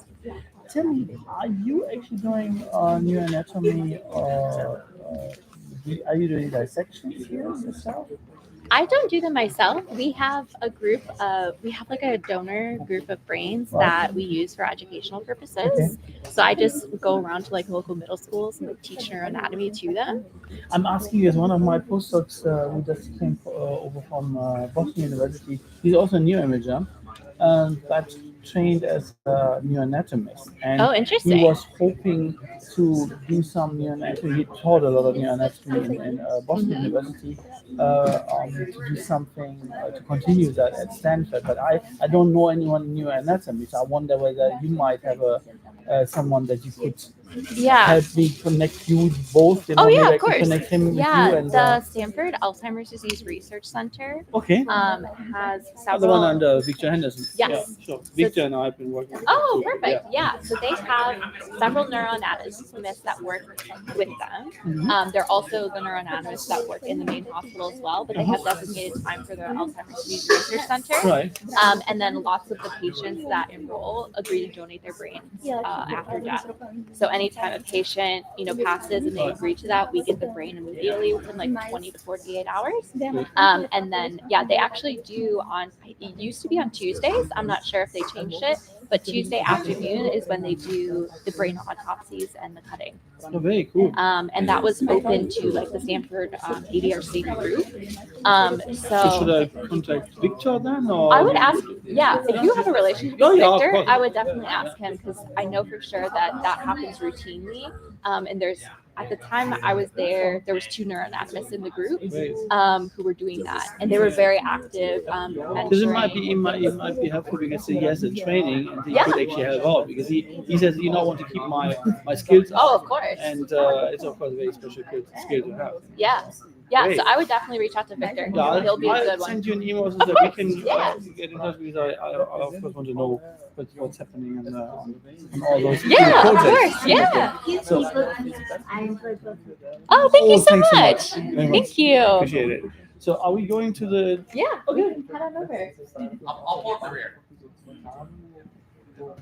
Tell me, are you actually doing neuroanatomy are you doing dissections here yourself? I don't do them myself. We have like a donor group of brains that we use for educational purposes. So I just go around to like local middle schools and like teach neuroanatomy to them. I'm asking you as one of my postdocs who just came over from Boston University. He's also a neuroimager, but trained as a neuroanatomist. And Oh, interesting. he was hoping to do some neuroanatomy. He taught a lot of neuroanatomy in Boston University to do something to continue that at Stanford. But I don't know anyone in neuroanatomy, so I wonder whether you might have someone that you could help me connect you both. You know, Yeah, maybe of course. Connect him with you and, the Stanford Alzheimer's Disease Research Center has several. the one under Victor Henderson. Yes. Yeah, sure. Victor and I have been working. Oh, perfect. Yeah. So they have several neuroanatomists that work with them. They're also the neuroanatomists that work in the main hospital as well, but they have designated time for their Alzheimer's Disease Research Center. Right. And then lots of the patients that enroll agree to donate their brains after death. So anytime a patient, passes and they agree to that, we get the brain immediately within like 20 to 48 hours. And then, they actually do it used to be on Tuesdays. I'm not sure if they changed it, but Tuesday afternoon is when they do the brain autopsies and the cutting. Oh, very cool. And that was open to like the Stanford ADRC group. So should I contact Victor then? Or? I would ask, if you have a relationship with Victor, I would definitely ask him because I know for sure that happens routinely. And at the time I was there was 2 neuroanatomists in the group who were doing that, and they were very active. Because it might be helpful because he has a training and he could actually help out because he says I want to keep my skills up. Oh, of course. And it's of course a very special skill to have. Yeah, Great. so I would definitely reach out to Victor. He'll be a good one. I'll send you an email so that we can get in touch because I of course want to know what's happening on all those projects. Of course, yeah. So, oh, thank you so thanks much. so much. Thank you. Appreciate it. So are we going to the... Yeah, okay. Head on over. I'll pull up the rear. So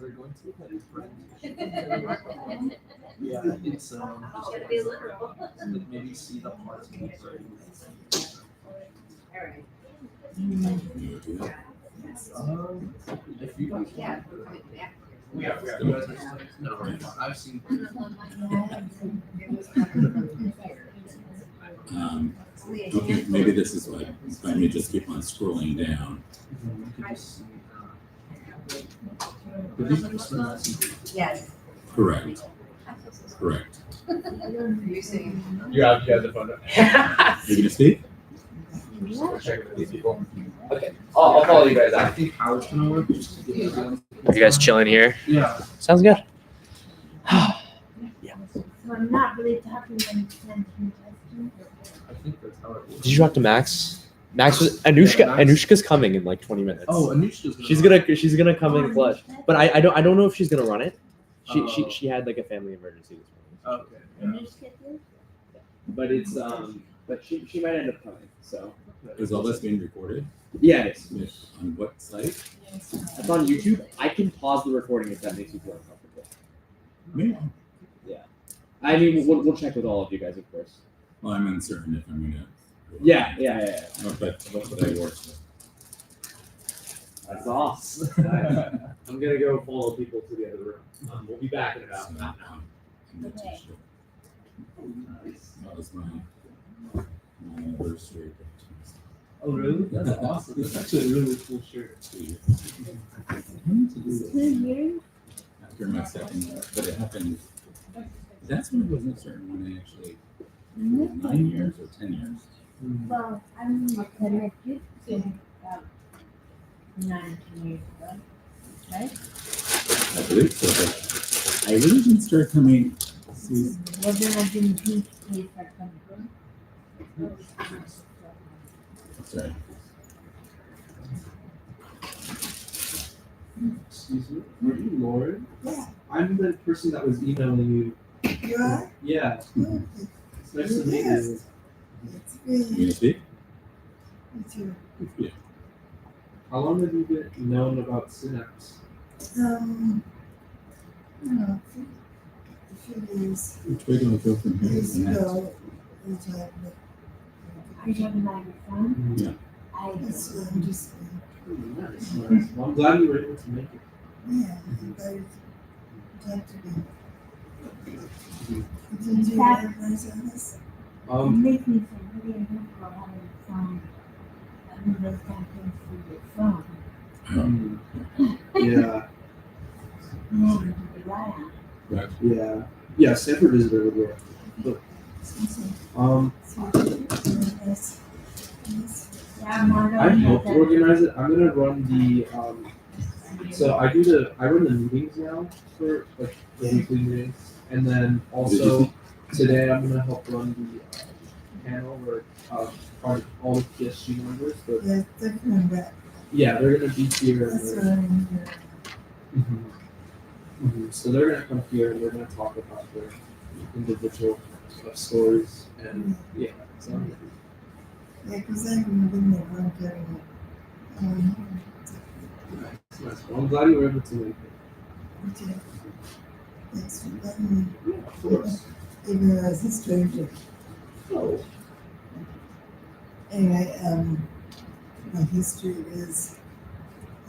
we're going to yeah, it's maybe see the parts of the brain. If you don't, we are. No, I've seen. Okay, maybe this is why. Let me just keep on scrolling down. Yes. Correct. You have the phone. You're gonna speak? Check with these people. Okay, I'll follow you guys. I think how it's gonna work. You guys chilling here? Yeah. Sounds good. So I'm not really talking when it's I think that's how it works. Did you talk to Max? Max was Anushka. Anushka's coming in like 20 minutes. Oh, Anushka's She's gonna come in clutch. But I don't know if she's gonna run it. She had like a family emergency this morning. Okay. But it's but she might end up coming. So Is all this being recorded? yeah, it's On what site? on YouTube. I can pause the recording if that makes you feel uncomfortable. Me? Yeah. I mean we'll check with all of you guys of course. Well, I'm uncertain if I'm gonna. Yeah. But what would I work with? That's awesome. I'm gonna go follow people to the other room. We'll be back in about half an hour. That was my anniversary. Oh really? That's awesome. That's actually a really cool shirt. 2 years. After my second, but it happened. That's when it wasn't certain when I actually. 9 years or 10 years? Well, I'm connected to 19 years ago, right? I believe so, but I really didn't start coming. See, Well, then I didn't think they start coming from. sorry. Excuse me. Are you Lauren? Yeah. I'm the person that was emailing you. You are? Yeah. It's nice to meet you. You gonna speak? Me too. Yeah. How long have you been known about Synapse? No, a few years. Which way do I go from here Years to next? ago, we tried to. Are you talking about your phone? Yeah. That's what I'm just. Nice. Well, I'm glad you were able to make it. Yeah, I'm glad to be. Did In you fact, recognize this? It makes me so really uncomfortable having a phone that moves those kind of things through your phone. Yeah. Yeah, you can rely on. Right. Yeah. Yeah. Stanford is very good. But, Yeah, Margo I has helped that. organize it. I'm gonna run the so I run the meetings now for like the weekly meetings, and then also today I'm gonna help run the panel where part of all the PSG members. Yeah, they're coming back. Yeah, they're gonna be here. That's what I'm here. So they're gonna come here and they're gonna talk about their individual stories and yeah. So Yeah, because I haven't been there one very nice. Well, I'm glad you were able to make it. Okay. Thanks for letting me. Yeah, of course. Even as a stranger. Oh. Anyway, my history is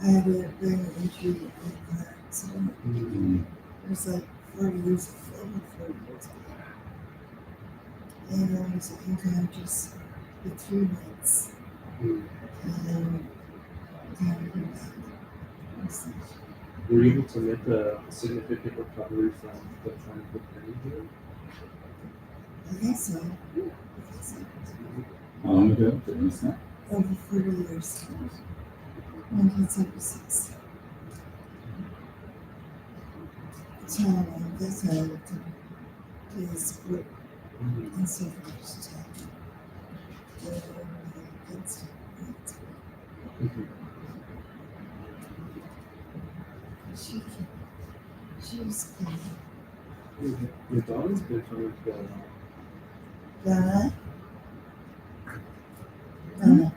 I had a brain injury in a car accident. It was like 40 years ago, over 40 years ago. And I was unconscious for 3 nights. And Were you able to make a significant recovery from the traumatic brain injury? I think so. How long ago was that? Over 40 years. 1976. So that's how I looked at his group and so forth. Against it. She was good. Your daughter's been coming together. Donna? Donna.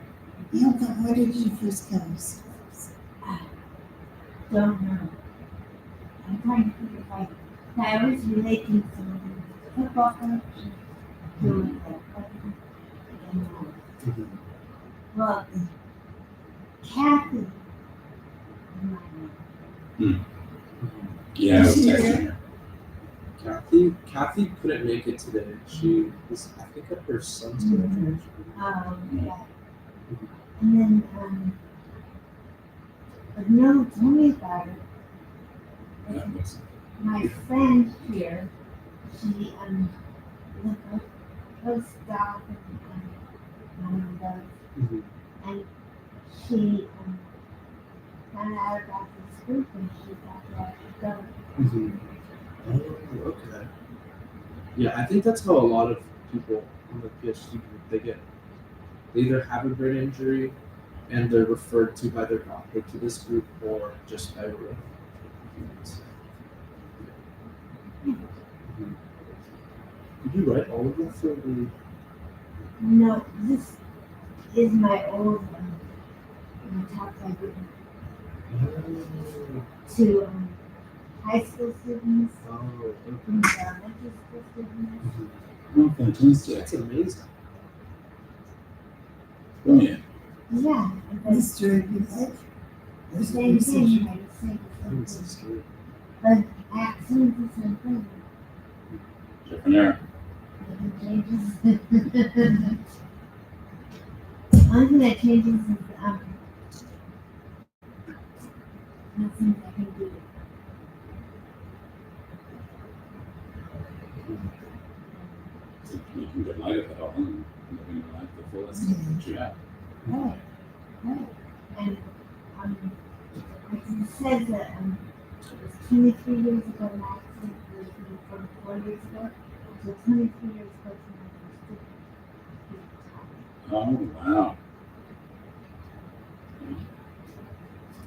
Why did you first come? Don't know. I'm trying to figure out. I was relating to football coach doing that. Well, Kathy. Yeah, I was texting her. Kathy couldn't make it today. She was, I think, at her son's graduation. Yeah. And then, but no, tell me about it. That was My friend here, she, was a postdoc and those, and she, found out about this group and she thought that I should go. Oh, okay. Yeah, I think that's how a lot of people in the PhD group, they either have a brain injury and they're referred to by their doctor to this group or just by referral. Did you write all of this for the? No, this is my old talk I did to high school students and elementary school students. Oh, fantastic. That's amazing. Brilliant. Yeah. History, you like? The same thing, right? Same thing. But accents the same thing. Different era. The only thing that changes is nothing I can do. You can get light of it all and living your life the fullest that you have. Right, right. And it says that it was 23 years ago, an accident was 44 years ago. So 23 years ago, Oh, wow.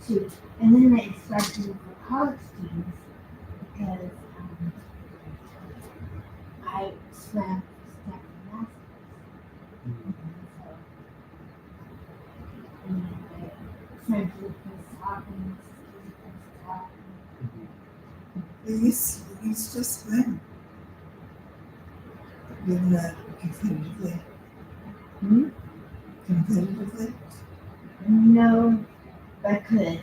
too. And then they expect me for college students because I swam Stanford Synapse. So, and I swam to the first talk and talk. used to swim. But not competitively. Competitively? No, I could.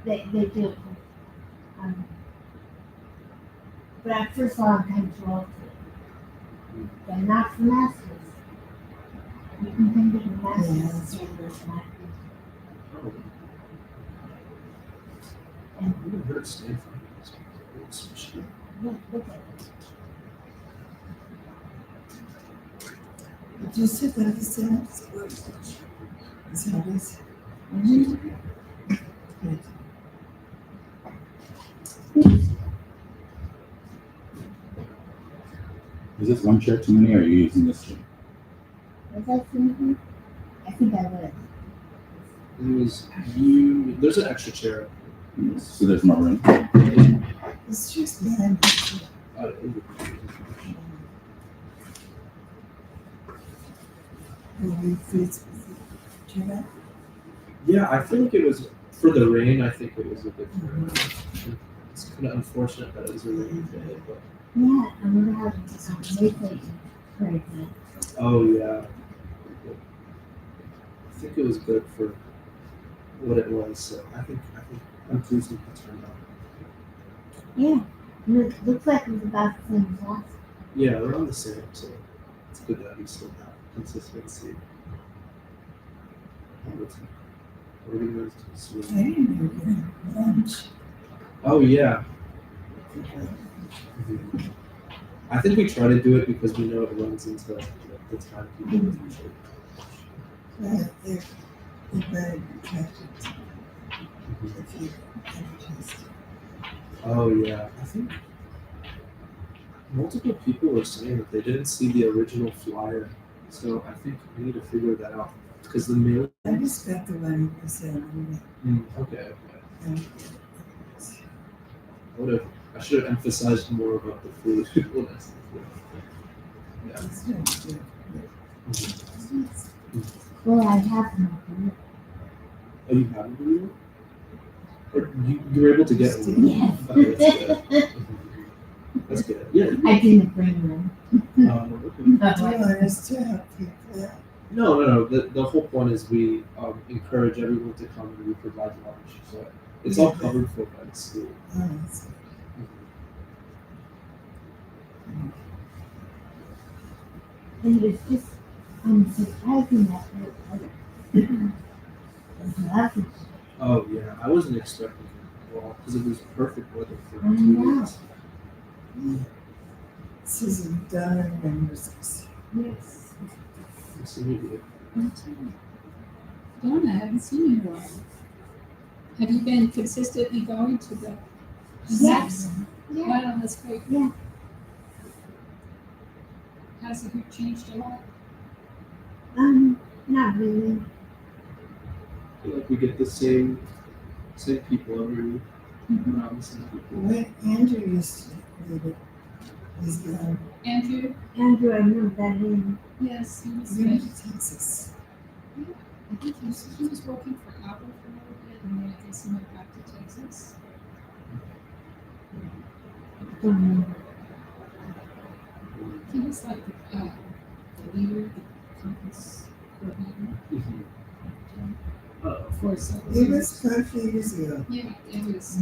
they do. But I first saw him kind of tall, but not for masters. You can think of the masters. I never heard of Stanford. Look at it. Did you say that the Synapse? Is that it? Good. Is this one chair too many, or are you using this chair? Was that something? I think I was. It was you. There's an extra chair. So there's more room. It's just behind me. Yeah, I feel like it was for the rain. I think it was a bit. It's kind of unfortunate that it was a rainy day, but. Yeah, I remember having to make it crazy. Oh yeah. I think it was good for what it was. So I think I'm pleased with the turnout. Yeah, and it looks like it was about the same as last. Yeah, we're on the same, so it's good that we still have consistency. What are we going to see? I didn't know we had lunch. Oh yeah. I think we try to do it because we know it runs into the time people usually. Yeah, they're very attracted to if you advertise. Oh yeah, I think multiple people were saying that they didn't see the original flyer, so I think we need to figure that out because the mail. I just got the one for sale. Okay. I should have emphasized more about the food. Yeah. Well, I have nothing. Oh, you haven't been yet? Or you were able to get one? Yes. Okay, that's good. That's good. Yeah. I didn't bring them. No. The whole point is we encourage everyone to come and we provide lunch. So it's all covered for by the school. And it was just surprising that Oh yeah, I wasn't expecting it at all because it was perfect weather for I 2 know. weeks. This is Donna members. Yes. Nice to meet you. Donna, I haven't seen you in a while. Have you been consistently going to the Synapse? Yeah. Wow, that's great. Yeah. Has the group changed a lot? Not really. I feel like we get the same people every week. Around the same people. When Andrew used to lead it, he's gone. Andrew? Andrew, I remember that name. Yes, he was He went good. to Texas. I think he was working for Apple for a little bit, and then I guess he went back to Texas. He was like the leader, the conference coordinator. For some It was quite a few years ago. Yeah, it was.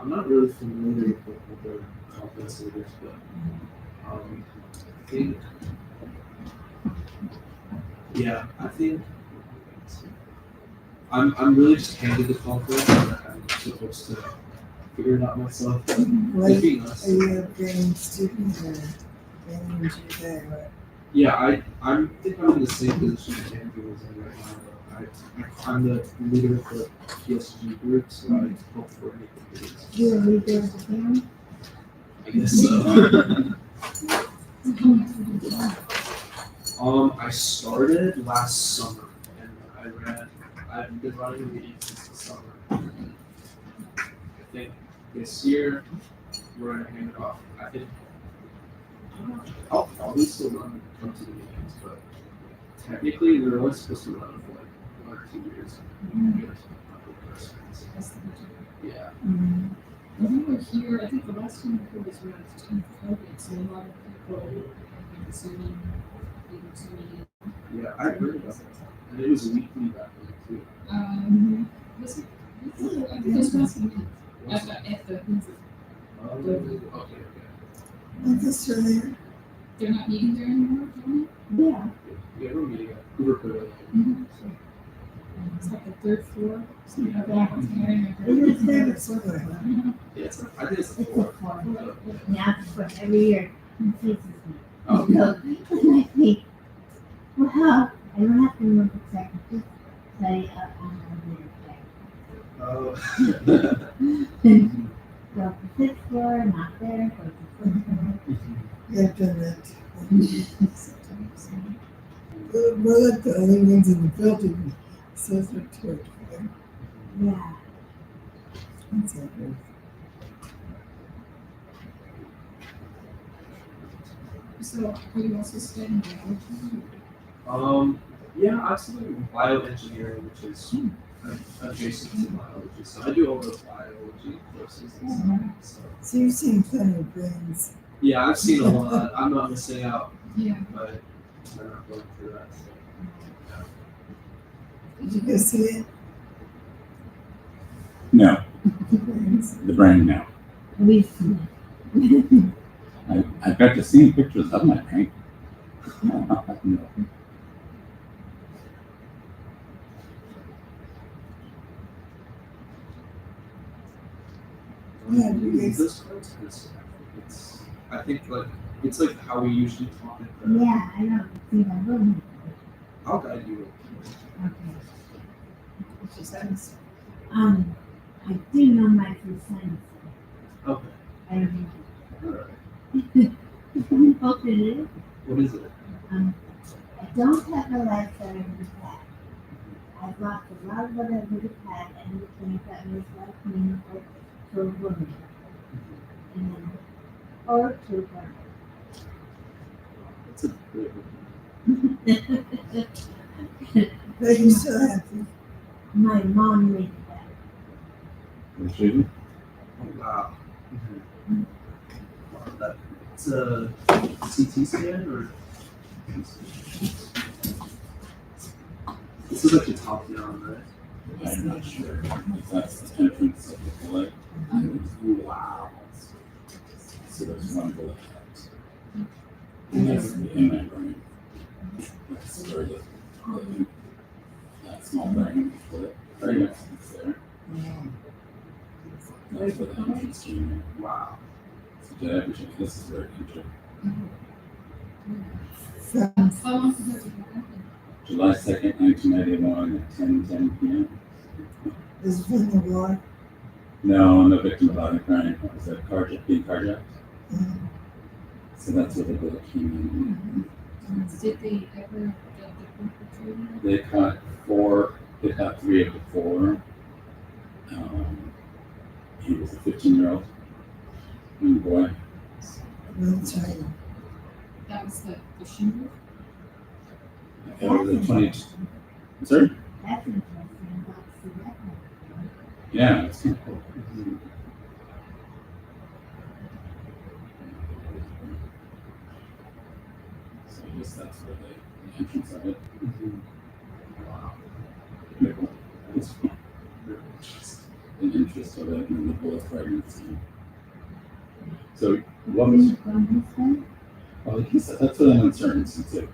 I'm not really familiar with the conference leaders, but I think, yeah, I think I'm really just handed the conference and I'm supposed to figure it out myself. But it'd be nice. Are you a brain student or brain injury there? Or? Yeah, I think I'm in the same position as Andrew is in right now. I'm the leader of the PSG group, so I help coordinate the meetings. You're a leader of the family? I guess so. I started last summer, and I've been running a meeting since the summer. I think this year we're gonna hand it off. I think I'll probably still come to the meetings, but technically they're only supposed to run for like 1 or 2 years. That's the majority. Yeah. Mm-hmm. When we were here, I think the last time we were was around the time of COVID, so a lot of people have been Zooming, even Zooming in. Yeah, I heard about that. And it was weekly back then too. Was it? I think it was once a month at the Hoover. Okay. Like this earlier. They're not meeting there anymore, Johnny? Yeah. Yeah, we're meeting at Hoover Pavilion. It's like the third floor. Something like Yeah. that. It's there somewhere. Yeah, I think it's the It's a fourth. four. Yeah, it's for every year. Confuses me. Oh. So, I think, well, I don't have to remember exactly. Just say, Oh. go to the sixth floor, not there, go to the fifth floor. Yeah, I've done that. We're like the only ones in the building, so it's like toward. Yeah. That's all good. So, are you also studying biology? Yeah, I'm studying bioengineering, which is adjacent to biology. So I do all the biology courses and stuff. So you've seen plenty of brains. Yeah, I've seen a lot. I'm not missing out. Yeah. But I'm not going through that. So, Did you go see it? No, the brain, no. We've seen it. I've got to see pictures of my brain. No. Yeah, you guys. This course is, I think it's like how we usually taught it. But Yeah, I know. See, I wouldn't. I'll guide you. Okay. Which is nice. I do know my first sentence. Okay. I don't know. Alright. What it is. What is it? I don't have a life that I would have had. I've lost a lot of what I would have had and the things that was life meaningful to a woman. And then, or to a girl. It's a good one. But you still happy. My mom made that. Excuse me? Wow. That's a CT scan or? This is like the top down, right? I'm not sure. That's the entrance of the bullet. Wow. So there's one bullet head. And that's the inner brain. That's where that small brain bullet right next to it's there. That's where the entrance came in. Wow. So did I ever check? This is where it entered. How long does it happen? July 2nd, 1991 at 10:10 p.m. Is it from the war? No, I'm a victim of violent crime. I was being carjacked. Mm-hmm. So that's where the bullet came Did they ever get the perpetrator? in. They caught 3 of the 4. He was a 15-year-old young boy. That's right. That was the shooter? It was a 20. Sorry? That's interesting. About to see that one. Yeah, it's kind of cool. So I guess that's where the entrance of it. Wow. It's fun. The interest of it and the bullet fragments. So what was? Well, like he said, that's what I'm uncertain. Since it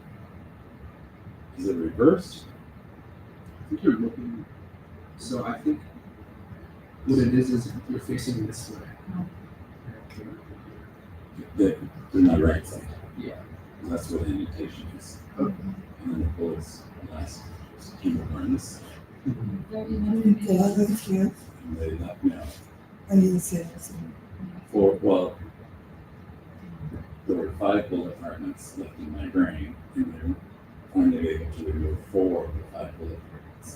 is it reversed? I think you're looking. So I think what it is you're facing this way. They're my right side. Yeah. That's where the indentation is. Okay. And then the bullets last came over on this side. The other three. And they let me know. I didn't say anything. There were 5 bullet fragments left in my brain, and they were finally able to remove 4 of the 5 bullet fragments.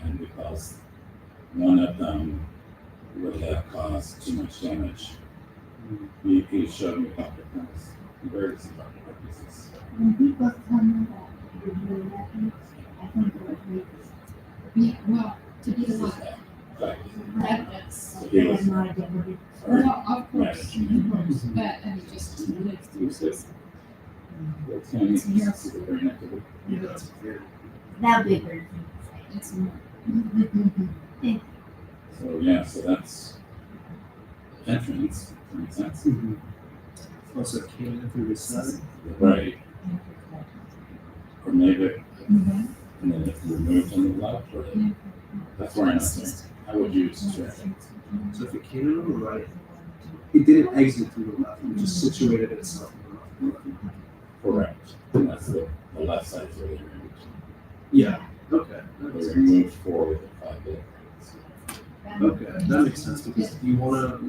And because one of them would have caused too much damage, he showed me Dr. Prince. He buried some Dr. Prince's. When people tell me that it really happened, I think it was rapist. Yeah, well, to be alive. Right. That's Yeah. not a different. Well, of course, but I mean, just to live through this. It's kind of super very active. That bigger. It's more. So yeah, so that's entrance, makes sense. Also came in through the sun. Right. Or maybe, and then it's removed on the left, or that's where I'm saying. How would you suggest it? So if it came in on the right, it didn't exit through the left, it just situated itself in the left. Correct. And that's the left side is where they removed. Yeah, okay. That They makes sense. removed forward the 5 bit. Okay, that makes sense because you wanna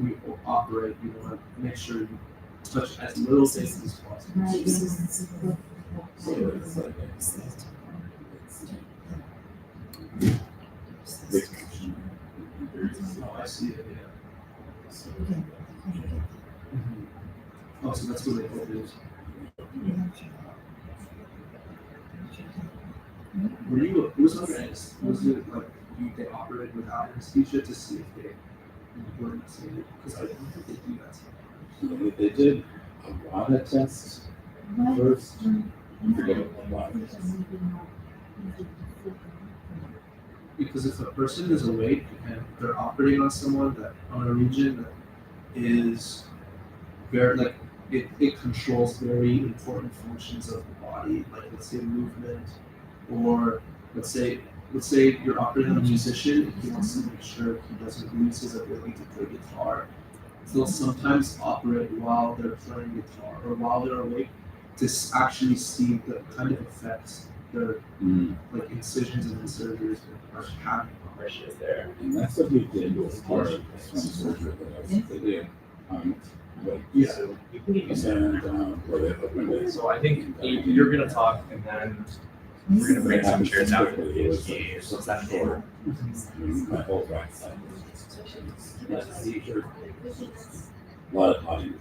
operate, you wanna make sure you touch as little things as possible. Right. So it's like big function. Oh, I see it, yeah. Oh, so that's what it is. Were you, was it like they operated without anesthesia to see if they weren't seeing it? Because I don't think they do that sometimes. They did a lot of tests first. I forget what the tests. Because if a person is awake and they're operating on someone that on a region that is very like it controls very important functions of the body, like let's say movement, or let's say you're operating on a musician and he wants to make sure he doesn't lose his ability to play guitar. They'll sometimes operate while they're playing guitar or while they're awake to actually see the kind of effects their like incisions and surgeries are having on their shit there. And that's what we did with our surgery that they did. Yeah. And where they opened it. So I think you're gonna talk and then we're gonna bring some chairs out for the PhD. So is that for? My whole right side. Seizure. A lot of body.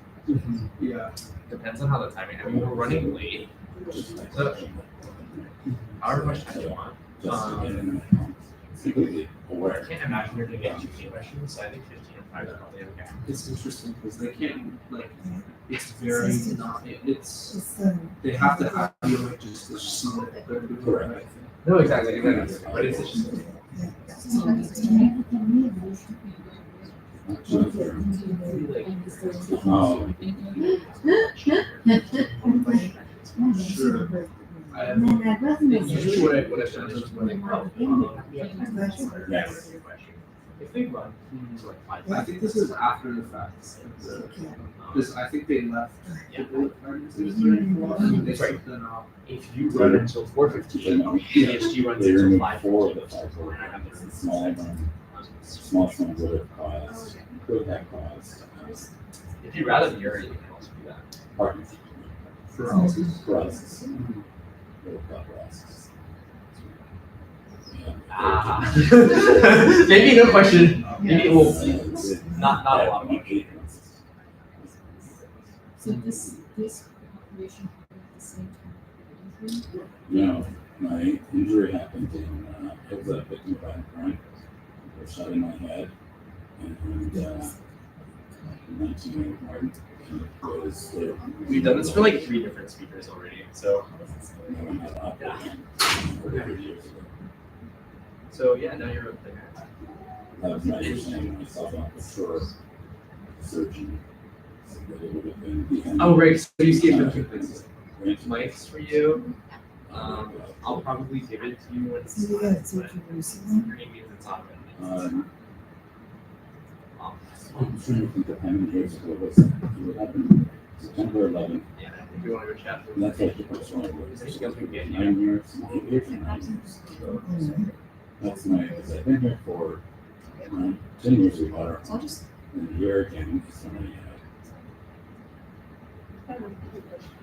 Yeah. Depends on how the timing. I mean, we're running late. So, however much time you want. I can't imagine you're gonna get 2 questions, so I think 15 and 5 are probably okay. It's interesting because they can't like it's very not it's they have to have you like just to see that they're doing the right thing. No, exactly. But it's just Sure. Usually what I've done is just yes. If they run to like 5, I think this is after the fact. Because I think they left the bullet fragmented and they took them out. If you run until 4:15, PhD runs They until removed 5. 4 of the 5 small ones would have caused, could have caused. If you'd rather be early, you can also do that. Parkinson's. Paralysis. Paralysis. Ah. Maybe no question. Maybe it will. Not a lot of money. So this operation happened at the same time. No, my injury happened in, it was a victim by a crime. It was shot in my head. And in 1981, it was We've done this for like 3 different speakers already. So. So yeah, now you're up there. That was my understanding myself on for sure. Surgeon. Oh right, so you gave them 2 things. Mics for you. I'll probably give it to you when it's You got surgery recently? your name means it's on it. I'm trying to think of how many years ago was that? It happened September 11th. Yeah, if you want to go chat. And that's like the first one. 9 years, 8 years or 9 years. So that's my, because I've been here for 10 years or more. And a year again, it's only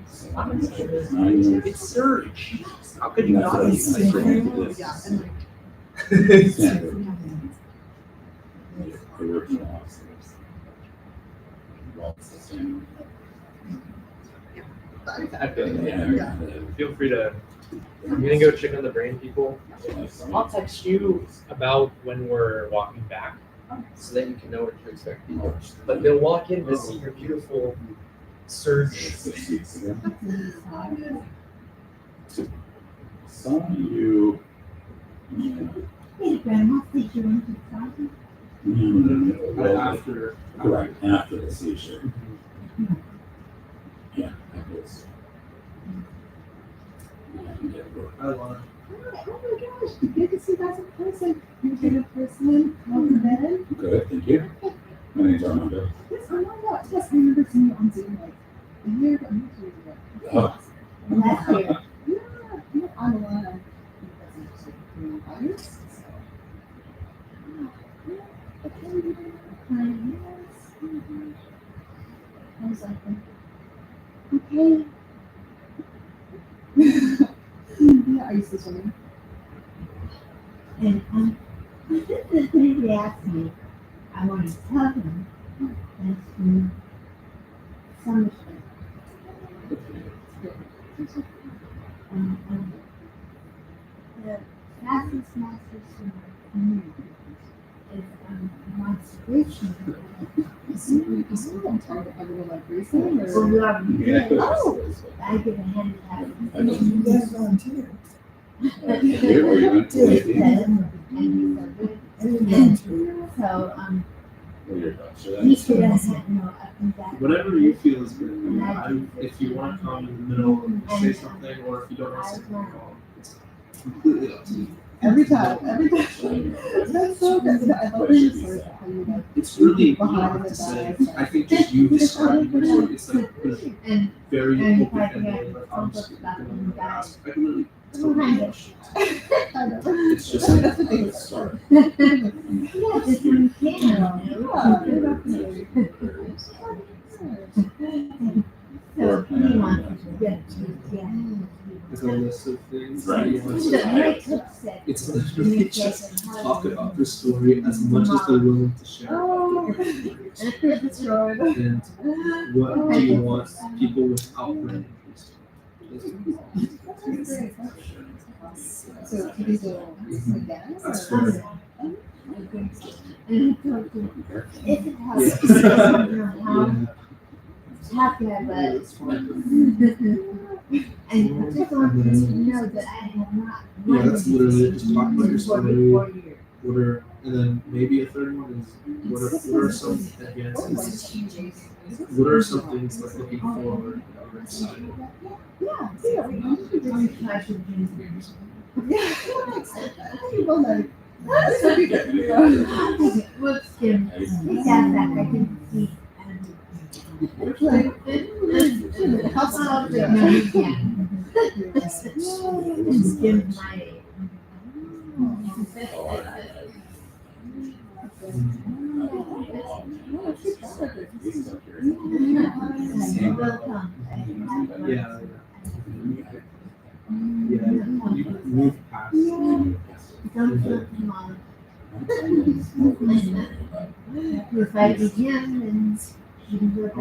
so I'm not sure it's 9 years. It's surge. How could you And that's not what be I surge? to this Stanford. The original officers. Well, it's the same. Feel free to I'm gonna go check on the brain people. I'll text you about when we're walking back so that you can know what to expect. But they'll walk in to see your beautiful surge. Saw you. Hey, Grandma, did you want to talk? No. After. Correct, after the seizure. Yeah, I guess. Oh my gosh, good to see you guys in person. You're a good person. How's it been? Good, thank you. My name's Armando. Yes, Armando. Yes, I remember seeing you on Zoom like a year ago, 2 years ago. Oh. Last year. Yeah, I'm a lot of virus. I was like, okay. Yeah, are you still swimming? And he asked me, I want to tell him that's from summer school. The fastest master swimmer is conservation. Is someone tired of everyone like racing? Yeah. Oh, I get a handicap. You guys volunteer. So, He should have had no up and back. Whatever you feel is good. If you want to come in the middle and say something, or if you don't want to say something, it's completely up to you. Every time. That's so good. I love your story about how you like. It's really behind hard the to say. guys. I think just you describing your story, it's like And very and open if I ended. can Like talk I'm about them guys. I can really Behind it. It's just like That's what they start. Yeah, just when you can, you know. So he wants to get to There's a list of things Right. that you want So to my say. cook said. It's literally just talk about the story as much as they're willing to share. Oh, destroyed. And what do you want people without brain injuries to know? So these are like gas? That's or- right. And he told me, if it helps, Yes. how can I and I just want you to know that I have not. Yeah, that's literally it. Just talk about your for story. 4 years. What are, and then maybe a third one is what are some advances? What are some things like looking forward? Yeah, I'm trying to do Well, like, Whoops, Jim. Take that back. I can see. Helps out No, there. you can't. It's Jim my. You're welcome. Yeah. Yeah, you move past. Don't look mom. If I be him, then you can go back.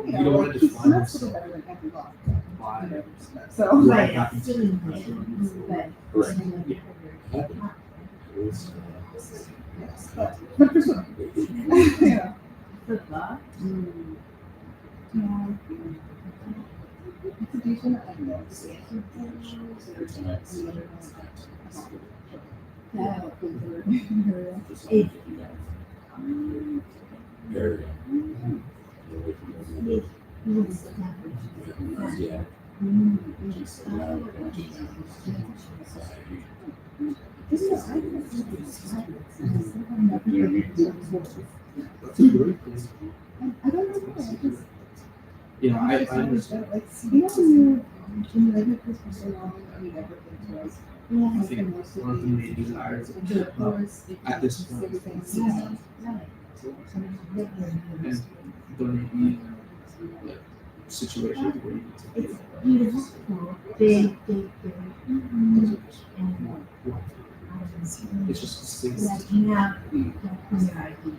You don't want to define That's yourself better than every block. by So, what Right, happened to still you. in bed. yes, but for sure. Yeah. Football. Yeah. It's a decent idea. It, That's a great thing. I don't know why, I just. Yeah, I understand. Like, you know, when you live with this for so long, and you never think to us. I think one of the main desires of people at this point and there may be like situations where you need to be it's beautiful, big, big, big. And, it's just things. like now, that's your idea.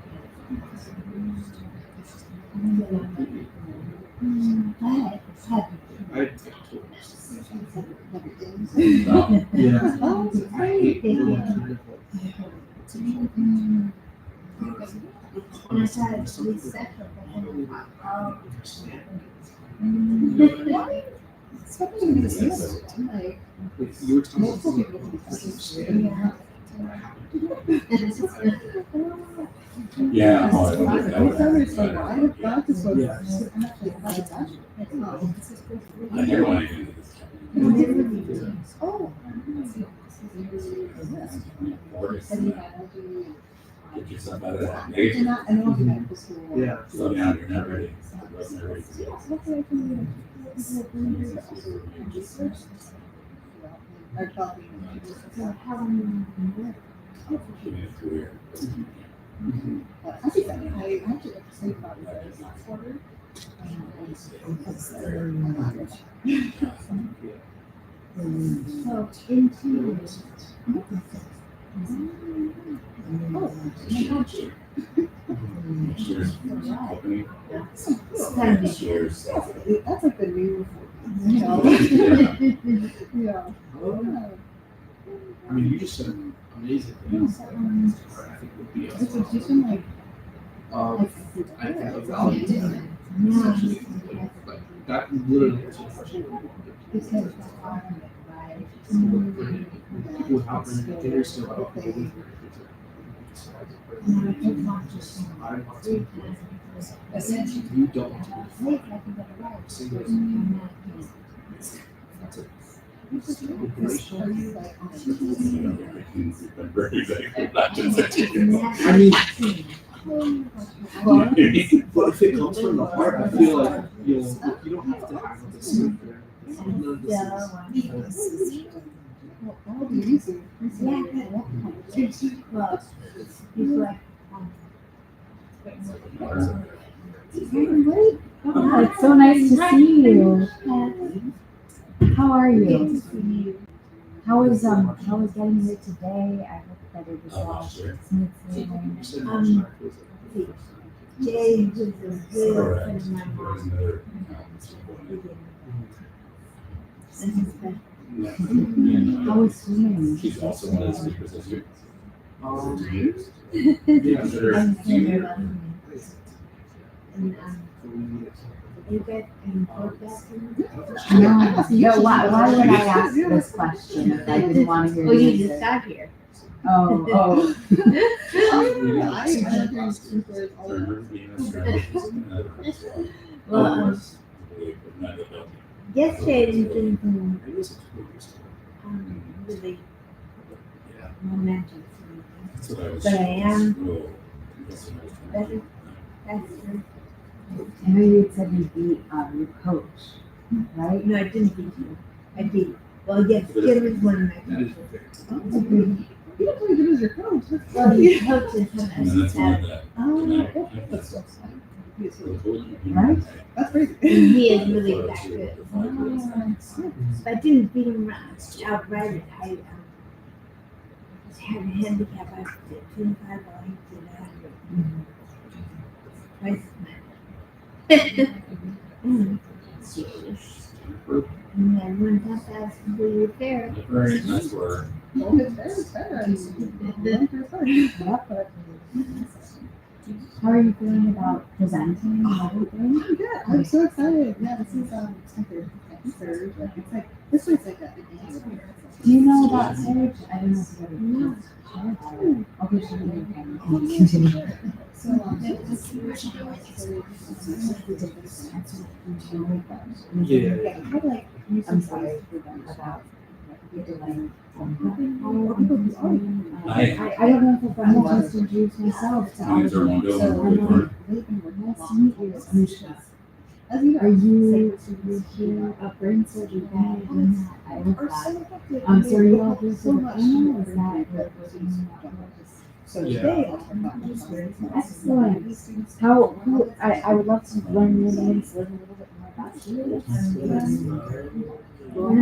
But it's happy. I Yeah. I hate and I thought it was special, but then I thought, You were talking Yeah. Oh, I wonder if that would happen. I never want to do this. Get yourself out of that negative. Yeah. Slow down, you're not ready. You're not ready. Give me a career. so into Cheers. Opening. Cheers. That's like the new. Yeah. I mean, you just said amazing things. I think would be It's just like. I think of value. Essentially, like that literally answers the question. People without branding, they're still about people with essentially, you don't want to be single. That's it. I mean, but if it comes from the heart, I feel like you don't have to have this stuff there. None of this it's so nice to see you. How are you? How was getting here today? I hope that it was all smooth sailing. Jay was a good friend of my mom. How was swimming? She's also one of the speakers this year. You get import that? No, why would I ask this question if I didn't want to hear Well, the you answer? just got here. Oh. Well, yesterday I didn't do anything really romantic, but I am better, faster. I know you had said you beat your coach, right? No, I didn't beat you. I beat. Well, yes, Jim is one of my coaches. You don't really give us your coach. Well, he coaches sometimes. Right? That's crazy. And he is really that good. But I didn't beat him outright. I had a handicap. I did 25 while he did 100. Twice and then one time that's completely fair. Very nice work. Well, it's fair. How are you feeling about presenting and everything? I'm good. I'm so excited. Yeah, this is Stanford. It's like this was like a Do you know about Sage? I don't know if you ever okay, so you can continue. So I'm sorry about the delay. I don't know if I'm supposed to introduce myself to all of you. So I'm nice to meet you, Misha. Are you here at Brain Surgery? I love that. So are you all here for the panel? Is that So today, excellent. I would love to learn your names, learn a little bit more about you. When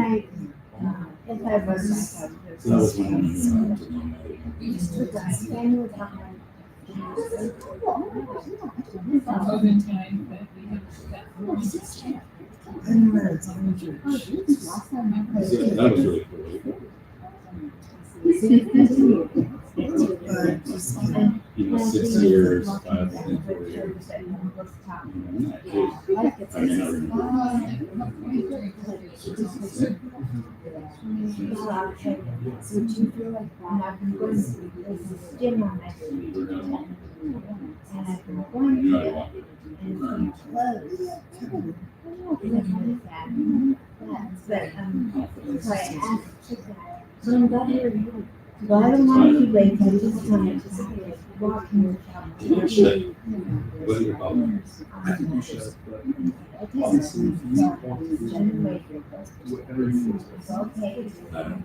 if I was myself, knew I was injured. That was really cool. But just, You know, 6 years, 5 and 4 years. I'm not kidding. I mean, I remember. Would you feel like that? Because there's gym on my street. And I've been going there. And some clothes. So I asked the guy, so I'm glad you're here. Well, I don't want to be late, I just wanted to walk here. You should. What are your problems? I think you should, but Obviously, if you want to do whatever you feel. Okay. I don't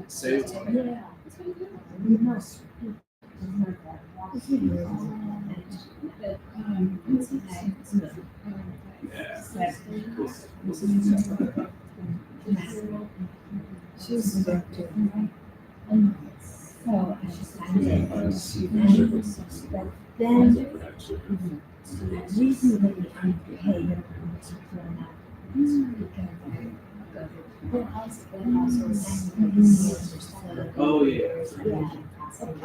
Say it. she's a doctor. So I just but then recently I'm paid Oh, yeah. I've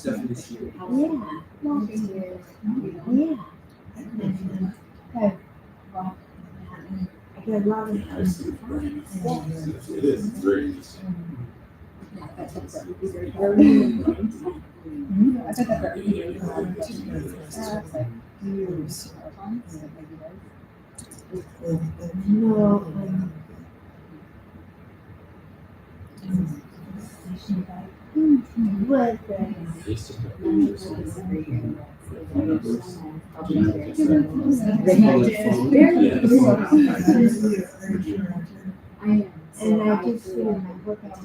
definitely seen it. I get a lot of It is very interesting. And I just feel my work out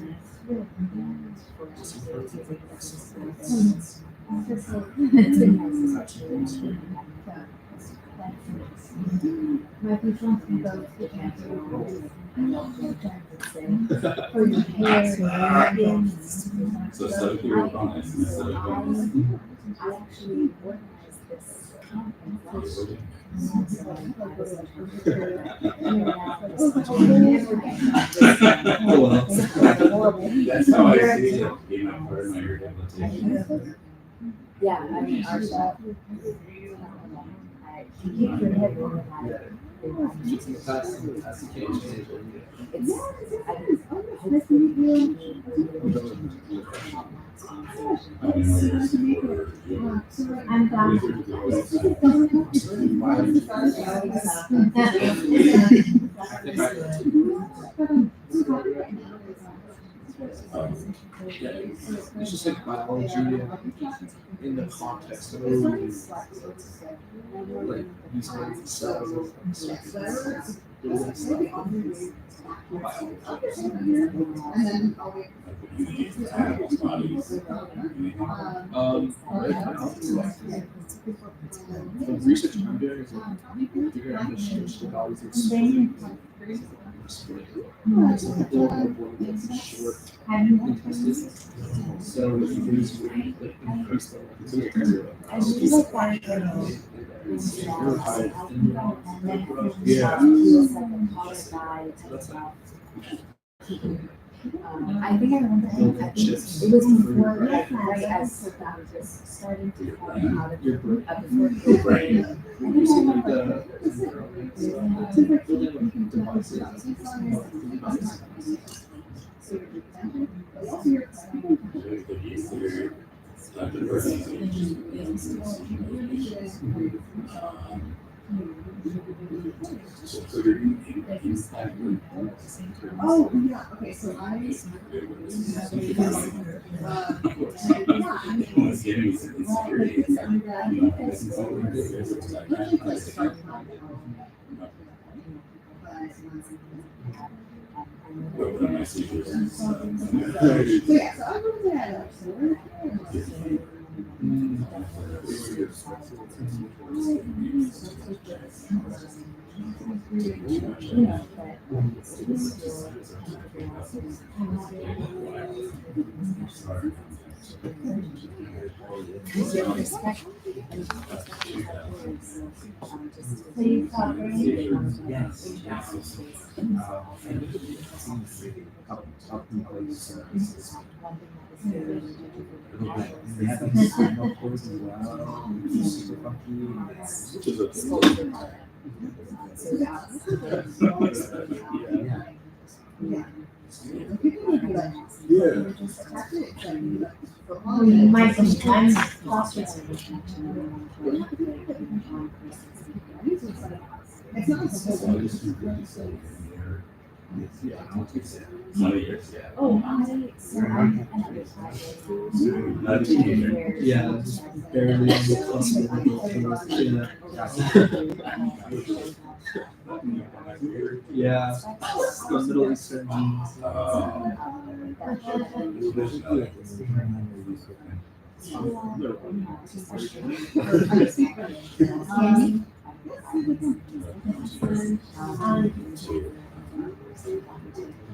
might be something about for your hair. So 7 years on it. I actually organized this conference. That's how I see it. Being a part of my rehabilitation. Yeah, I mean, our stuff. To keep your head on I'm done. Yeah, it's just like biology in the context of like these kinds of cells. Right now, the research I'm doing is like figuring out how to change the body to explain. Short intestines. So what you do is you like increase the I think I remember it was before right as doctors starting to come out of the brain. Oh, yeah, okay, so I. Please stop you might sometimes Yeah, just barely on the cusp of yeah, the Middle Eastern genes.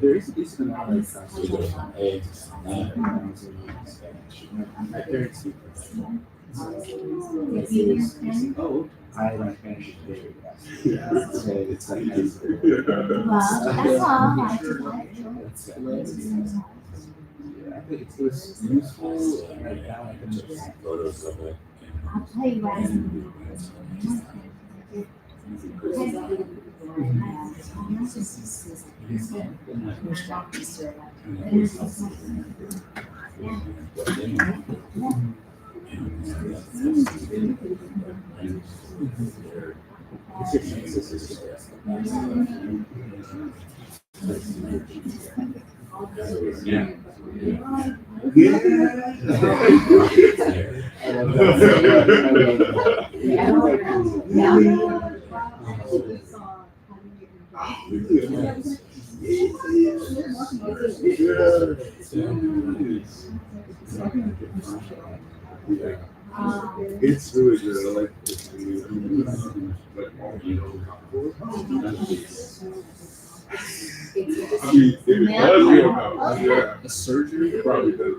There is a decent amount of transfer on eggs. My parents speak Oh, I like Spanish very fast. Yeah, so it's like high school. that's all. I think it was useful, and now I can just see photos of it. I'll tell you what. It's really good. I like it. I mean, if it does, we don't know. Yeah. A surgery? Probably does.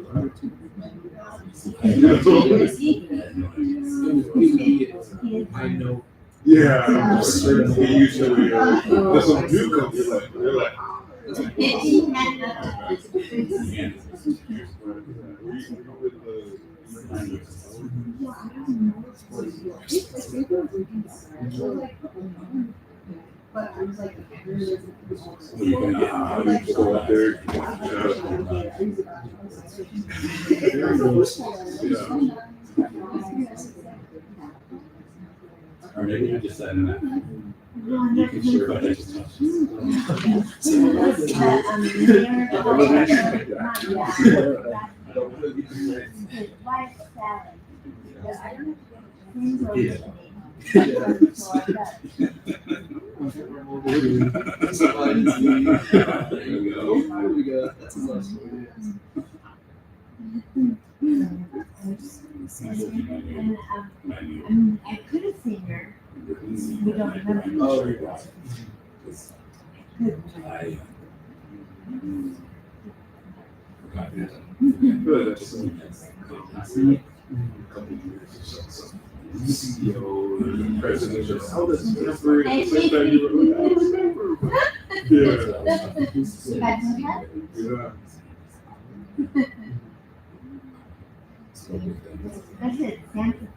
I know. Yeah, certainly. Usually, there's some newcomers. You're like, But I was like, go out there. Or maybe you just said that. You can share about it. I could have seen her. We don't remember. Oh, good. CEO, president, how does Stanford at the same time you were That's it, Stanford.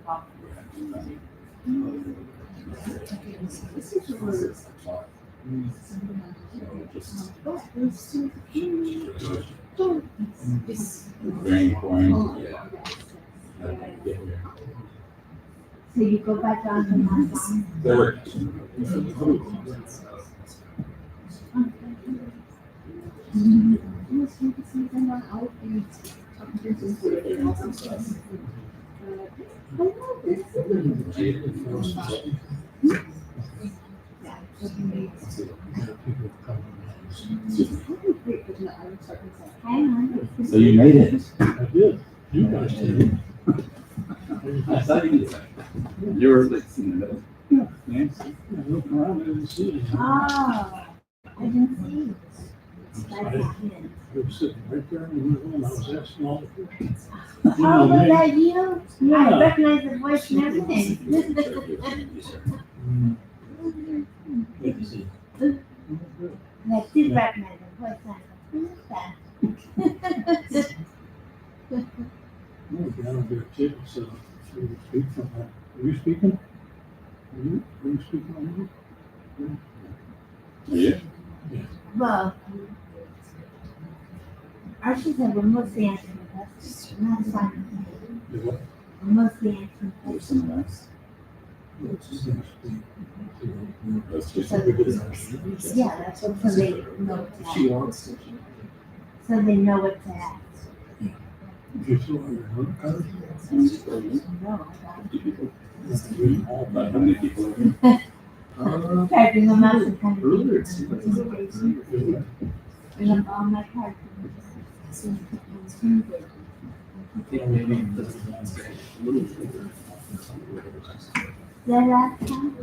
Very important. Yeah. So you go back down to my There were. So you made it. I did. You guys did. I thought you did. You're like in the middle. Yeah, thanks. I looked around, I didn't see it. Oh, I didn't see it. I was sitting right there in the middle and I was asking all the questions. Oh, was that you? Yeah. I recognize the voice and everything. And I did recognize the voice. And who's that? Oh, down there too, so we would speak from that. Are you speaking? Are you speaking on Yeah. Well, Archie said we're mostly answering the questions. Not fun. you? What? We're mostly answering There's questions. someone else. That's just So, yeah, that's what, so they know what to She ask. wants to. So they know what to ask. You still have your note card? No, About how many people? typing them out and kind of. Earlier it's Bring up all my cards. Yeah, maybe. That last time?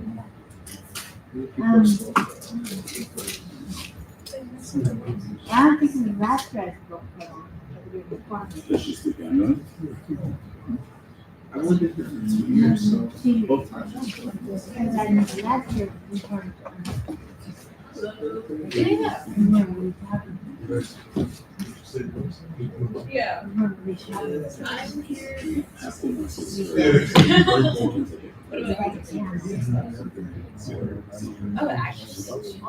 I don't think the last guy's book for that. Does she speak Mandarin? I only did it for 2 years, so both times. And then the last year we turned. Yeah. I'm here. Oh, actually.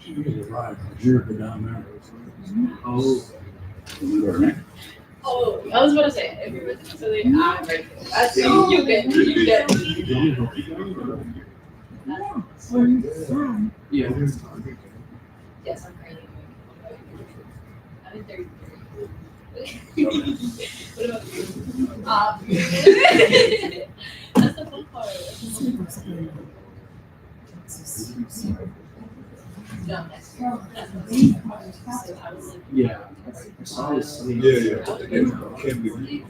She was arrived a year ago down there. Oh. Oh, I was about to say, if you're with so they right. That's you get. Yeah. Yes, I'm crazy. I'm in 33. What about you? That's the fun part. No, that's Yeah. I saw this. Can we?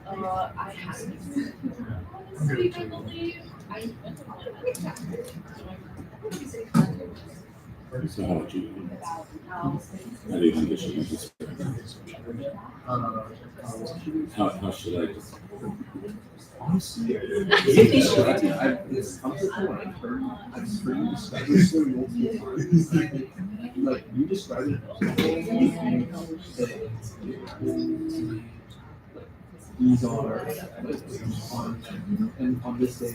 I haven't. Honestly, I believe I went to one. So how would you? I didn't get you. How should I just? Honestly, I've heard you describe it so multiple times. Like you described it. These are on this day.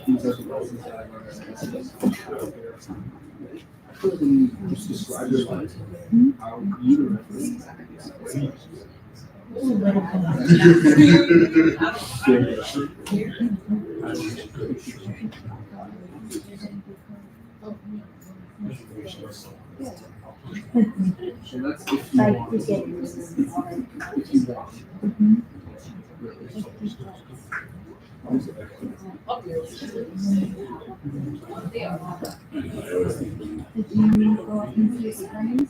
These are the lessons that I learned. I feel like when you just describe your life, how you remember and that's if you Like want. to get. If you want. Did you go up into the screens?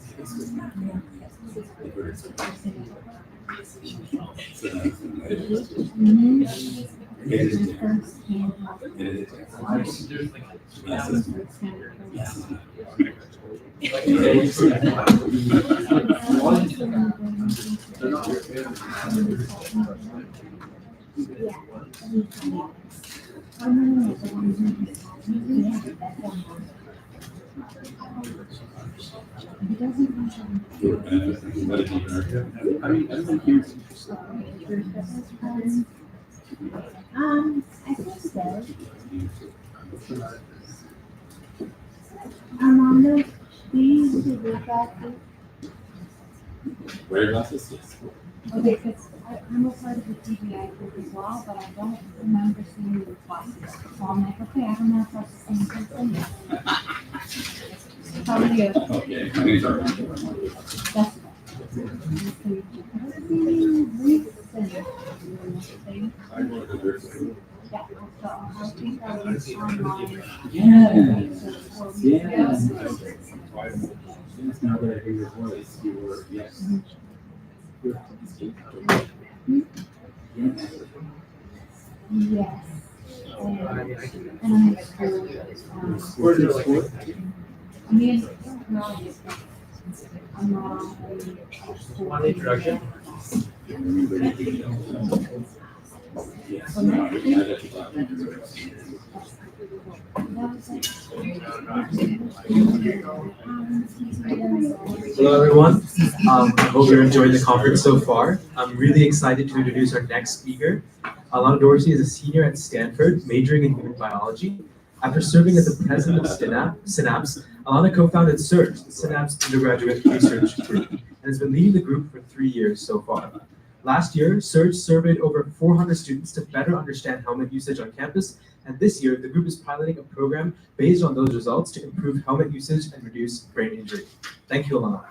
I mean, everyone here is interested. I think so. Armando, do you use your glasses? Wear glasses? Yes. Okay, because I'm a part of the TBI group as well, but I don't remember seeing the classes. So I'm like, okay, I don't know if that's the same person. How are you? Okay, anytime. That's yeah, so I think that was online. Yes. Yes. Now that I hear your voice, you were, yes. Yes. And I'm in school. I mean, no, I'm not on One introduction. Hello, everyone. I hope you're enjoying the conference so far. I'm really excited to introduce our next speaker. Alana Dorsey is a senior at Stanford, majoring in human biology. After serving as the president of Synapse, Alana co-founded SURGE, the Synapse Undergraduate Research Group, and has been leading the group for 3 years so far. Last year, SURGE surveyed over 400 students to better understand helmet usage on campus, and this year, the group is piloting a program based on those results to improve helmet usage and reduce brain injury. Thank you, Alana.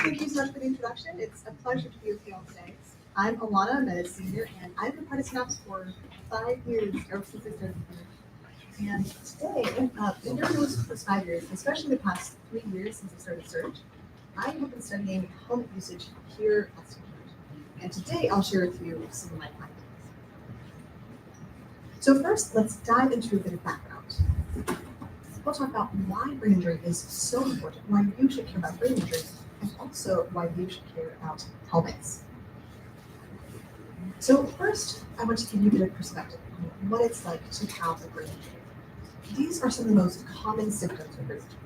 Thank you so much for the introduction. It's a pleasure to be with you all today. I'm Alana, I'm a senior, and I've been part of Synapse for 5 years, ever since I started here. And today, in those first 5 years, especially the past 3 years since I started SURGE, I have been studying helmet usage here at Stanford. And today, I'll share with you some of my findings. So first, let's dive into a bit of background. We'll talk about why brain injury is so important, why you should care about brain injury, and also why you should care about helmets. So first, I want to give you a bit of perspective on what it's like to have a brain injury. These are some of the most common symptoms of brain injury.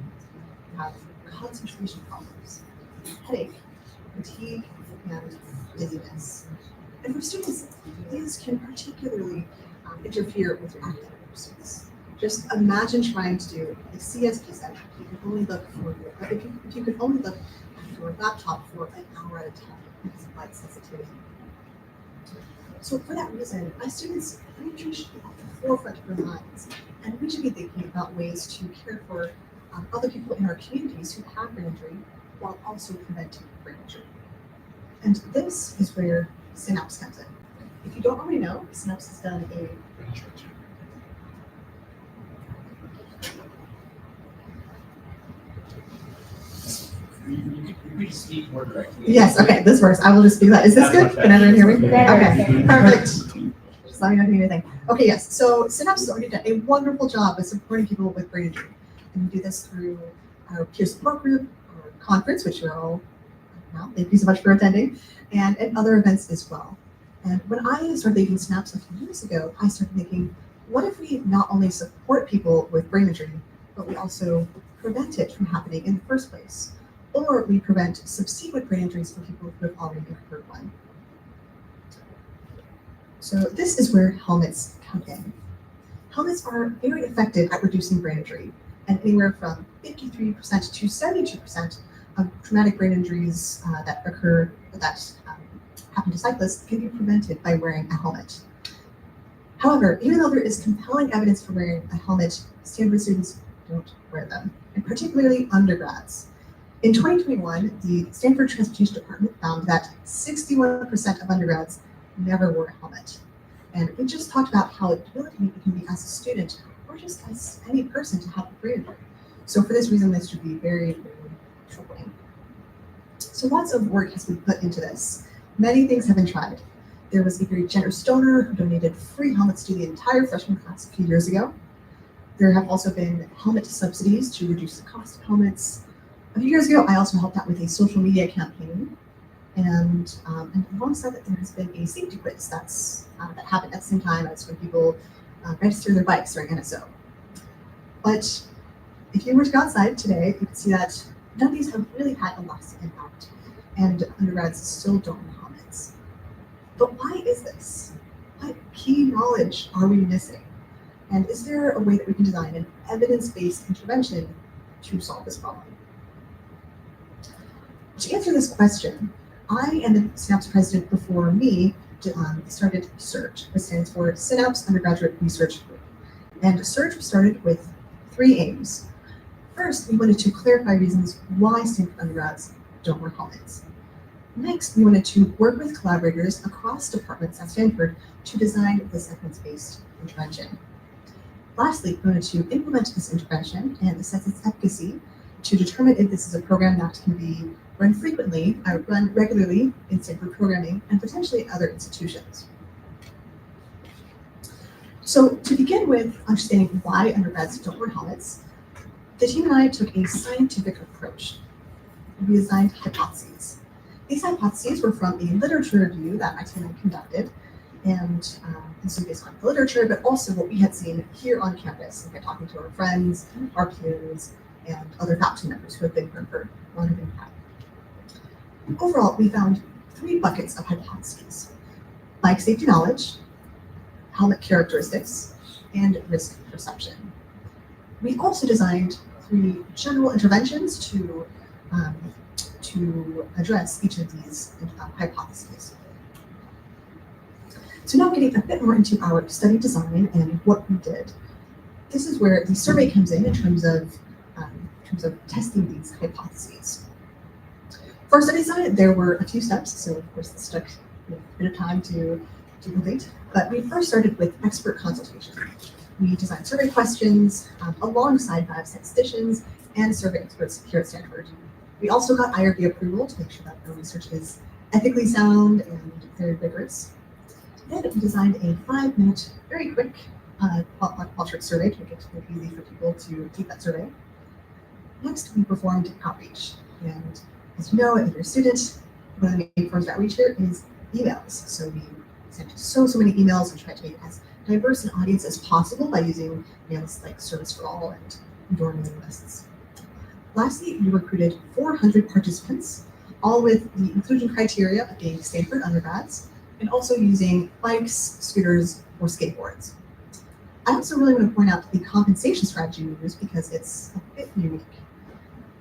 You have concentration problems, headache, fatigue, and dizziness. And for students, these can particularly interfere with your academic pursuits. Just imagine trying to do a CSP session. You can only look for if you can only look at your laptop for an hour at a time because of light sensitivity. So for that reason, as students, brain injury should be at the forefront of our minds, and we should be thinking about ways to care for other people in our communities who have brain injury while also preventing brain injury. And this is where Synapse comes in. If you don't already know, Synapse has done a brain injury check. You could speak more directly. Yes, okay, this works. I will just speak that. Is this good? Can everyone hear me? Okay, perfect. Just let me know if you hear anything. Okay, yes, so Synapse has already done a wonderful job of supporting people with brain injury. And we do this through our peer support group, our conference, which you're all, well, thank you so much for attending, and other events as well. And when I started leading Synapse a few years ago, I started thinking, what if we not only support people with brain injury, but we also prevent it from happening in the first place? Or we prevent subsequent brain injuries for people who have already incurred one. So this is where helmets come in. Helmets are very effective at reducing brain injury, and anywhere from 53% to 72% of traumatic brain injuries that happen to cyclists can be prevented by wearing a helmet. However, even though there is compelling evidence for wearing a helmet, Stanford students don't wear them, and particularly undergrads. In 2021, the Stanford Transportation Department found that 61% of undergrads never wore a helmet. And we just talked about how debilitating it can be as a student or just as any person to have a brain injury. So for this reason, this should be very, very troubling. So lots of work has been put into this. Many things have been tried. There was a very generous donor who donated free helmets to the entire freshman class a few years ago. There have also been helmet subsidies to reduce the cost of helmets. A few years ago, I also helped out with a social media campaign, and alongside that, there has been a safety quiz that happened at the same time as when people register their bikes during NSO. But if you were to go outside today, you could see that none of these have really had a lasting impact, and undergrads still don't wear helmets. But why is this? What key knowledge are we missing? And is there a way that we can design an evidence-based intervention to solve this problem? To answer this question, I and the Synapse president before me started SURGE, which stands for Synapse Undergraduate Research Group. And SURGE was started with 3 aims. First, we wanted to clarify reasons why Stanford undergrads don't wear helmets. Next, we wanted to work with collaborators across departments at Stanford to design this evidence-based intervention. Lastly, we wanted to implement this intervention and assess its efficacy to determine if this is a program that can be run regularly in Stanford programming and potentially at other institutions. So to begin with understanding why undergrads don't wear helmets, the team and I took a scientific approach. We designed hypotheses. These hypotheses were from a literature review that my team conducted, and this was based on the literature, but also what we had seen here on campus, by talking to our friends, our peers, and other faculty members who have been here for longer than we have. Overall, we found 3 buckets of hypotheses: bike safety knowledge, helmet characteristics, and risk perception. We also designed 3 general interventions to address each of these hypotheses. So now getting a bit more into our study design and what we did. This is where the survey comes in terms of testing these hypotheses. For our study design, there were a few steps, so of course this took a bit of time to complete, but we first started with expert consultation. We designed survey questions alongside biostatisticians and survey experts here at Stanford. We also got IRB approval to make sure that our research is ethically sound and very rigorous. Then we designed a 5-minute, very quick qualitative survey to make it easy for people to take that survey. Next, we performed outreach. And as you know, if you're a student, one of the main forms of outreach here is emails. So we sent so many emails and tried to make as diverse an audience as possible by using mails like Service for All and door mailing lists. Lastly, we recruited 400 participants, all with the inclusion criteria of being Stanford undergrads, and also using bikes, scooters, or skateboards. I also really want to point out the compensation strategy we used because it's a bit unique.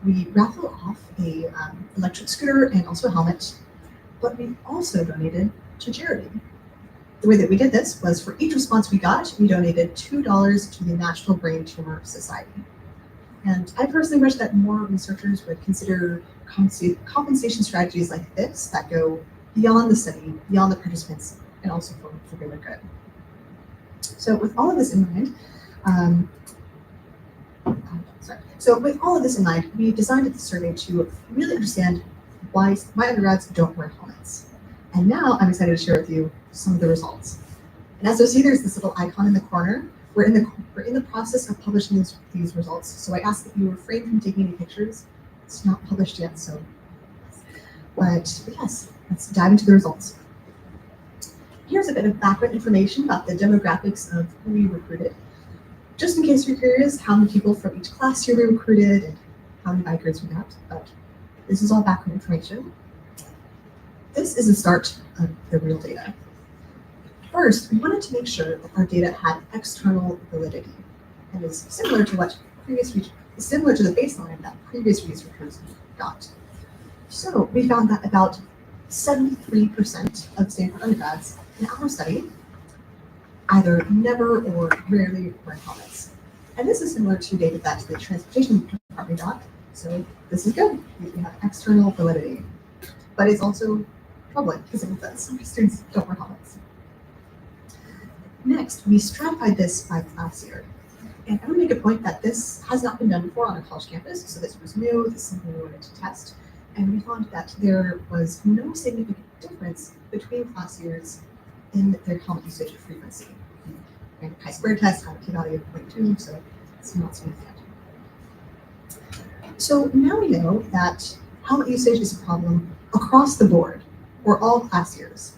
We raffle off a electric scooter and also a helmet, but we also donated to charity. The way that we did this was for each response we got, we donated $2 to the National Brain Tumor Society. And I personally wish that more researchers would consider compensation strategies like this that go beyond the study, beyond the participants, and also for greater good. So with all of this in mind, we designed the survey to really understand why undergrads don't wear helmets. And now I'm excited to share with you some of the results. And as you see, there's this little icon in the corner. We're in the process of publishing these results. So I ask that you refrain from taking any pictures. It's not published yet, so. But yes, let's dive into the results. Here's a bit of background information about the demographics of who we recruited. Just in case you're curious how many people from each class year we recruited and how many bikers we got, but this is all background information. This is the start of the real data. First, we wanted to make sure that our data had external validity and is similar to the baseline that previous researchers got. So we found that about 73% of Stanford undergrads in our study either never or rarely wear helmets. And this is similar to data that the transportation department got. So this is good. We have external validity. But it's also troubling because some students don't wear helmets. Next, we stratified this by class year. And I would make a point that this has not been done before on a college campus, so this was new, this is something we wanted to test. And we found that there was no significant difference between class years in their helmet usage frequency. And chi-square test had a p-value of 0.2, so it's not significant. So now we know that helmet usage is a problem across the board, or all class years.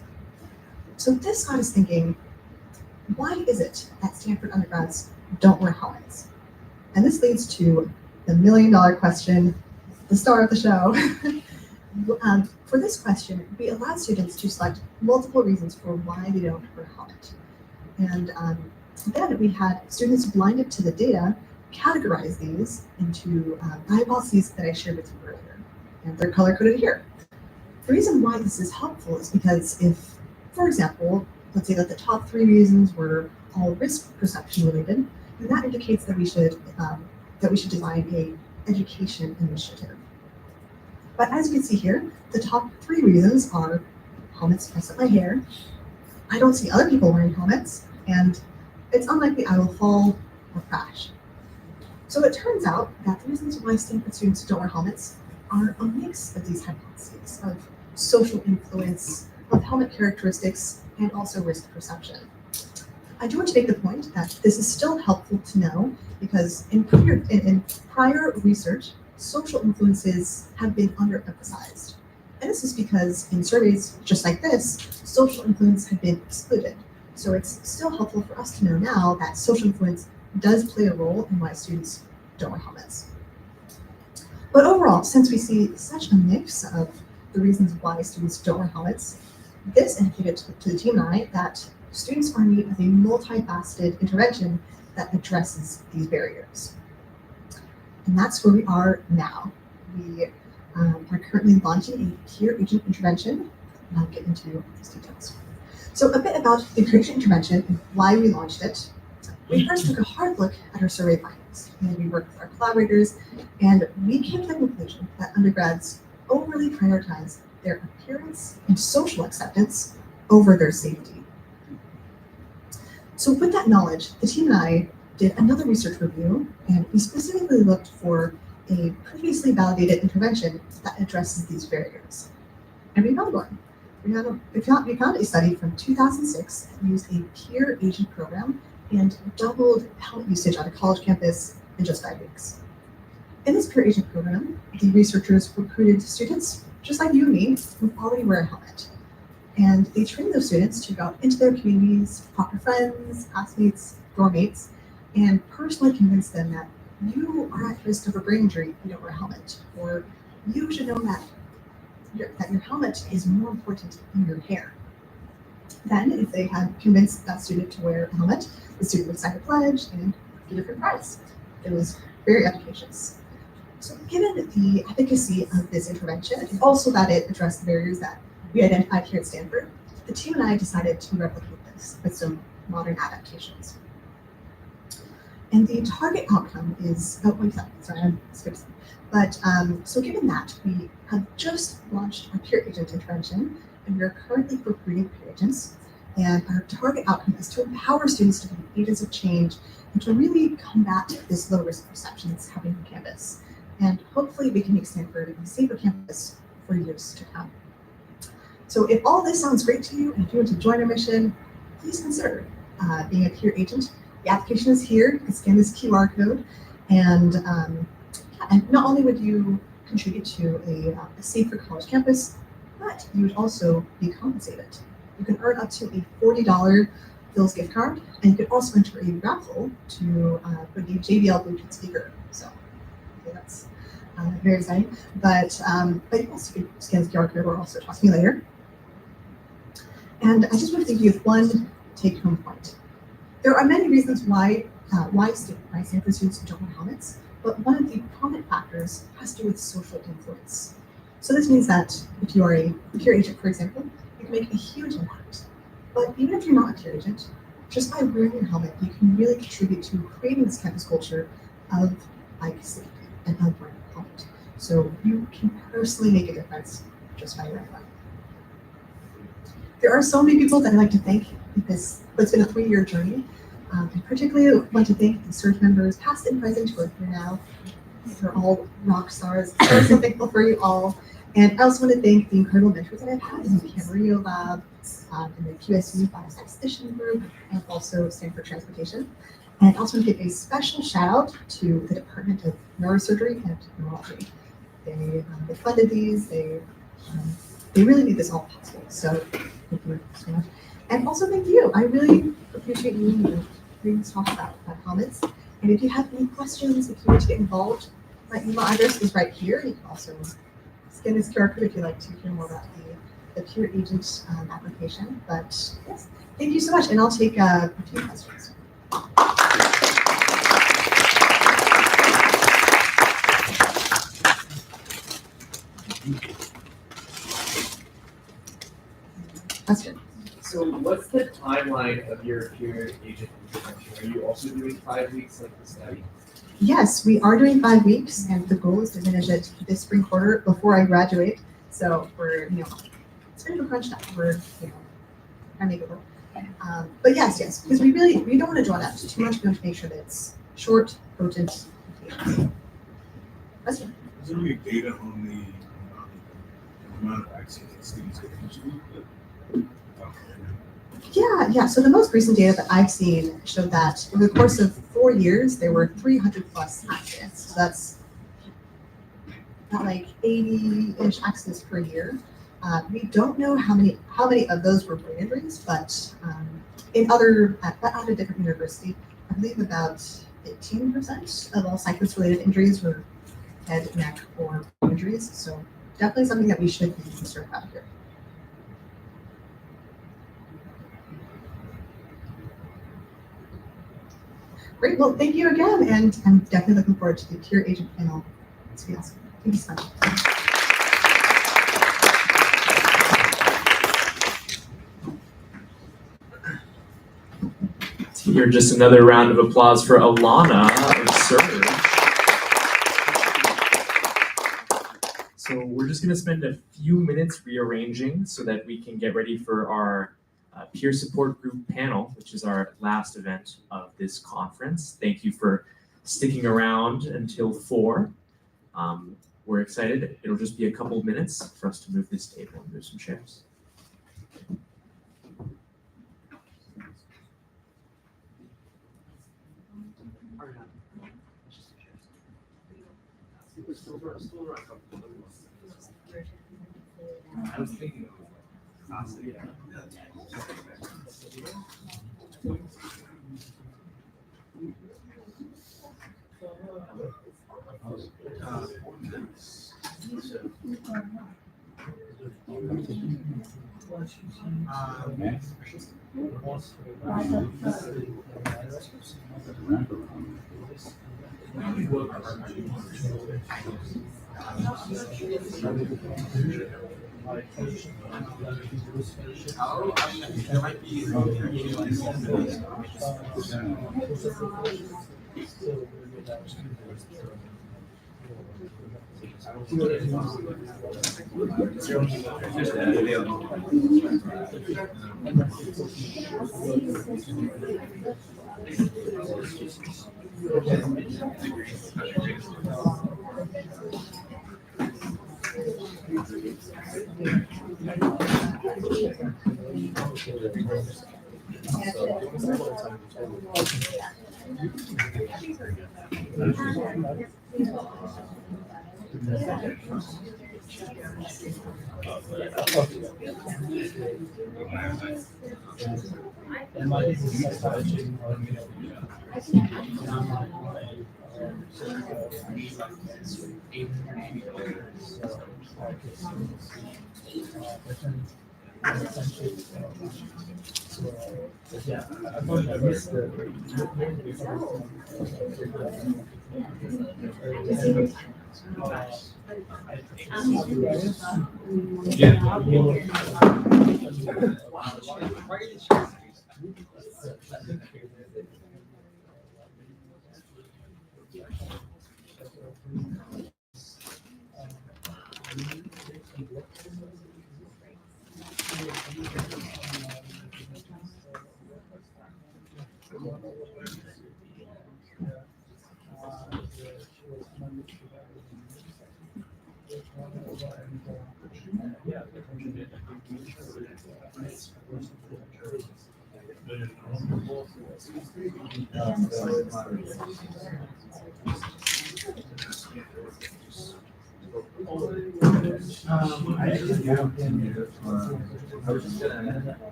So this got us thinking, why is it that Stanford undergrads don't wear helmets? And this leads to the million-dollar question, the star of the show. For this question, we allowed students to select multiple reasons for why they don't wear a helmet. And then we had students blinded to the data categorize these into the hypotheses that I shared with you earlier. and they're color-coded here. The reason why this is helpful is because if, for example, let's say that the top 3 reasons were all risk perception related, then that indicates that we should design a education initiative. But as you can see here, the top 3 reasons are helmets mess up my hair, I don't see other people wearing helmets, and it's unlikely I will fall or crash. So it turns out that the reasons why Stanford students don't wear helmets are a mix of these hypotheses of social influence, of helmet characteristics, and also risk perception. I do want to make the point that this is still helpful to know because in prior research, social influences have been underemphasized. And this is because in surveys just like this, social influence had been excluded. So it's still helpful for us to know now that social influence does play a role in why students don't wear helmets. But overall, since we see such a mix of the reasons why students don't wear helmets, this indicated to the team and I that students are in need of a multifaceted intervention that addresses these barriers. And that's where we are now. We are currently launching a peer agent intervention, and I'll get into these details. So a bit about the peer agent intervention and why we launched it. We first took a hard look at our survey findings, and we worked with our collaborators, and we came to the conclusion that undergrads overly prioritize their appearance and social acceptance over their safety. So with that knowledge, the team and I did another research review, and we specifically looked for a previously validated intervention that addresses these barriers. And we found one. We found a study from 2006 that used a peer agent program and doubled helmet usage on a college campus in just 5 weeks. In this peer agent program, the researchers recruited students, just like you and me, who already wear a helmet. And they trained those students to go out into their communities, talk to friends, classmates, dorm mates, and personally convince them that you are at risk of a brain injury if you don't wear a helmet, or you should know that your helmet is more important than your hair. Then, if they had convinced that student to wear a helmet, the student would sign a pledge and get a different prize. It was very efficacious. So given the efficacy of this intervention, and also that it addressed the barriers that we identified here at Stanford, the team and I decided to replicate this with some modern adaptations. And the target outcome is, sorry, I skipped some. But so given that, we have just launched our peer agent intervention, and we are currently recruiting peer agents. And our target outcome is to empower students to be agents of change and to really combat this low risk perception that's happening on campus. And hopefully we can make Stanford a safer campus for years to come. So if all this sounds great to you and if you want to join our mission, please consider being a peer agent. The application is here. You can scan this QR code, and not only would you contribute to a safer college campus, but you would also be compensated. You can earn up to a $40 Phil's gift card, and you could also enter a raffle to win a JBL Bluetooth speaker. So that's very exciting. But you also can scan the QR code or also talk to me later. And I just want to leave you with one take-home point. There are many reasons why Stanford students don't wear helmets, but one of the prominent factors has to do with social influence. So this means that if you are a peer agent, for example, you can make a huge impact. But even if you're not a peer agent, just by wearing your helmet, you can really contribute to creating this campus culture of bike safety and of wearing a helmet. So you can personally make a difference just by wearing one. There are so many people that I'd like to thank in this. It's been a 3-year journey. I particularly want to thank the surge members, past and present, who are here now. They're all rock stars. I'm so thankful for you all. And I also want to thank the incredible mentors that I've had in the Camarillo Lab, in the QSU Biostatistician Group, and also Stanford Transportation. And I also want to give a special shout out to the Department of Neurosurgery and Neurology. They funded these. They really made this all possible. So thank you so much. And also thank you. I really appreciate you hearing us talk about helmets. And if you have any questions, if you want to get involved, my email address is right here. You can also scan this QR code if you'd like to hear more about the peer agent application. But yes, thank you so much. And I'll take a few questions. That's good. So what's the timeline of your peer agent intervention? Are you also doing 5 weeks like the study? Yes, we are doing 5 weeks, and the goal is to finish it this spring quarter before I graduate. So we're, it's been a crunch time. We're, trying to make it work. But yes, because we don't want to draw it out too much. We want to make sure that it's short, potent. That's right. Is there any data on the amount of vaccines that students get each week? Yeah. So the most recent data that I've seen showed that over the course of 4 years, there were 300 plus accidents. So that's about like 80-ish accidents per year. We don't know how many of those were brain injuries, but at a different university, I believe about 15% of all cyclist-related injuries were head, neck, or brain injuries. So definitely something that we should be concerned about here. Great. Well, thank you again, and I'm definitely looking forward to the peer agent panel. It's going to be awesome. Thank you so much. Here, just another round of applause for Alana of Surge. So we're just going to spend a few minutes rearranging so that we can get ready for our peer support group panel, which is our last event of this conference. Thank you for sticking around until 4. We're excited. It'll just be a couple of minutes for us to move this table and move some chairs. I was thinking There might be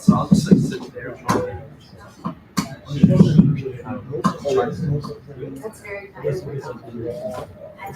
So I'll just like sit there. That's very kind of you. I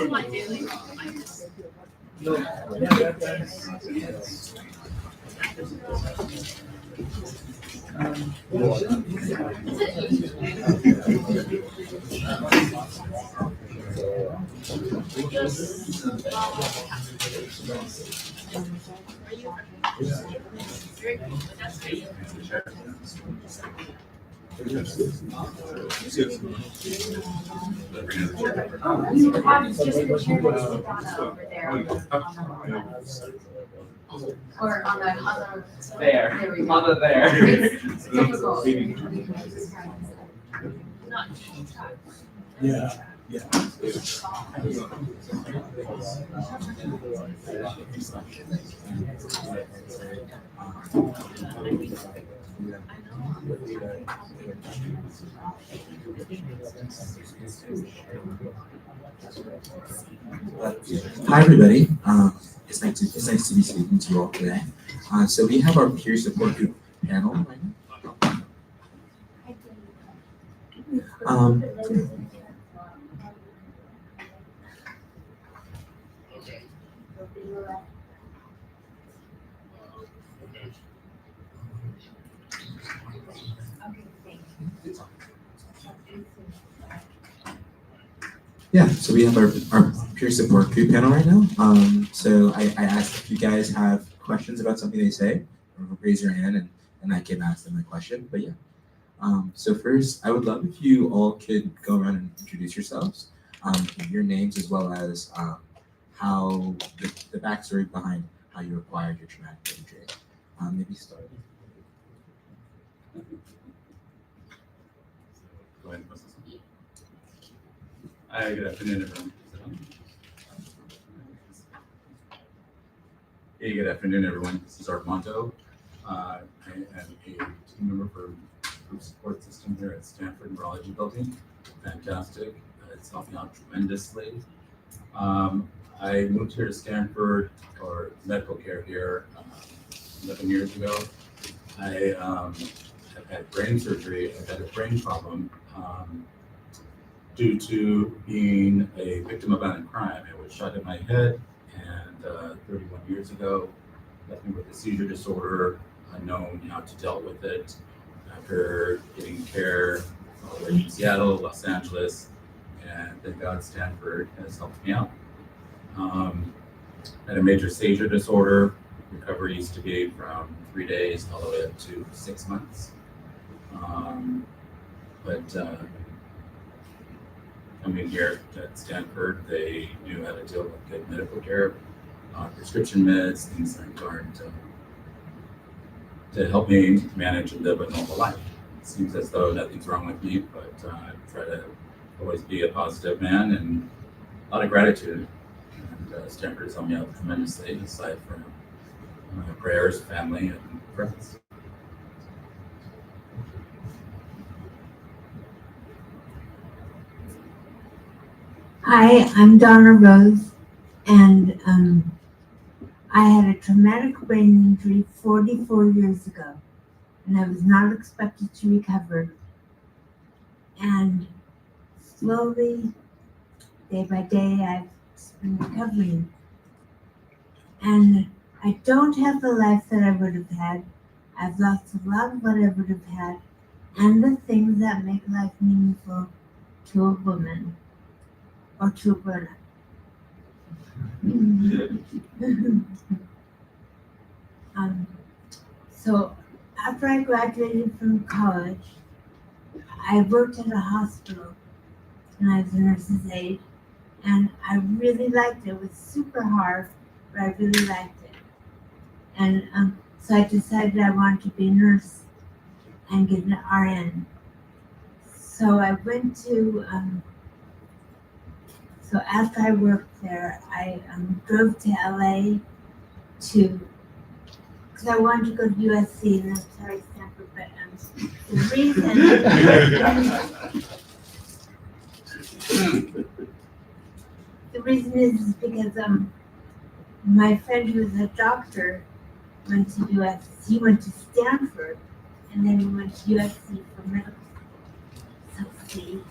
like it. Or on the There, we on go. the there. It's difficult. Yeah, yeah. Hi, everybody. It's nice to be speaking to you all today. So we have our peer support group panel right now. Yeah, so we have our peer support group panel right now. So I asked if you guys have questions about something they say, or raise your hand and I can ask them a question. But yeah. So first, I would love if you all could go around and introduce yourselves, your names as well as how the backstory behind how you acquired your traumatic brain injury. Maybe start. Go ahead. Hi, good afternoon, everyone. Hey, good afternoon, everyone. This is Armando. I am a team member for group support system here at Stanford Neurology Building. Fantastic. It's helping out tremendously. I moved here to Stanford for medical care here 11 years ago. I have had brain surgery. I've had a brain problem due to being a victim of violent crime. I was shot in my head, and 31 years ago, left me with a seizure disorder, unknown how to deal with it. After getting care in Seattle, Los Angeles, and thank God Stanford has helped me out. I had a major seizure disorder. Recovery used to be from 3 days all the way up to 6 months. Coming here at Stanford, they knew how to deal with good medical care, prescription meds, things like that, to help me manage and live a normal life. It seems as though nothing's wrong with me, but I try to always be a positive man and a lot of gratitude. And Stanford has helped me out tremendously, aside from prayers, family, and friends. Hi, I'm Donna Rose, And I had a traumatic brain injury 44 years ago, and I was not expected to recover. And slowly, day by day, I've been recovering. And I don't have the life that I would have had. I've lost a lot of what I would have had, and the things that make life meaningful to a woman or to a grown-up. So after I graduated from college, I worked at a hospital and I was a nurse's aide, and I really liked it. It was super hard, but I really liked it. And so I decided I wanted to be a nurse and get an RN. So I went to, so after I worked there, I drove to LA because I wanted to go to USC, and I'm sorry, Stanford, but the reason is because my friend who was a doctor went to USC, he went to Stanford, and then he went to USC for medical school. So see.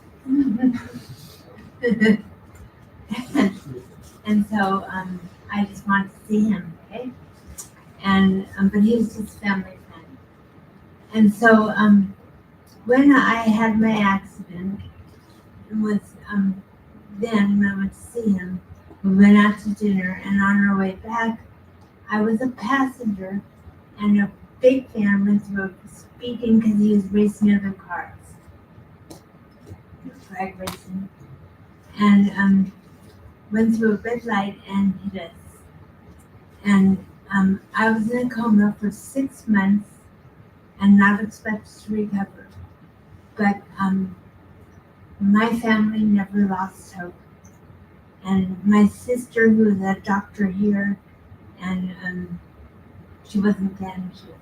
and so I just wanted to see him, okay? And but he was his family friend. And so when I had my accident, it was then when I went to see him, we went out to dinner, and on our way back, I was a passenger, and a big fan went through speeding because he was racing other cars, drag racing, and went through a red light and hit us. And I was in a coma for 6 months and not expected to recover. But my family never lost hope. And my sister, who was a doctor here, and she wasn't then, she was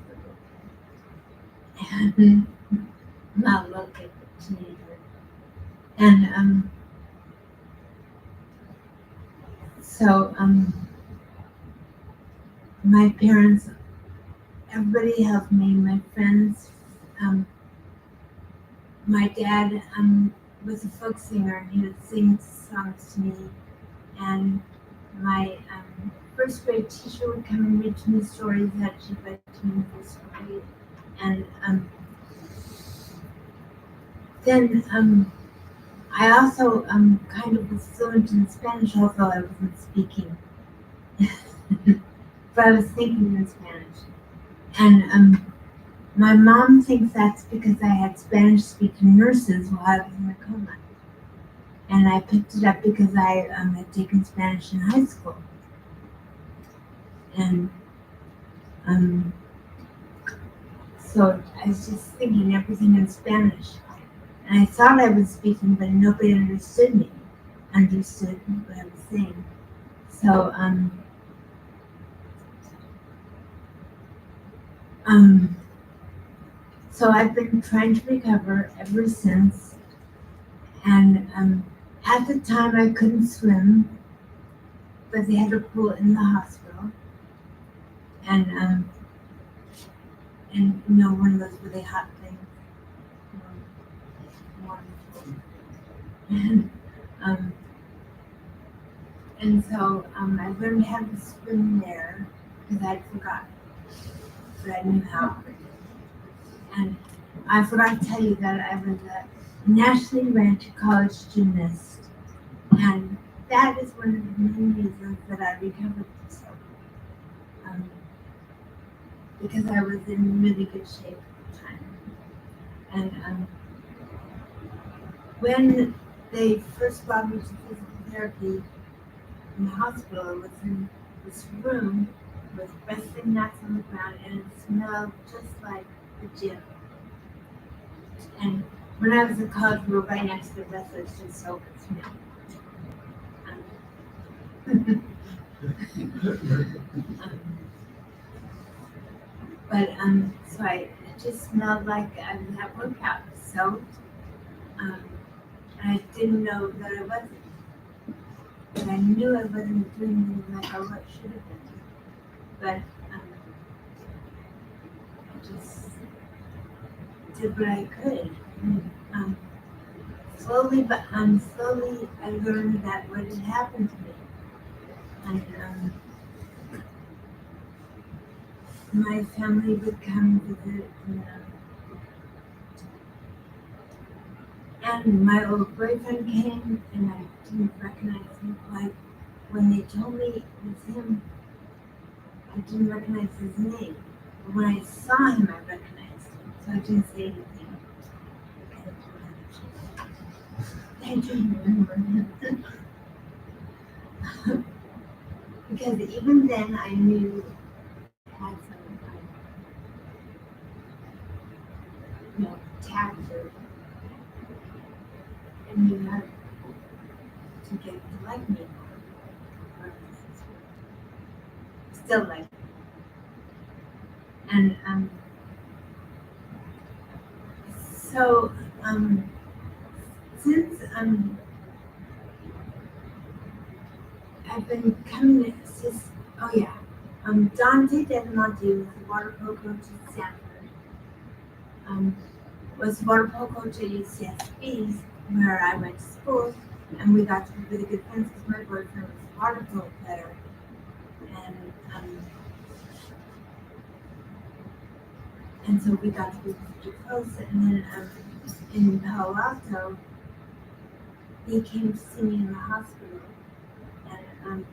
a little kid. And not a little kid, but teenager. And so my parents, everybody helped me, my friends. My dad was a folk singer, and he would sing songs to me. And my first grade teacher would come and read to me stories that she read to me in first grade. And then I also kind of was fluent in Spanish, although I wasn't speaking. But I was thinking in Spanish. And my mom thinks that's because I had Spanish-speaking nurses while I was in a coma. And I picked it up because I had taken Spanish in high school. And so I was just thinking everything in Spanish. And I thought I was speaking, but nobody understood what I was saying. So so I've been trying to recover ever since. And at the time I couldn't swim, but they had a pool in the hospital. And you know, one of those really hot things. And so I learned how to swim there because I'd forgotten, but I knew how. And I forgot to tell you that I was a nationally ranked college gymnast, and that is one of the main reasons that I recovered so. Because I was in really good shape at the time. And when they first brought me to physical therapy in the hospital, I was in this room with wrestling mats on the ground, and it smelled just like the gym. And when I was in college, we were right next to the wrestlers, just so it smelled. But so it just smelled like I was at workout, so I didn't know that I wasn't. but I knew I wasn't doing the like I should have been. But I just did what I could. And, slowly I learned that what had happened to me. And my family would come visit, and my old boyfriend came, and I didn't recognize him. Like when they told me it was him, I didn't recognize his name. But when I saw him, I recognized him, so I didn't say anything. I didn't remember him. Because even then I knew I had some tact and knew how to get to like me more. Still like me. And so since I've been coming to assist, Dante Dedemonte was the water polo coach at Stanford. Was the water polo coach at UCSB, where I went to school, and we got to be really good friends because my boyfriend was a water polo player. And so we got to be pretty close. And then in Palo Alto, he came to see me in the hospital. And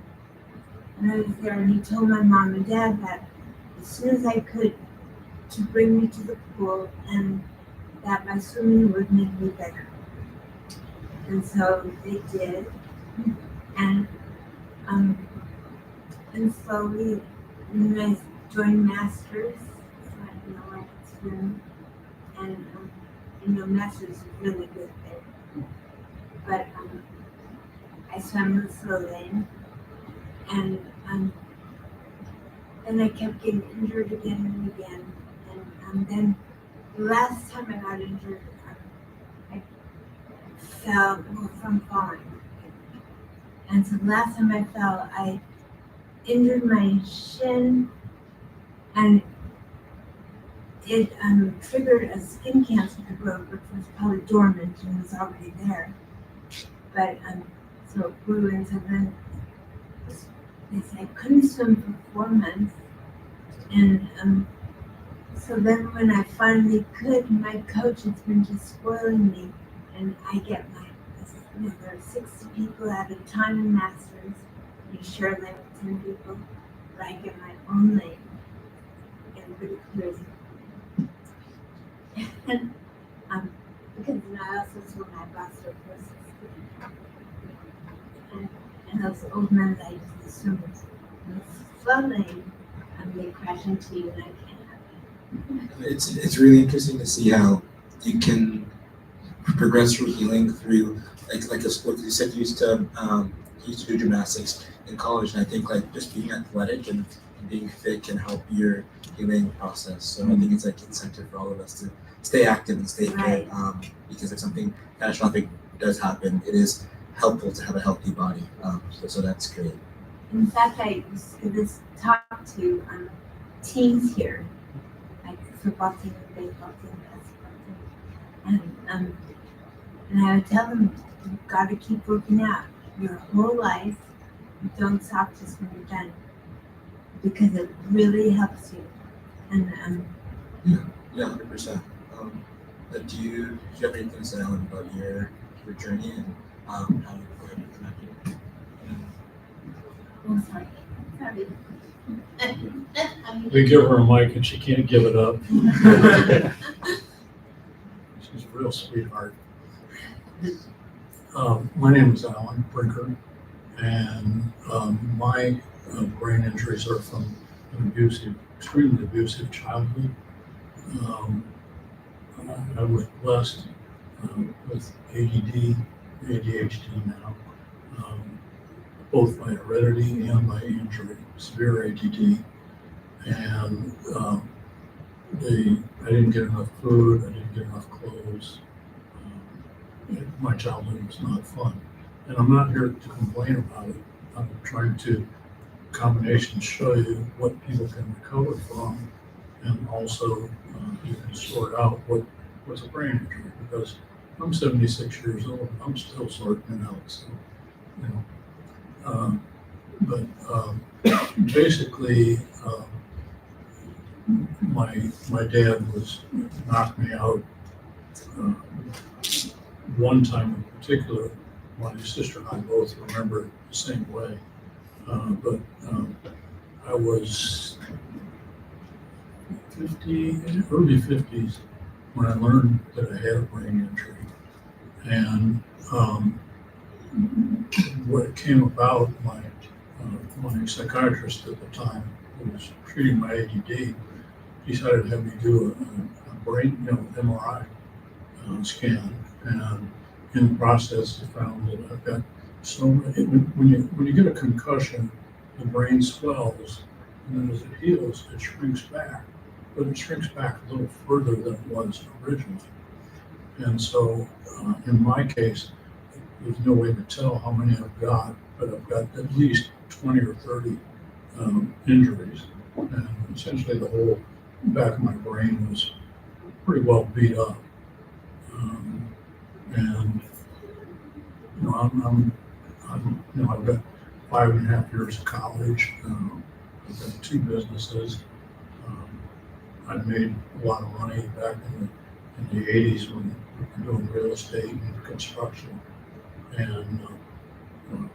I was there, and he told my mom and dad that as soon as I could, to bring me to the pool, and that my swimming would make me better. And so they did. And slowly, and then I joined Masters, so I know I could swim. And Masters is really good there. But I swam in the slow lane, and then I kept getting injured again and again. And then the last time I got injured, I fell from falling. And so the last time I fell, I injured my shin, and it triggered a skin cancer to grow, which was probably dormant and was already there. But so it grew, and so then they said I couldn't swim for 4 months. And so then when I finally could, my coach has been just spoiling me, and I get there are 60 people at a time in Masters. You share lane with 10 people, but I get my own lane. Everybody clears it. And because I also swim my osteoporosis. And those old men that I used to swim with, in the slow lane, they crash into you, and I can't have it. It's really interesting to see how you can progress through healing through like a sport. You said you used to do gymnastics in college, and I think like just being athletic and being fit can help your healing process. So I think it's like incentive for all of us to stay active and stay fit, because if something catastrophic does happen, it is helpful to have a healthy body. So that's great. In fact, I used to just talk to teams here, like football team, baseball team, basketball team, and I would tell them, you've got to keep working out your whole life. Don't stop just when you're done, because it really helps you. And yeah, 100%. Do you have anything to say, Alan, about your journey and how you were connected? I'm sorry. We give her a mic and she can't give it up. She's a real sweetheart. My name is Alan Brinker, and my brain injuries are from an extremely abusive childhood. I was blessed with ADD, ADHD now, both by heredity and by injury, severe ADD. And I didn't get enough food, I didn't get enough clothes. My childhood was not fun. And I'm not here to complain about it. I'm trying to combination show you what people can recover from, and also you can sort out what's a brain injury, because I'm 76 years old. I'm still sorting it out. So, basically, my dad was knocked me out one time in particular. My sister and I both remember it the same way. I was 50, early 50s when I learned that I had a brain injury. And what came about, my psychiatrist at the time, who was treating my ADD, decided to have me do a brain, MRI scan. And in the process, they found that I've got when you get a concussion, the brain swells, and then as it heals, it shrinks back. But it shrinks back a little further than it was originally. And so, in my case, there's no way to tell how many I've got, but I've got at least 20 or 30 injuries. And essentially the whole back of my brain was pretty well beat up. I've got 5.5 years of college. I've got 2 businesses. I made a lot of money back in the 80s when we were doing real estate and construction. And I'm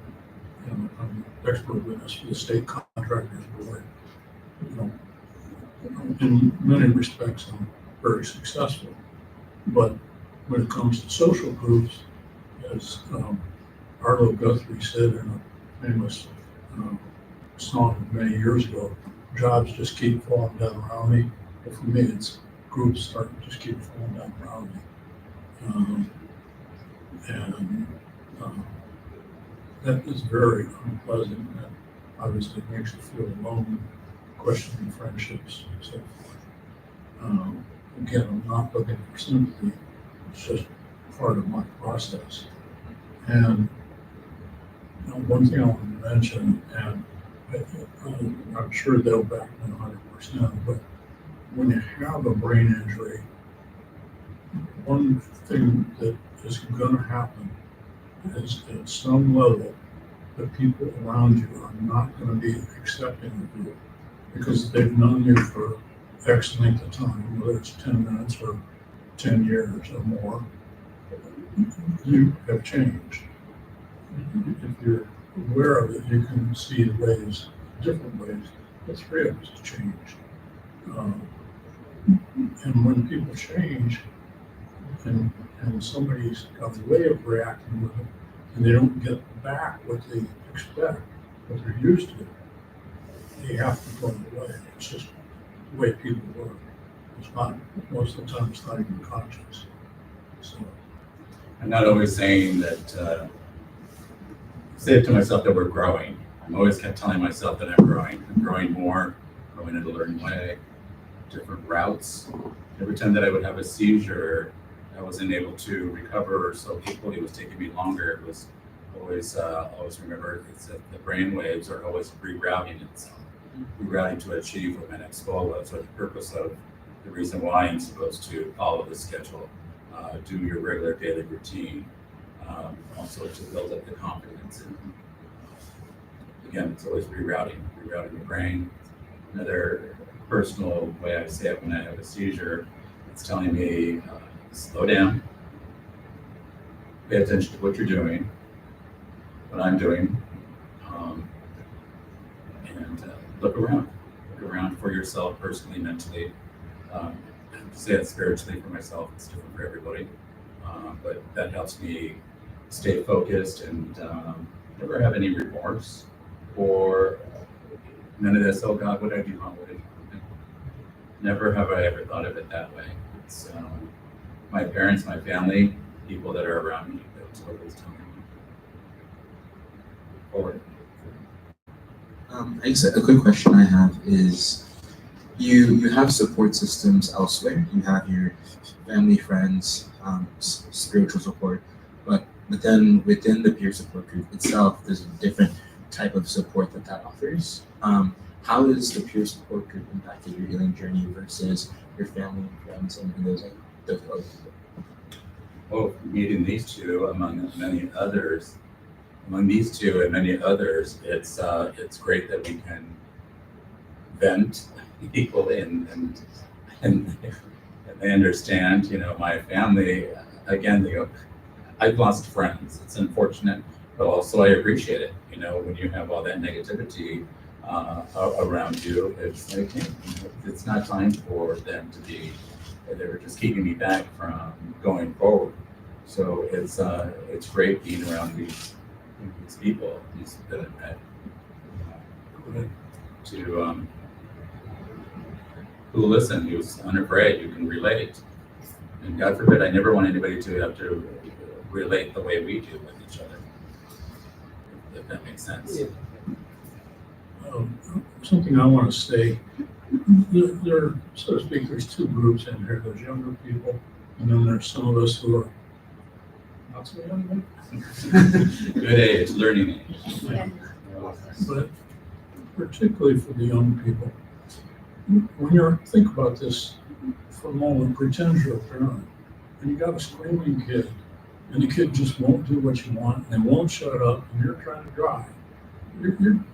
an expert witness for the State Contractors Board. In many respects, I'm very successful. But when it comes to social groups, as Arlo Guthrie said in a famous song many years ago, jobs just keep falling down around me. But for me, it's groups start to just keep falling down around me. That is very unpleasant. That obviously makes you feel alone, questioning friendships, and so forth. Again, I'm not looking for sympathy. It's just part of my process. And one thing I want to mention, and I'm sure they'll back me 100%, but when you have a brain injury, one thing that is going to happen is at some level the people around you are not going to be accepting of you because they've known you for X length of time, whether it's 10 minutes or 10 years or more. You have changed. If you're aware of it, you can see the ways, different ways. The 3 of us have changed. And when people change, and somebody's got a way of reacting with it, and they don't get back what they expect, what they're used to, they have to go away. It's just the way people work. It's not, most of the time, it's not even conscious. So I'm not always saying that, say it to myself that we're growing. I'm always kept telling myself that I'm growing more, growing in a learning way, different routes. Every time that I would have a seizure, I wasn't able to recover so quickly. It was taking me longer. It was always remember it's that the brain waves are always rerouting itself, rerouting to achieve what my next goal was, or the purpose of the reason why I'm supposed to follow the schedule, do your regular daily routine, also to build up the confidence. And again, it's always rerouting the brain. Another personal way I say it when I have a seizure, it's telling me, slow down, pay attention to what you're doing, what I'm doing, and look around for yourself personally, mentally. I say it spiritually for myself, it's different for everybody, but that helps me stay focused and never have any remorse or none of this, oh God, what did I do wrong? What did I do wrong? Never have I ever thought of it that way. It's my parents, my family, people that are around me, that's always telling me forward. I guess a quick question I have is, you have support systems elsewhere. You have your family, friends, spiritual support, but But then within the peer support group itself, there's a different type of support that offers. How has the peer support group impacted your healing journey versus your family and friends and those other people? Well, meeting these two among many others, it's great that we can vent equally and they understand. My family, again, they go, I've lost friends. It's unfortunate, but also I appreciate it. When you have all that negativity around you, it's like, hey, it's not time for them to be. They were just keeping me back from going forward. So it's great being around these people, these that I've met, who listen, who's unafraid, who can relate. And God forbid, I never want anybody to have to relate the way we do with each other, if that makes sense. Yeah. Something I want to say, there, so to speak, there's two groups in here. There's younger people, and then there's some of us who are not so young. Good age, learning age. Yeah. But particularly for the young people, when you think about this for a moment, pretend you're a parent, and you got a screaming kid, and the kid just won't do what you want, and won't shut up, and you're trying to drive.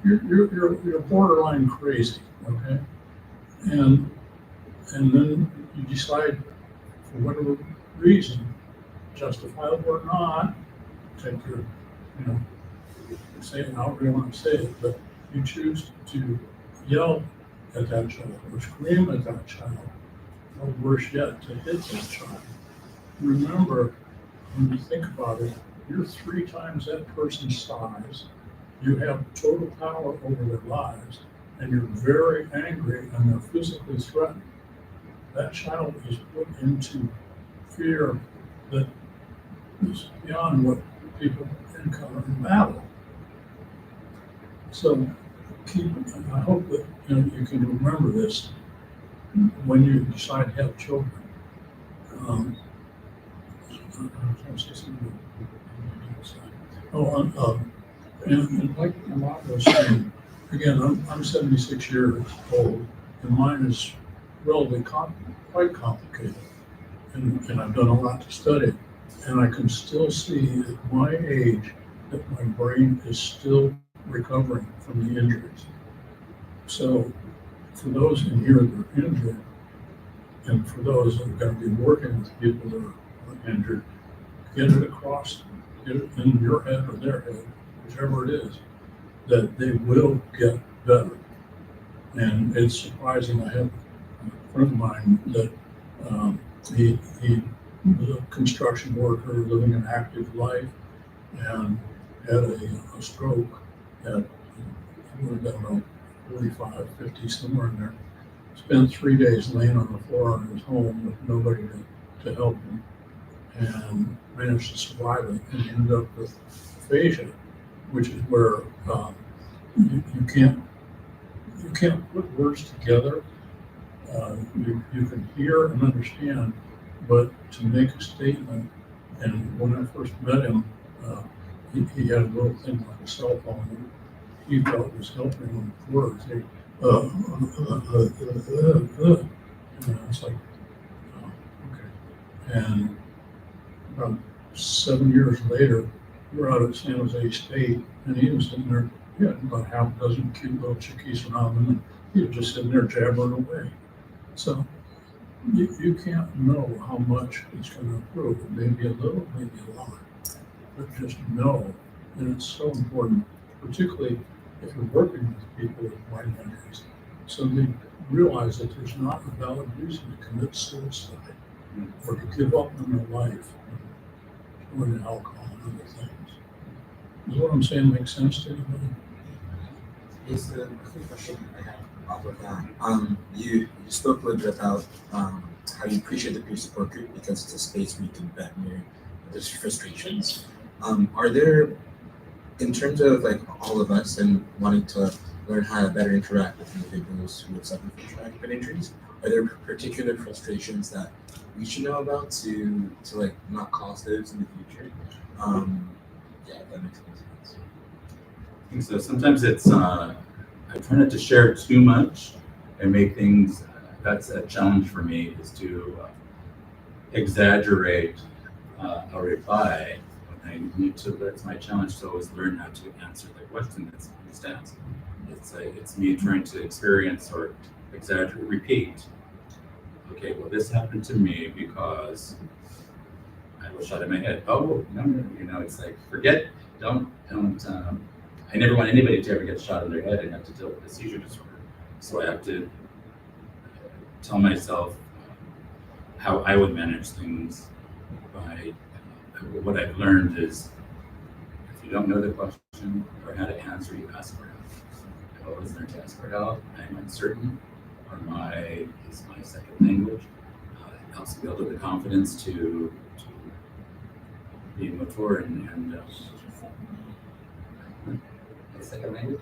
You're borderline crazy, okay? And then you decide, for whatever reason, justifiable or not, take your, say it however you want to say it, but you choose to yell at that child or scream at that child, or worse yet, to hit that child. Remember, when you think about it, you're 3 times that person's size. You have total power over their lives, and you're very angry and they're physically threatened. That child is put into fear that is beyond what people encounter in battle. So I hope that you can remember this when you decide to have children. And like Lamont was saying, again, I'm 76 years old, and mine is relatively quite complicated, and I've done a lot to study it, and I can still see at my age that my brain is still recovering from the injuries. So for those in here that are injured, and for those that are going to be working with people that are injured, get it across, get it in your head or their head, whichever it is, that they will get better. And it's surprising. I have a friend of mine that he was a construction worker living an active life and had a stroke at, I don't know, 45, 50, somewhere in there. Spent 3 days laying on the floor in his home with nobody to help him, and managed to survive it, and ended up with aphasia, which is where you can't put words together. You can hear and understand, but to make a statement. And when I first met him, he had a little thing like a cell phone that he felt was helping him with words. It's like, okay. And about 7 years later, we're out at San Jose State, and he was sitting there. He had about half a dozen cute little chickies around him, and he was just sitting there jabbering away. So you can't know how much it's going to improve. It may be a little, maybe a lot, but just know. And it's so important, particularly if you're working with people with brain injuries, so they realize that there's not a valid reason to commit suicide or to give up on their life or in alcohol and other things. Does what I'm saying make sense to anybody? Yes, the quick question I have off of that. You spoke a little bit about how you appreciate the peer support group because it's a space where you can vent there's frustrations. Are there, in terms of like all of us and wanting to learn how to better interact with individuals who have suffered from traumatic brain injuries, are there particular frustrations that we should know about to like not cause those in the future? Yeah, that makes sense. I think so. Sometimes it's I try not to share too much and make things. That's a challenge for me, is to exaggerate a reply when I need to. That's my challenge to always learn how to answer the question that's just asked. It's me trying to experience or exaggerate, repeat. Okay, well, this happened to me because I was shot in my head. Oh, no, it's like, forget, don't. I never want anybody to ever get shot in their head and have to deal with a seizure disorder. So I have to tell myself how I would manage things by what I've learned is, if you don't know the question or how to answer, you ask for help. I always learn to ask for help. I'm uncertain, or is my second language. It helps me build up the confidence to be mature and my second language.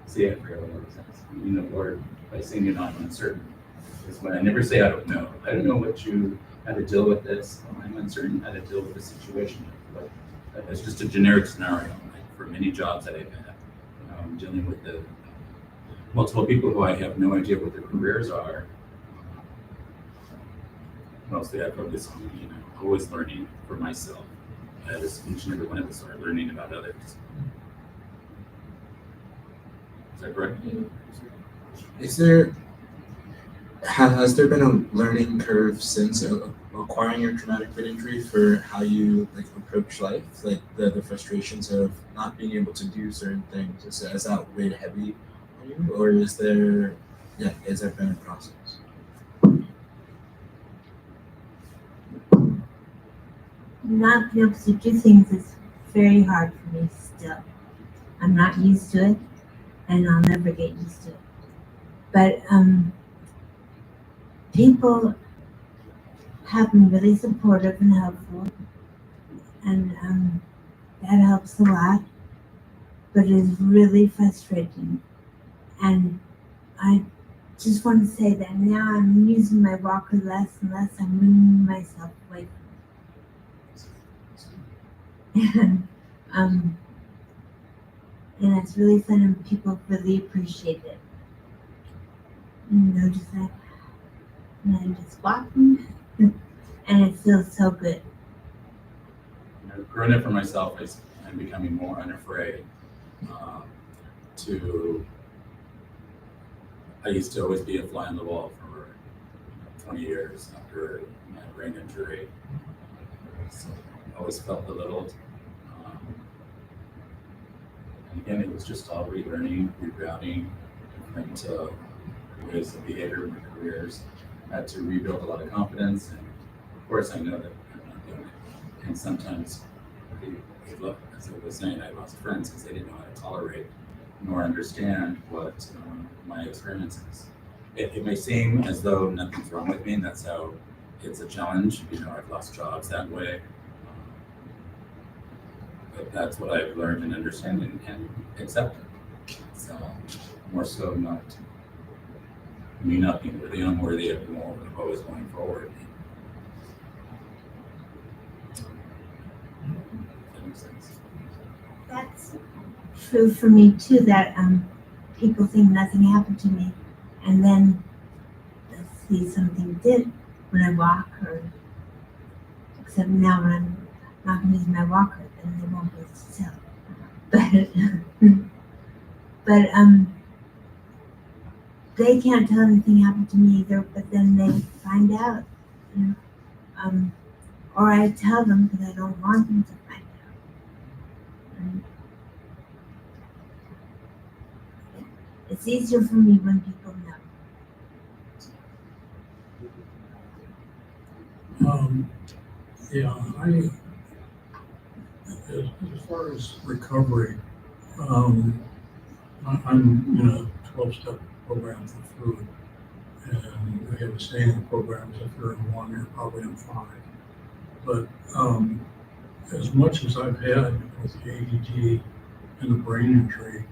See, I forgot what it was. Or by saying I'm uncertain. Is when I never say I don't know. I don't know how to deal with this. I'm uncertain how to deal with the situation. But it's just a generic scenario. Like for many jobs that I've had, dealing with the multiple people who I have no idea what their careers are. Mostly I focus on, always learning for myself. As each and every one of us are learning about others. Is that correct? Has there been a learning curve since acquiring your traumatic brain injury for how you approach life, like the frustrations of not being able to do certain things? Is that weighed heavy on you, or has there been a process? Not being able to do things is very hard for me still. I'm not used to it, and I'll never get used to it. But people have been really supportive and helpful, and that helps a lot. But it is really frustrating, and I just want to say that now I'm using my walker less and less. I'm moving myself away from it. And it's really fun, and people really appreciate it. Notice that, and I'm just walking, and it feels so good. Growing up for myself, I'm becoming more unafraid I used to always be a fly on the wall for 20 years after my brain injury. So I always felt belittled. And again, it was just all relearning, rerouting different ways of behavior in my careers. I had to rebuild a lot of confidence, and of course I know that I'm not doing it. And sometimes, as I was saying, I lost friends because they didn't know how to tolerate nor understand what my experience is. It may seem as though nothing's wrong with me, and that's how it's a challenge. I've lost jobs that way. But that's what I've learned and understand and accepted. So more so not being really unworthy of more of always going forward. That makes sense. That's true for me too, that people think nothing happened to me, and then they'll see something did when I walk, or except now when I'm not going to use my walker, then they won't be able to tell. But they can't tell anything happened to me either, but then they find out, or I tell them because I don't want them to find out. It's easier for me when people know. As far as recovery, I'm in a 12-step program for food, and we have a staying programs. If you're in one, you're probably in 5. But as much as I've had with the ADD and the brain injury,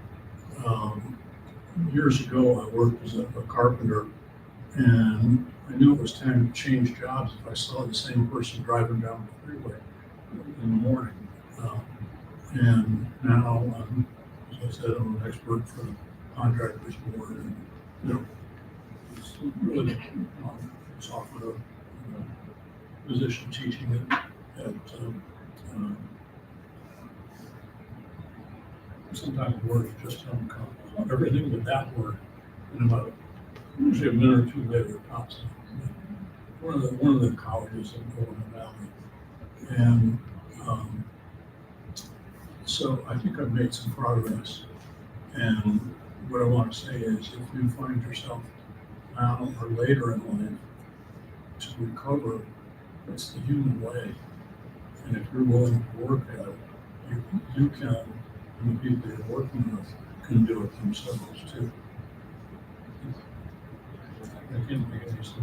years ago I worked as a carpenter, and I knew it was time to change jobs if I saw the same person driving down the freeway in the morning. And now, as I said, I'm an expert for the contractors board, and it's really it's offered a position teaching at sometimes words just don't come. Everything but that word in about usually a minute or two later it pops up. One of the colleges in Golden Valley, and so I think I've made some progress. And what I want to say is, if you find yourself now or later in life to recover, it's the human way. And if you're willing to work at it, you can, and the people you're working with can do it themselves too. I can't make any sense.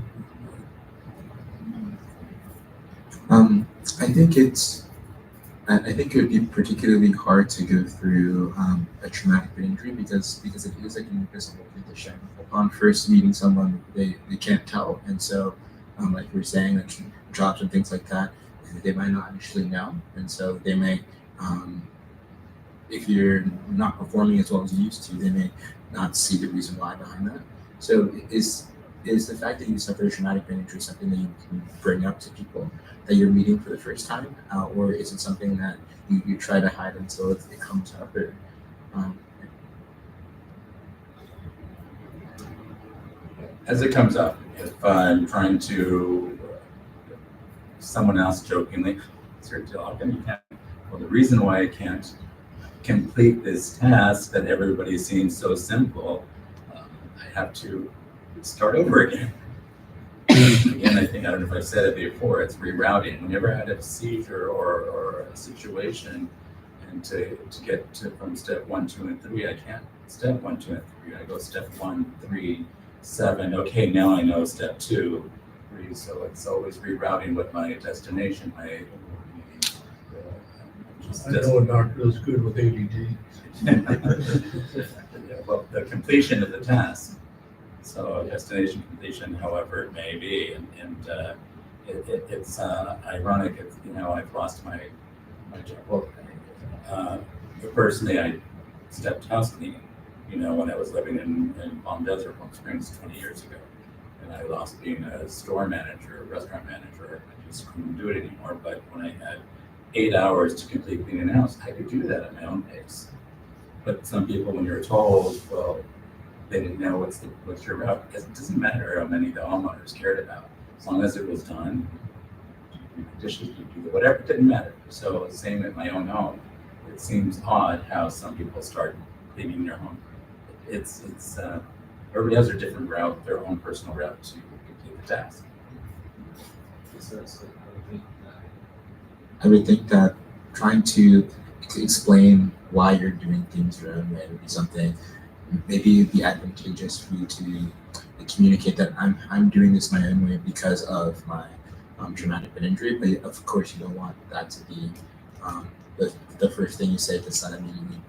I think it would be particularly hard to go through a traumatic brain injury because it is like an invisible condition. On first meeting someone, they can't tell, and so like you were saying, like jobs and things like that, they might not initially know, and so they may, if you're not performing as well as you used to, they may not see the reason why behind that. So is the fact that you suffered a traumatic brain injury something that you can bring up to people that you're meeting for the first time, or is it something that you try to hide until it comes up? Or as it comes up, if I'm trying to, someone else jokingly, "Sir, how come you can't?" Well, the reason why I can't complete this task that everybody seems so simple, I have to start over again. Again, I don't know if I've said it before, it's rerouting. Whenever I had a seizure or a situation, and to get from step 1, 2, and 3, I can't step 1, 2, and 3. I go step 1, 3, 7. Okay, now I know step 2, 3. So it's always rerouting with my destination. I know a doctor that's good with ADD. Well, the completion of the task. So destination completion, however it may be, and it's ironic. It's, I've lost my job. Well, the first day I stepped house cleaning, when I was living in Palm Desert, Palm Springs 20 years ago, and I lost being a store manager, a restaurant manager. I just couldn't do it anymore. But when I had 8 hours to complete cleaning a house, I could do that at my own pace. But some people, when you're told, well, they didn't know what's your route. It doesn't matter how many the homeowners cared about, as long as it was done. You do the dishes, you do whatever, it didn't matter. So same at my own home. It seems odd how some people start cleaning their home. It's everybody has their different route, their own personal route to complete the task. I would think that trying to explain why you're doing things your own way would be something. Maybe it'd be advantageous for you to communicate that I'm doing this my own way because of my traumatic brain injury. But of course, you don't want that to be the first thing you say, because that immediately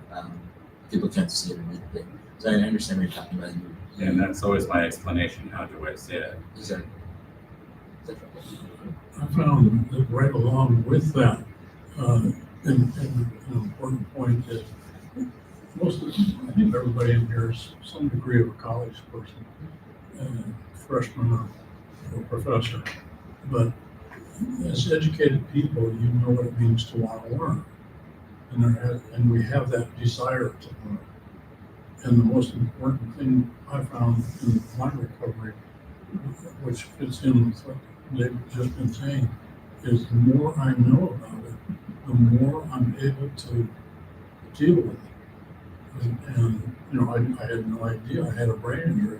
people can't see it immediately. So I understand what you're talking about. And that's always my explanation. How do I say it? Exactly. I found that right along with that, and an important point is I think everybody in here is some degree of a college person, freshman or professor. But as educated people, you know what it means to want to learn, and we have that desire to learn. And the most important thing I found in my recovery, which fits in with what they've just been saying, is the more I know about it, the more I'm able to deal with it. And I had no idea I had a brain injury.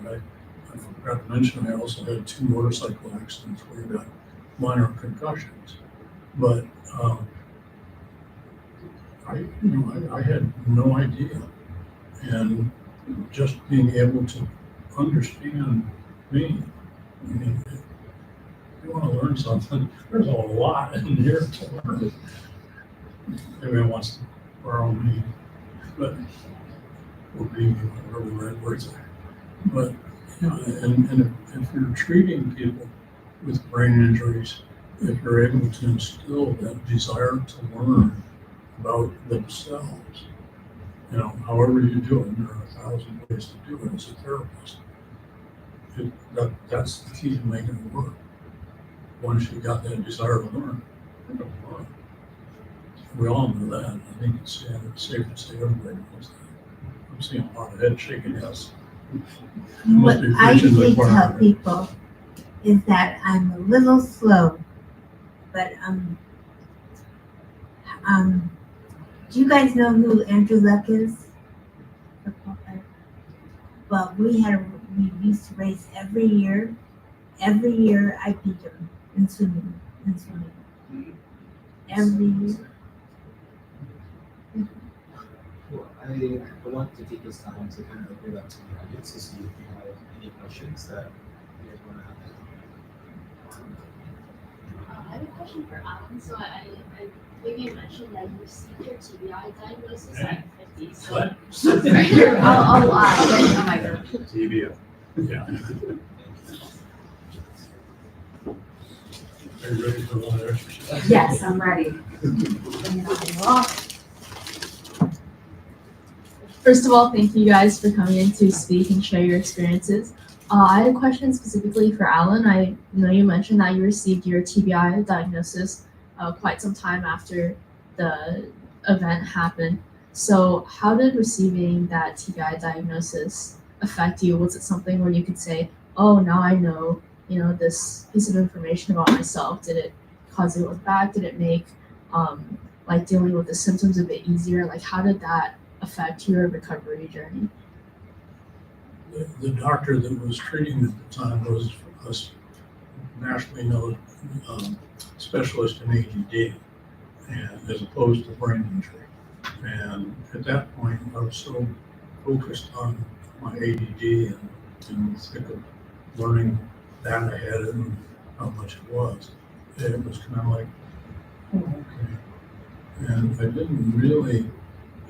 I forgot to mention I also had 2 motorcycle accidents where I got minor concussions. But I had no idea. And just being able to understand me, I mean, if you want to learn something, there's a lot in here to learn. Everyone wants to borrow me, but or read whatever the right words are. But Yeah, and if you're treating people with brain injuries, if you're able to instill that desire to learn about themselves, however you do it, and there are 1,000 ways to do it as a therapist, that's the key to making it work. Once you got that desire to learn, it'll learn. We all know that. I think it's safe to say everybody knows that. I'm seeing a lot of head shaking yes. What I usually tell people is that I'm a little slow, but do you guys know who Andrew Luck is? Well, we used to race every year. Every year I beat him in swimming. Every year. Well, I want to take this time to kind of open it up to the audience to see if you have any questions that you guys want to have. I have a question for Alan. So I believe you mentioned that you received your TBI diagnosis at 50. So What? I'll lie. Oh my god. TBI. Yeah. Are you ready for a lot of exercise? Yes, I'm ready. First of all, thank you guys for coming in to speak and share your experiences. I had a question specifically for Alan. I know you mentioned that you received your TBI diagnosis quite some time after the event happened. So how did receiving that TBI diagnosis affect you? Was it something where you could say, oh, now I know, this piece of information about myself? Did it cause you to look back? Did it make like dealing with the symptoms a bit easier? Like how did that affect your recovery journey? The doctor that was treating me at the time was a nationally known specialist in ADD, and as opposed to brain injury. And at that point, I was so focused on my ADD and thick of learning that I had and how much it was kind of like, oh, okay. And I didn't really,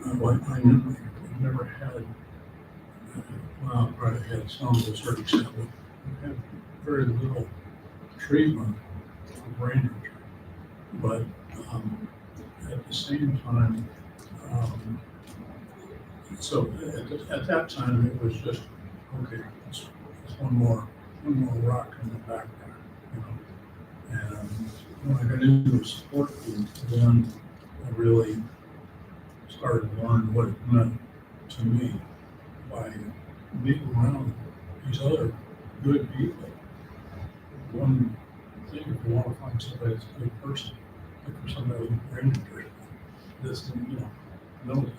I never had, well, I probably had some to a certain extent, but I had very little treatment for brain injury. But at the same time, so at that time it was just, okay, it's one more rock in the backpack, And when I got into a sport group, then I really started to learn what it meant to me by being around these other good people. One thing, if you want to find somebody that's a good person, look for somebody with brain injury. This, knows it.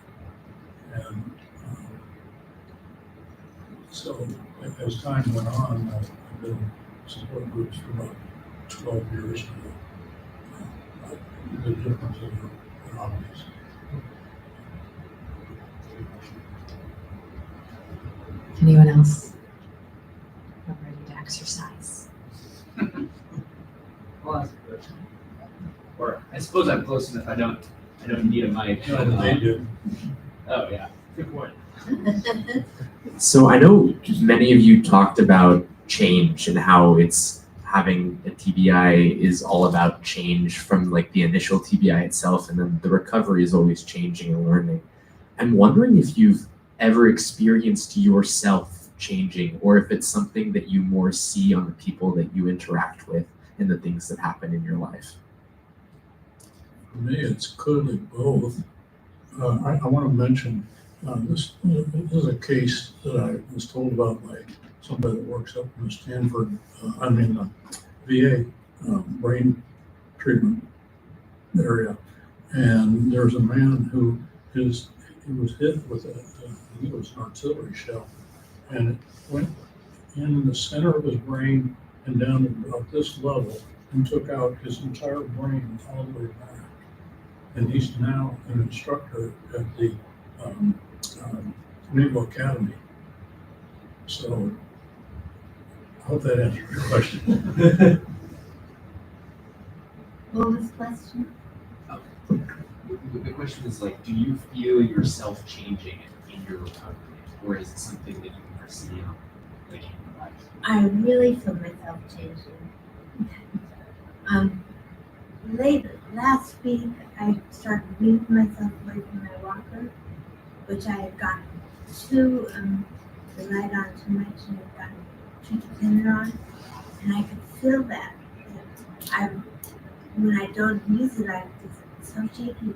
And so as time went on, I've been in support groups for about 12 years now. The differences are obvious. Anyone else? I'm ready to exercise. I'll ask a question. Or I suppose I'm close enough. I don't need a mic. No, they do. Oh yeah. Good point. So I know many of you talked about change and how it's having a TBI is all about change from like the initial TBI itself, and then the recovery is always changing and learning. I'm wondering if you've ever experienced yourself changing, or if it's something that you more see on the people that you interact with and the things that happen in your life. For me, it's clearly both. I want to mention this is a case that I was told about by somebody that works up in the Stanford, VA brain treatment area. And there's a man who he was hit with I think it was an artillery shell, and it went in the center of his brain and down to about this level and took out his entire brain all the way back. And he's now an instructor at the Naval Academy. So I hope that answers your question. What was the question? The question is like, do you feel yourself changing in your recovery, or is it something that you foresee like in your life? I really feel myself changing. Last week I started moving myself away from my walker, which I had gotten too relied on too much and had gotten too dependent on, and I could feel that. When I don't use it, it's so shaky,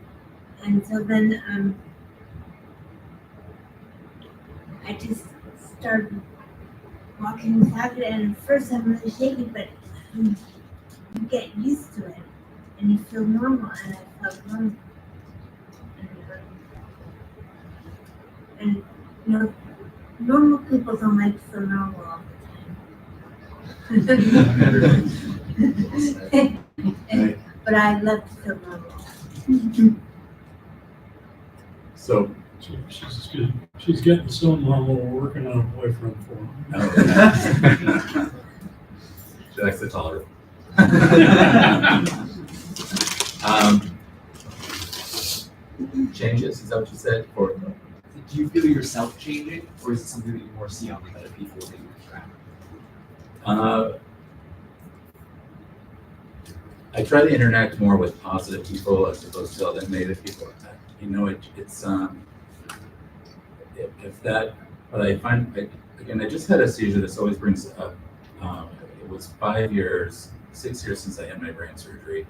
and so then I just started walking without it, and at first I'm really shaky, but you get used to it, and you feel normal, and I felt normal. And you know, normal people don't like to feel normal all the time. But I love to feel normal. So she's getting so normal. We're working on a boyfriend for her. She likes to tolerate. Changes, is that what you said? Or do you feel yourself changing, or is it something that you more see on other people that you interact? I try to interact more with positive people as opposed to other negative people. You know, it's if that, but I find, again, I just had a seizure. This always brings up, it was 6 years since I had my brain surgery.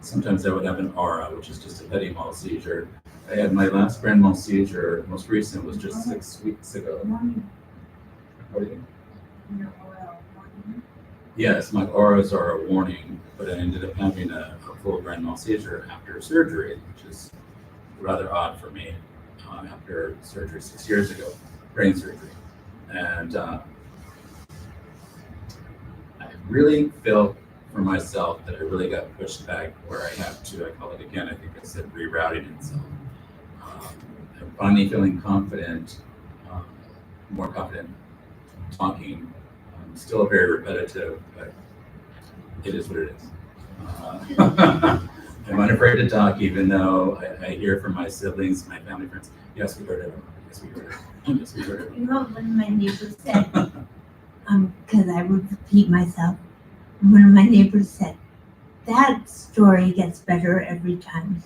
Sometimes I would have an aura, which is just a petit mal seizure. I had my last grand mal seizure, most recent, was just 6 weeks ago. What do you? Yes, my auras are a warning, but I ended up having a full grand mal seizure after surgery, which is rather odd for me after surgery 6 years ago, brain surgery. And I really felt for myself that I really got pushed back where I have to, I call it again, I think I said rerouting itself. I'm finally feeling confident, more confident talking. Still very repetitive, but it is what it is. I'm unafraid to talk, even though I hear from my siblings, my family friends, yes, we heard it. Yes, we heard it. Yes, we heard it. You know, one of my neighbors said, because I would repeat myself, one of my neighbors said, that story gets better every time.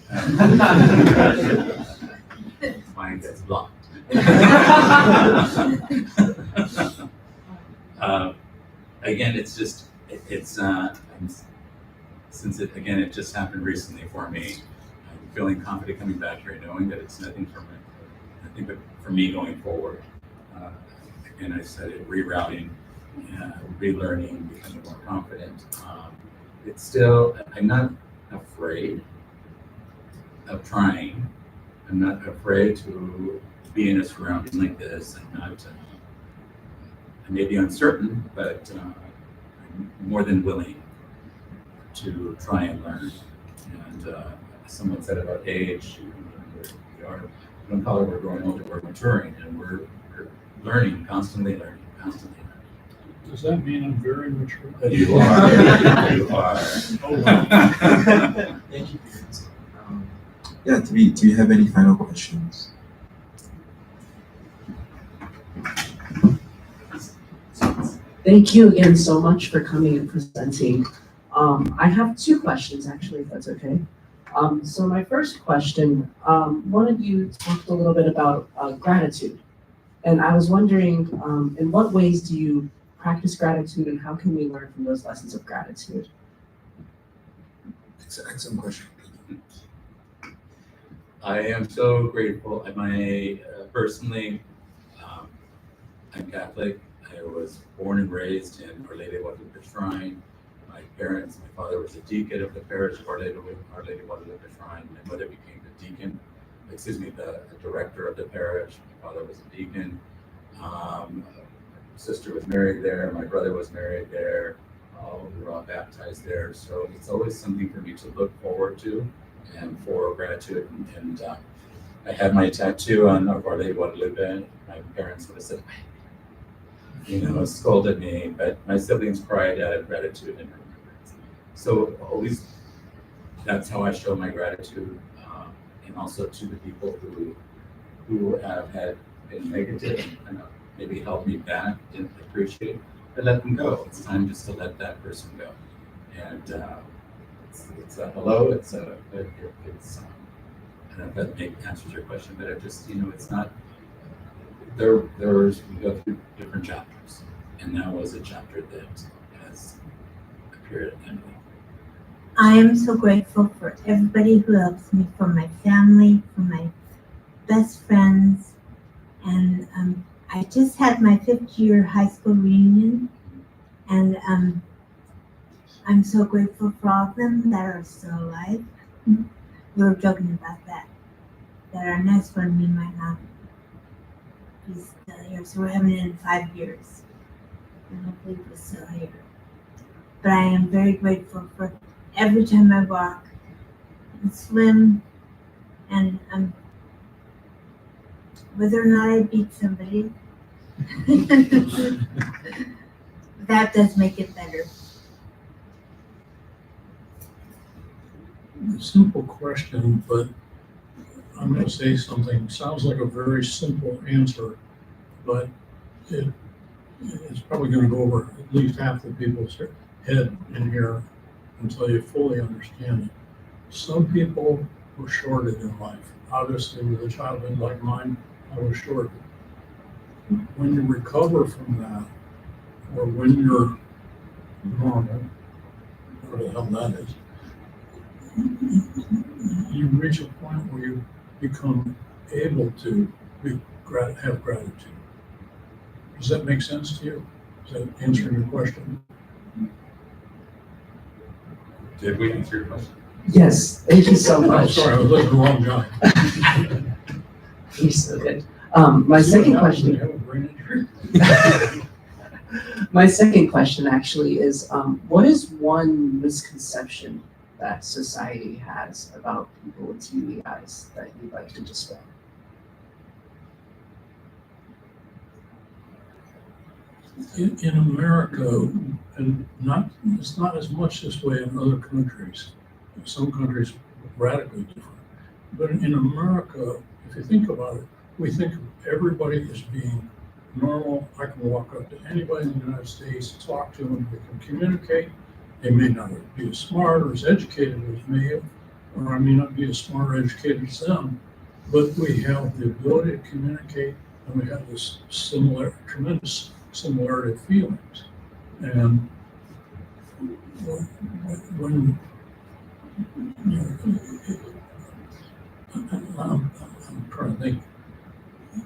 Mine gets blocked. Again, it's just, since it just happened recently for me, I'm feeling confident coming back here, knowing that it's nothing but for me going forward. Again, I said it, rerouting, relearning, becoming more confident. It's still, I'm not afraid of trying. I'm not afraid to be in a surrounding like this. I may be uncertain, but I'm more than willing to try and learn. And someone said about age, we don't call it we're growing older, we're maturing, and we're learning, constantly learning. Does that mean I'm very mature? You are. You are. Oh, wow. Thank you. Yeah, do you have any final questions? Thank you again so much for coming and presenting. I have 2 questions, actually, if that's okay. So my first question, one of you talked a little bit about gratitude. And I was wondering, in what ways do you practice gratitude, and how can we learn from those lessons of gratitude? It's an excellent question. I am so grateful. Personally, I'm Catholic. I was born and raised in Our Lady of Guadalupe Shrine. My parents, my father was a deacon of the parish of Our Lady of Guadalupe Shrine. My mother became the director of the parish. My father was a deacon. My sister was married there. My brother was married there. We were all baptized there. So it's always something for me to look forward to and for gratitude. And I had my tattoo on of Our Lady of Guadalupe. My parents would have said, scolded me, but my siblings cried out of gratitude and remembrance. So always, that's how I show my gratitude, and also to the people who have been negative. maybe held me back, didn't appreciate, I let them go. It's time just to let that person go. And it's a hello, it's I don't know if that answers your question, but it just, it's not, we go through different chapters, and that was a chapter that has appeared at Emily. I am so grateful for everybody who helps me, for my family, for my best friends, and I just had my 5th year high school reunion, and I'm so grateful for all of them that are still alive. We were joking about that our next one we might not be still here, so we're having it in 5 years, and hopefully we're still here. But I am very grateful for every time I walk and swim, and whether or not I beat somebody, that does make it better. A simple question, but I'm going to say something. Sounds like a very simple answer, but it's probably going to go over at least half the people's head in here until you fully understand it. Some people were shorted in life. Obviously, with a childhood like mine, I was shorted. When you recover from that, or when you're normal, whatever the hell that is, you reach a point where you become able to have gratitude. Does that make sense to you? Is that answering your question? Did we answer your question? Yes, thank you so much. I'm sorry, I was looking at the wrong guy. You're so good. My second question. My second question actually is, what is one misconception that society has about people with TBIs that you'd like to dispel? In America, and it's not as much this way in other countries. Some countries radically different. But in America, if you think about it, we think of everybody as being normal. I can walk up to anybody in the United States, talk to them, we can communicate. They may not be as smart or as educated as me, or I may not be as smart or educated as them, but we have the ability to communicate, and we have this tremendous similarity of feelings. And when I'm trying to think,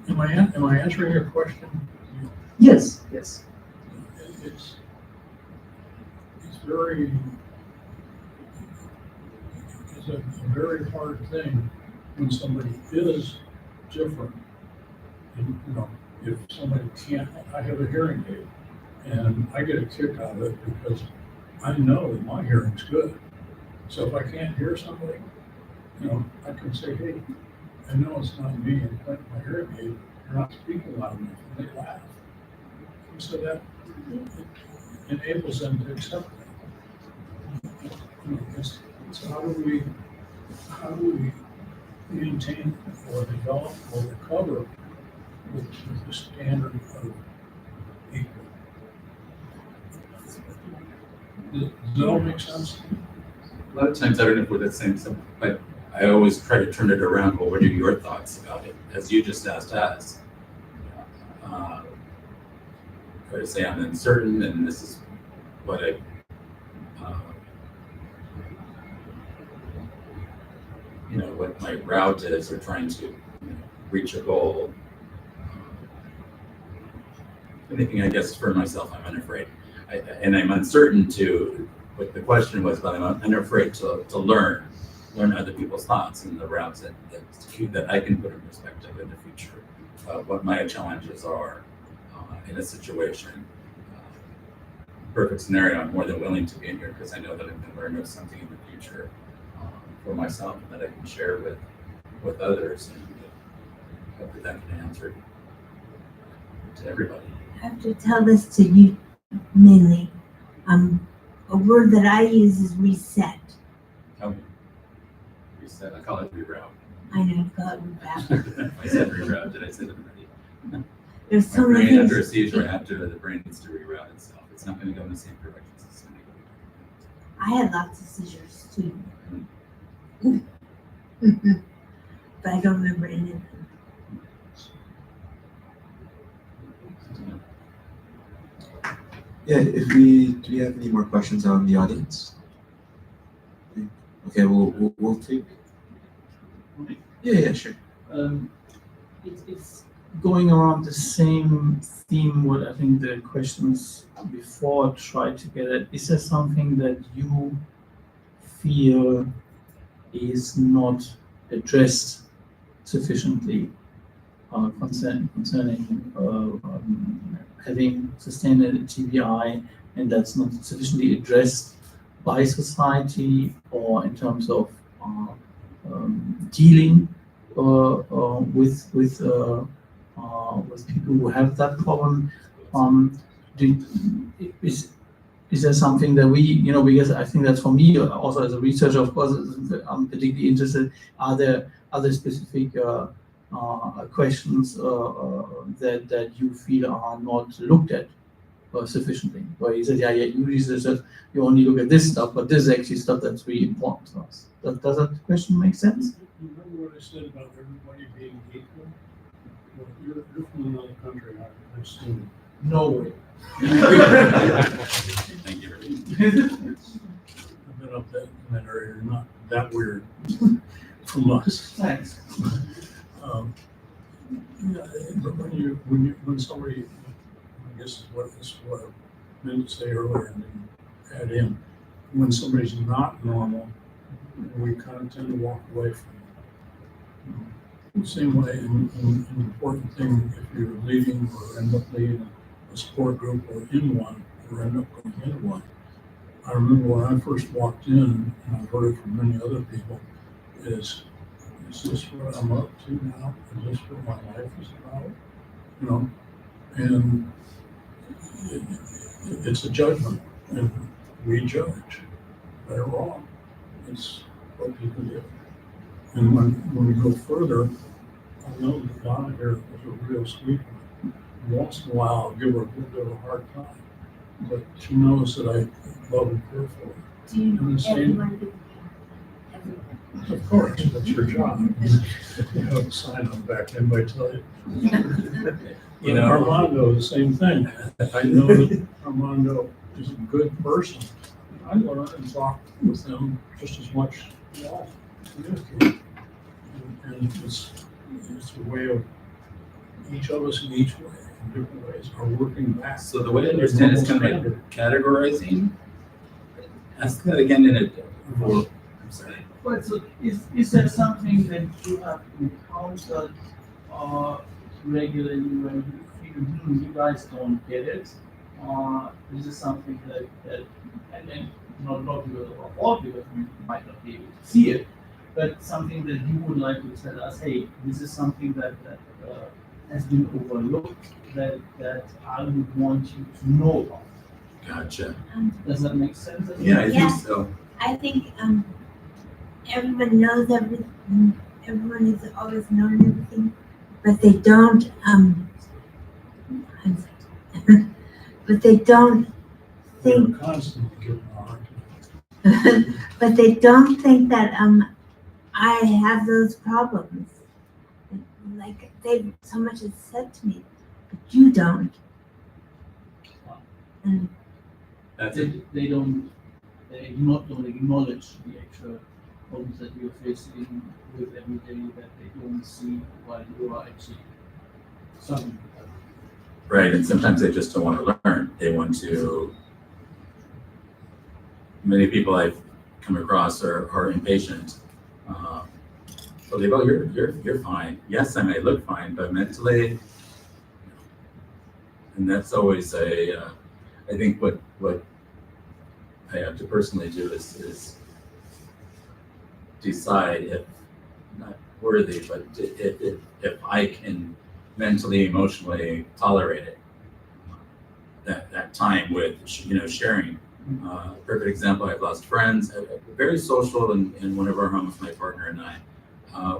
am I answering your question? Yes, yes. It's very, it's a very hard thing when somebody is different. And, if somebody can't, I have a hearing aid, and I get a kick out of it because I know that my hearing's good. So if I can't hear somebody, I can say, hey, I know it's not me, and plant my hearing aid, you're not speaking loud enough, and they laugh. So that enables them to accept that. So how do we maintain or develop or recover with the standard of equal? Does that all make sense? A lot of times I don't know if we're the same, but I always try to turn it around. Well, what are your thoughts about it? As you just asked us. Try to say I'm uncertain, and this is what what my route is, or trying to reach a goal. Anything, I guess, for myself, I'm unafraid. And I'm uncertain too, what the question was, but I'm unafraid to learn other people's thoughts and the routes that I can put in perspective in the future, what my challenges are in a situation. Perfect scenario, I'm more than willing to be in here because I know that I can learn something in the future for myself that I can share with others, and hope that can answer to everybody. I have to tell this to you mainly. A word that I use is reset. Tell me. Reset. I call it reroute. I know, you call it reroute. I said reroute. Did I say that already? There's My so many brain after a things. seizure, after the brain needs to reroute itself. It's not going to go in the same direction. It's going to go I had lots of seizures too. But I don't remember any of them. Yeah, do we have any more questions on the audience? Okay, we'll take. Yeah, sure. It's going around the same theme. What I think the questions before tried to get at. Is there something that you feel is not addressed sufficiently concerning having sustained TBI, and that's not sufficiently addressed by society or in terms of dealing with people who have that problem? Is there something that because I think that's for me also as a researcher, of course, I'm particularly interested. Are there other specific questions that you feel are not looked at sufficiently? Where you said, you researchers, you only look at this stuff, but this is actually stuff that's really important to us. Does that question make sense? You remember what I said about everybody being equal? Well, you're from another country, I assume. No way. Thank you. I've been up in that area, you're not that weird from us. Thanks. Yeah, but when somebody, I guess this is what I meant to say earlier and then add in, when somebody's not normal, we kind of tend to walk away from it. The same way, an important thing, if you're leading or end up leading a support group or in one, or end up going into one. I remember when I first walked in, and I've heard it from many other people, is this what I'm up to now? Is this what my life is about? And it's a judgment, and we judge, right or wrong. It's what people do. And when we go further, I know that Donna here is a real sweet one. Once in a while, I'll give her a little bit of a hard time, but she knows that I love and care for her. Do you And the same- everyone Of course, that's your job. You have a sign on the back, anybody tell you? Armando, the same thing. I know that Armando is a good person. I learn and talk with him just as much as I communicate. And it's a way of each of us in each way, in different ways, are working back. So the way I understand it's kind of like categorizing. Ask that again in a. I'm sorry. But so is there something that you have encountered regularly when you feel you guys don't get it? This is something that and then not because of our fault, because we might not be able to see it, but something that you would like to tell us, hey, this is something that has been overlooked that I would want you to know about. Gotcha. Does that make sense? Yeah, I think so. I think everyone knows everything. Everyone is always knowing everything, but they don't. But they don't think. We're constantly giving a hard time. But they don't think that I have those problems. Like they so much is said to me, but you don't. And They don't acknowledge the actual problems that you're facing with every day that they don't see while you are actually suffering. Right, and sometimes they just don't want to learn. They want to. Many people I've come across are impatient. Well, they go, you're fine. Yes, I may look fine, but mentally, and that's always I think what I have to personally do is decide if not worthy, but if I can mentally, emotionally tolerate it. That time with sharing. Perfect example. I've lost friends. Very social in one of our homes. My partner and I.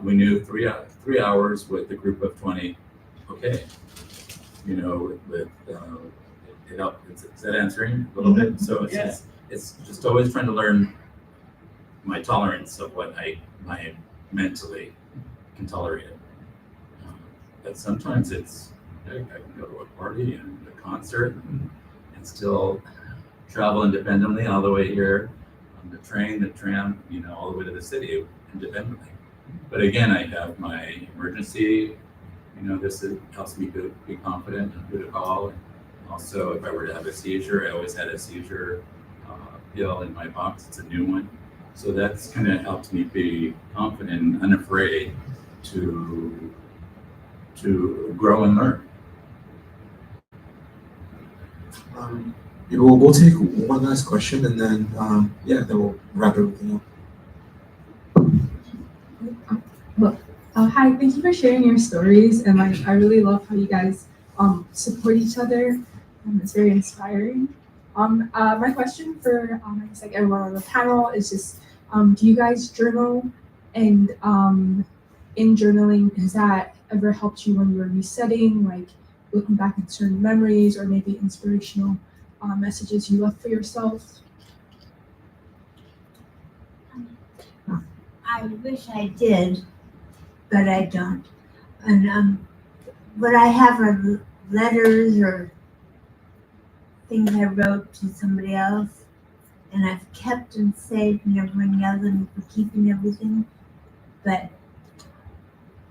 We knew 3 hours with a group of 20. Okay, you know, with it helped. Is that answering a little bit? So it's just always trying to learn my tolerance of what I mentally can tolerate it. But sometimes it's I can go to a party and a concert and still travel independently all the way here on the train, the tram, you know, all the way to the city independently. But again, I have my emergency. You know, helps me be confident and who to call. And also, if I were to have a seizure, I always had a seizure pill in my box. It's a new one. So that's kind of helped me be confident and unafraid to grow and learn. We'll take one last question and then then we'll wrap everything up. Hi, thank you for sharing your stories, and I really love how you guys support each other. It's very inspiring. My question for I guess like everyone on the panel is just do you guys journal, and in journaling, has that ever helped you when you were resetting, like looking back at certain memories or maybe inspirational messages you left for yourself? I wish I did, but I don't. And what I have are letters or things I wrote to somebody else, and I've kept and saved, and everyone yelled at me for keeping everything, but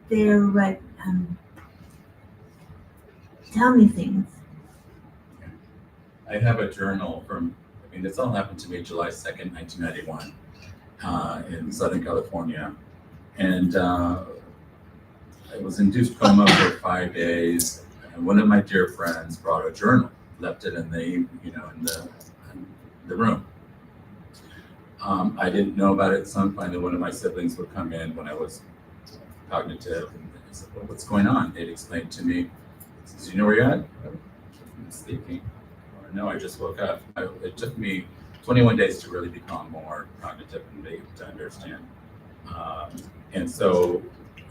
they're what tell me things. I have a journal this all happened to me July 2nd, 1991, in Southern California. And I was induced coma for 5 days. And one of my dear friends brought a journal, left it in the room. I didn't know about it. Finally, one of my siblings would come in when I was cognitive, and I said, "Well, what's going on?" They'd explain to me. "Do you know where you're at?" "I'm sleeping." Or, "No, I just woke up." It took me 21 days to really become more cognitive and be able to understand. And so,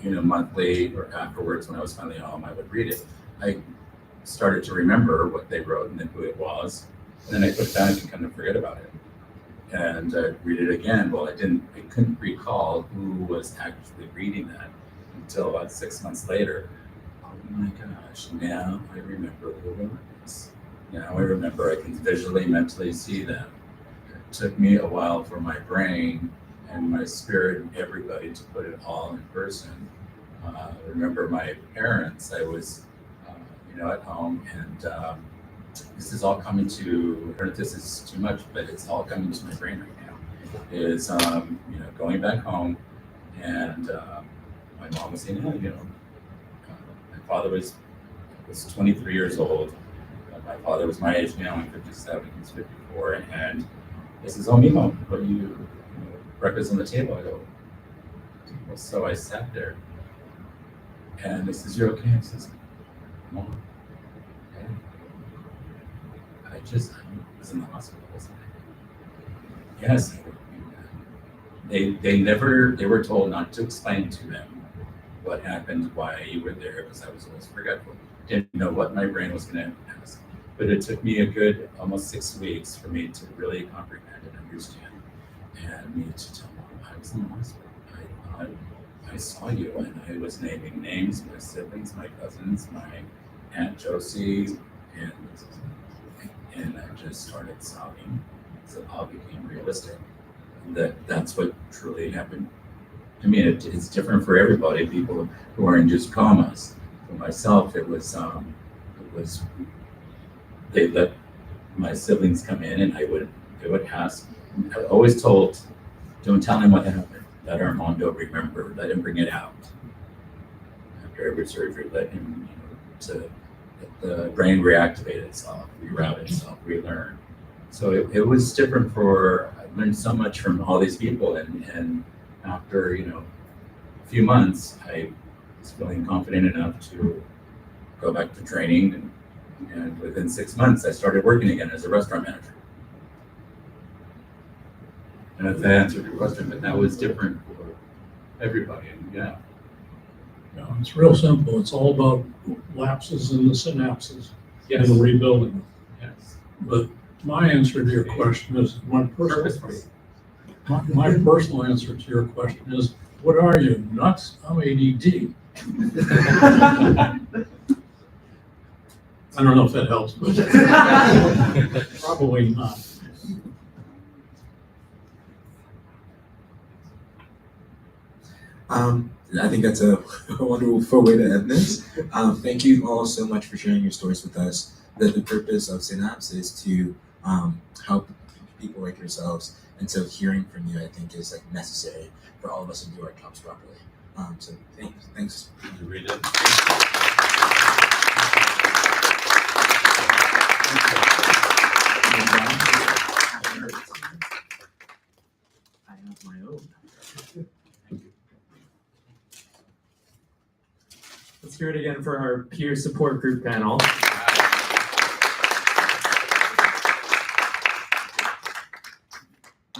monthly or afterwards, when I was finally home, I would read it. I started to remember what they wrote and then who it was. And then I put it back and kind of forget about it. And I'd read it again. Well, I couldn't recall who was actually reading that until about 6 months later. Oh my gosh, now I remember who it was. Now I remember, I can visually, mentally see them. It took me a while for my brain and my spirit and everybody to put it all in person. I remember my parents, I was, at home, and this is all coming to, I don't know if this is too much, but it's all coming to my brain right now, is, going back home, and my mom was saying, my father was 23 years old. My father was my age now, I'm 57, he's 54, and this is, "Oh, Mimo, what do you breakfast on the table?" I go, well, so I sat there, and this is, "You're okay?" I says, "Mom, okay." I was in the hospital, wasn't I? Yes. They were told not to explain to them what happened, why you were there, because I was always forgetful. Didn't know what my brain was going to ask. But it took me a good almost 6 weeks for me to really comprehend and understand, and me to tell Mom I was in the hospital. I saw you, and I was naming names, my siblings, my cousins, my Aunt Josie, and I just started sobbing. So it all became realistic. That's what truly happened to me. It's different for everybody. People who are in just comas. For myself, it was they let my siblings come in, and they would ask. I always told, "Don't tell him what happened. Let Armando remember. Let him bring it out. After every surgery, let him, to let the brain reactivate itself, reroute itself, relearn." So it was different I learned so much from all these people, and after, a few months, I was feeling confident enough to go back to training, and within 6 months, I started working again as a restaurant manager. And if that answered your question, but that was different for everybody, and Yeah, it's real simple. It's all about lapses in the synapses Yes. and rebuilding them. Yes. But my answer to your question is, my personal answer to your question is, what are you, nuts? I'm ADD. I don't know if that helps, but probably not. I think that's a wonderful way to end this. Thank you all so much for sharing your stories with us. The purpose of Synapse is to help people like yourselves, and so hearing from you, I think, is like necessary for all of us to do our jobs properly. So thanks. Can you read it? I have my own. Let's hear it again for our peer support group panel.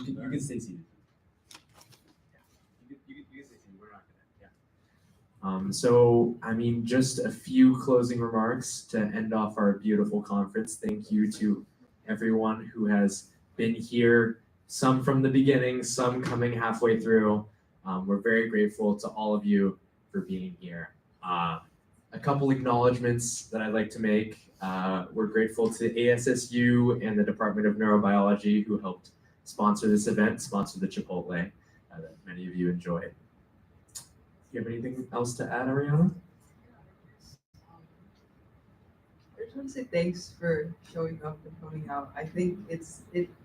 You can stay seated. You can stay seated. We're not gonna. So, I mean, just a few closing remarks to end off our beautiful conference. Thank you to everyone who has been here, some from the beginning, some coming halfway through. We're very grateful to all of you for being here. A couple acknowledgements that I'd like to make. We're grateful to ASSU and the Department of Neurobiology who helped sponsor this event, sponsor the Chipotle that many of you enjoyed. Do you have anything else to add, Ariana? I just want to say thanks for showing up and coming out. I think it's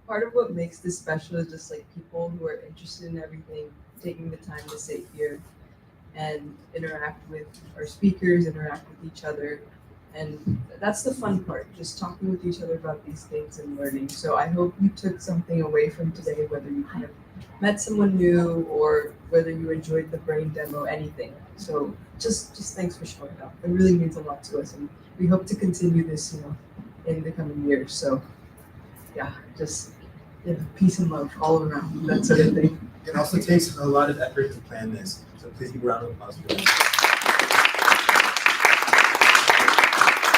part of what makes this special is just like people who are interested in everything, taking the time to sit here and interact with our speakers, interact with each other. And that's the fun part, just talking with each other about these things and learning. So I hope you took something away from today, whether you kind of met someone new or whether you enjoyed the brain demo, anything. So just thanks for showing up. It really means a lot to us, and we hope to continue this, in the coming years. So yeah, just peace and love all around, that sort of thing. It also takes a lot of effort to plan this, so please give a round of applause for that.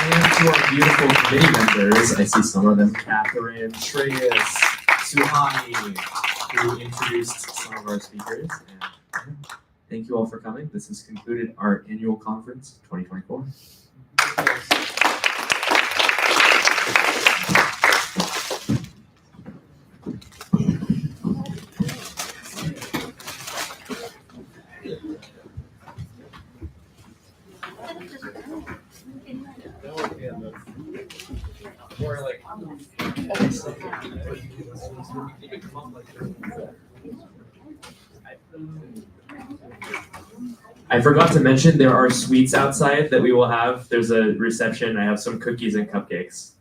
And to our beautiful committee members, I see some of them, Catherine, Shreyas, Suhani, who introduced some of our speakers. And thank you all for coming. This has concluded our annual conference 2024. Or like, I forgot to mention there are sweets outside that we will have. There's a reception. I have some cookies and cupcakes.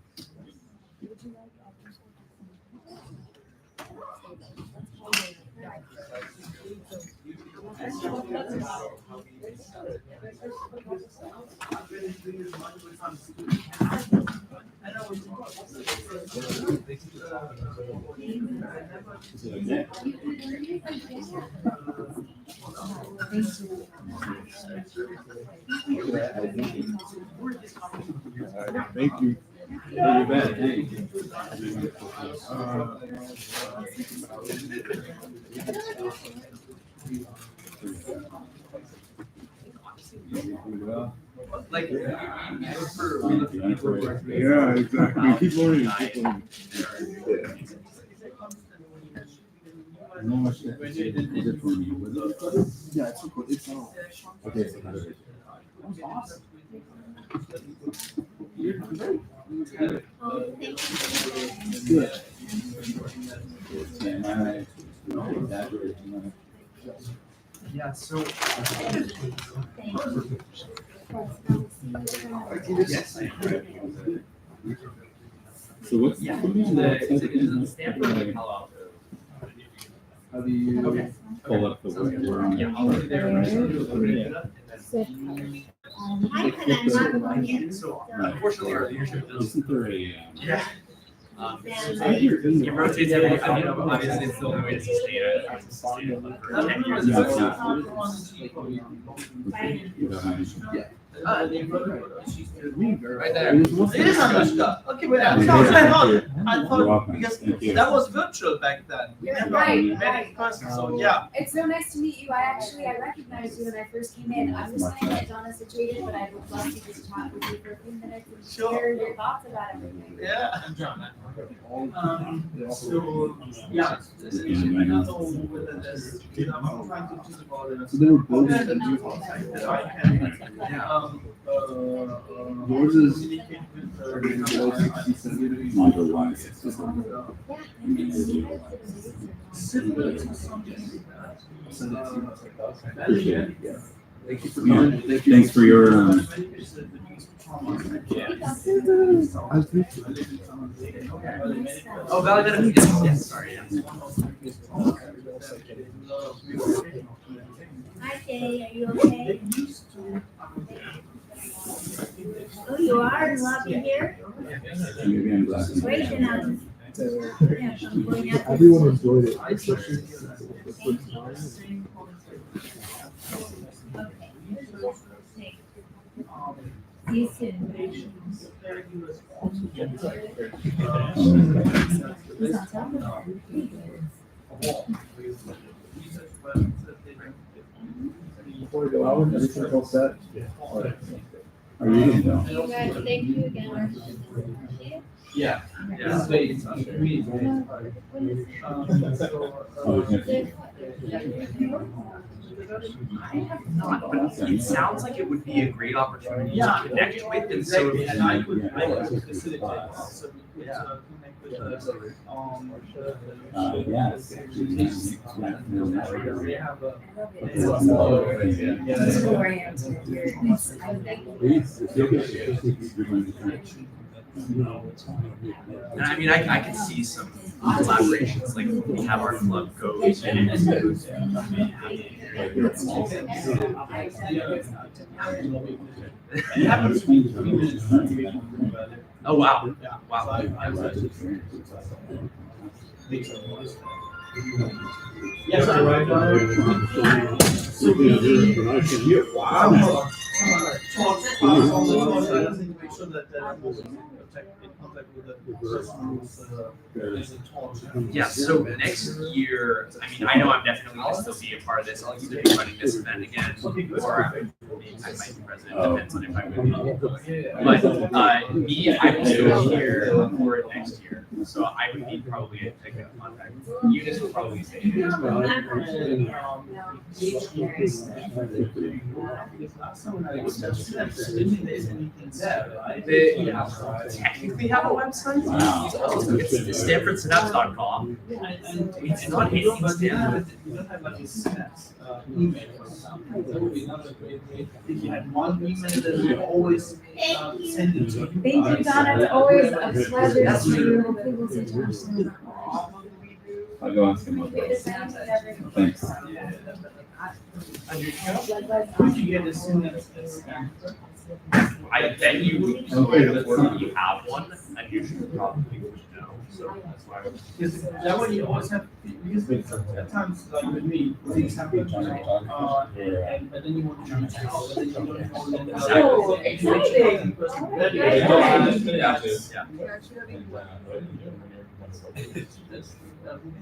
Thank you. Very bad. Thank you. Like, Yeah, exactly. Keep learning. Keep learning. No much. Yeah, it's okay. It's all. Okay. Good. Yeah, so. So what's Yeah, the it's in Stanford, like Palo Alto. How do you pull up the word? Yeah, I'll be there. So unfortunately, our leadership doesn't. Isn't there a? Yeah. You rotate every, but obviously it's the only way to sustain it. For 10 years. Yeah. Right there. It is Anushka. Okay, but I thought because that was virtual back then. We never met in person, so yeah. It's so nice to meet you. I recognized you when I first came in. I'm just gonna get Donna situated, but I would love to just chat with you for a few minutes and share your thoughts about everything. Yeah. So yeah, I don't know whether there's. I'm trying to think about it. So they were both in the new yours is below 67. Mine are wide. Similar to something. Thank you for coming. Thanks for your. Oh, validation. Yes, sorry. Hi, Kay, are you okay? Oh, you are? Love you here? Maybe I'm glad. Great, then I'm going out. Everyone enjoyed it, especially the first time. See you soon. Everything's all set. Are you eating now? You guys, thank you again. Yeah. Yeah. I have not, but it sounds like it would be a great opportunity to connect with, and so And I would facilitate. So we could connect with Yes. they have a. And I mean, I could see some collaborations, like we have our club goes and oh wow, wow. Yes, I right. So we wow. Make sure that in contact with the person who's Yeah, so next year, I mean, I know I'm definitely going to still be a part of this. I'll either be running this event again, or I might be president, depends on if I would be. But me, I will still be here for it next year. So I would need probably a contact. Eunice will probably say. They technically have a website. It's StanfordSynapse.com. We do not hate things Stanford. We don't have like a synapse email or something. That would be another great way. If you had one email that we always send it to you. Thank you, Donna. It's always a pleasure to see you. Hopefully we'll see you soon. I'll go ask him what Thanks. Would you get as soon as Stanford? I bet you have one, and you should probably know. So that's why. Because that way you always have, because at times like with me, things happen, and but then you want to reach out, but then you don't know when it's Oh, exciting.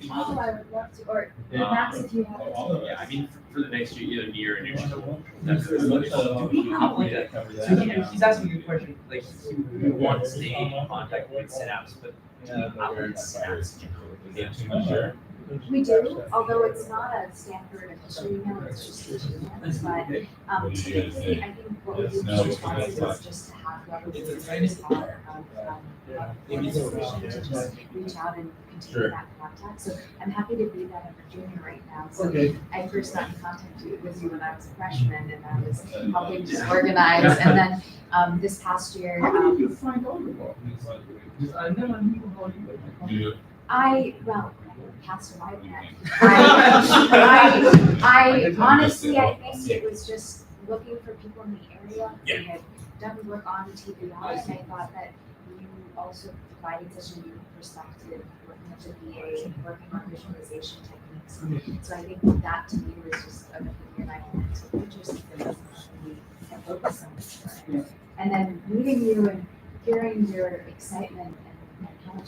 Oh, I would love to, or Max, if you have. Yeah, I mean, for the next year, either near and near. He's asking you a question, like, he wants to stay in contact with Synapse, but do you have a Synapse email? We do, although it's not a Stanford official email, it's just a Gmail, but typically, I think what we do for responses is just to have whoever the visitors have information to just reach out and continue that contact. So I'm happy to be that a junior right now. So I first got in contact with you when I was a freshman, and I was helping just organize, and then this past year. How did you find out about this? I never knew how you. Well, Pastor I honestly, I think it was just looking for people in the area who had done work on TBI, and I thought that you also provided such a unique perspective working with the VA, working on visualization techniques. So I think that to me was just a thing that I wanted to interest in and focus on. And then meeting you and hearing your excitement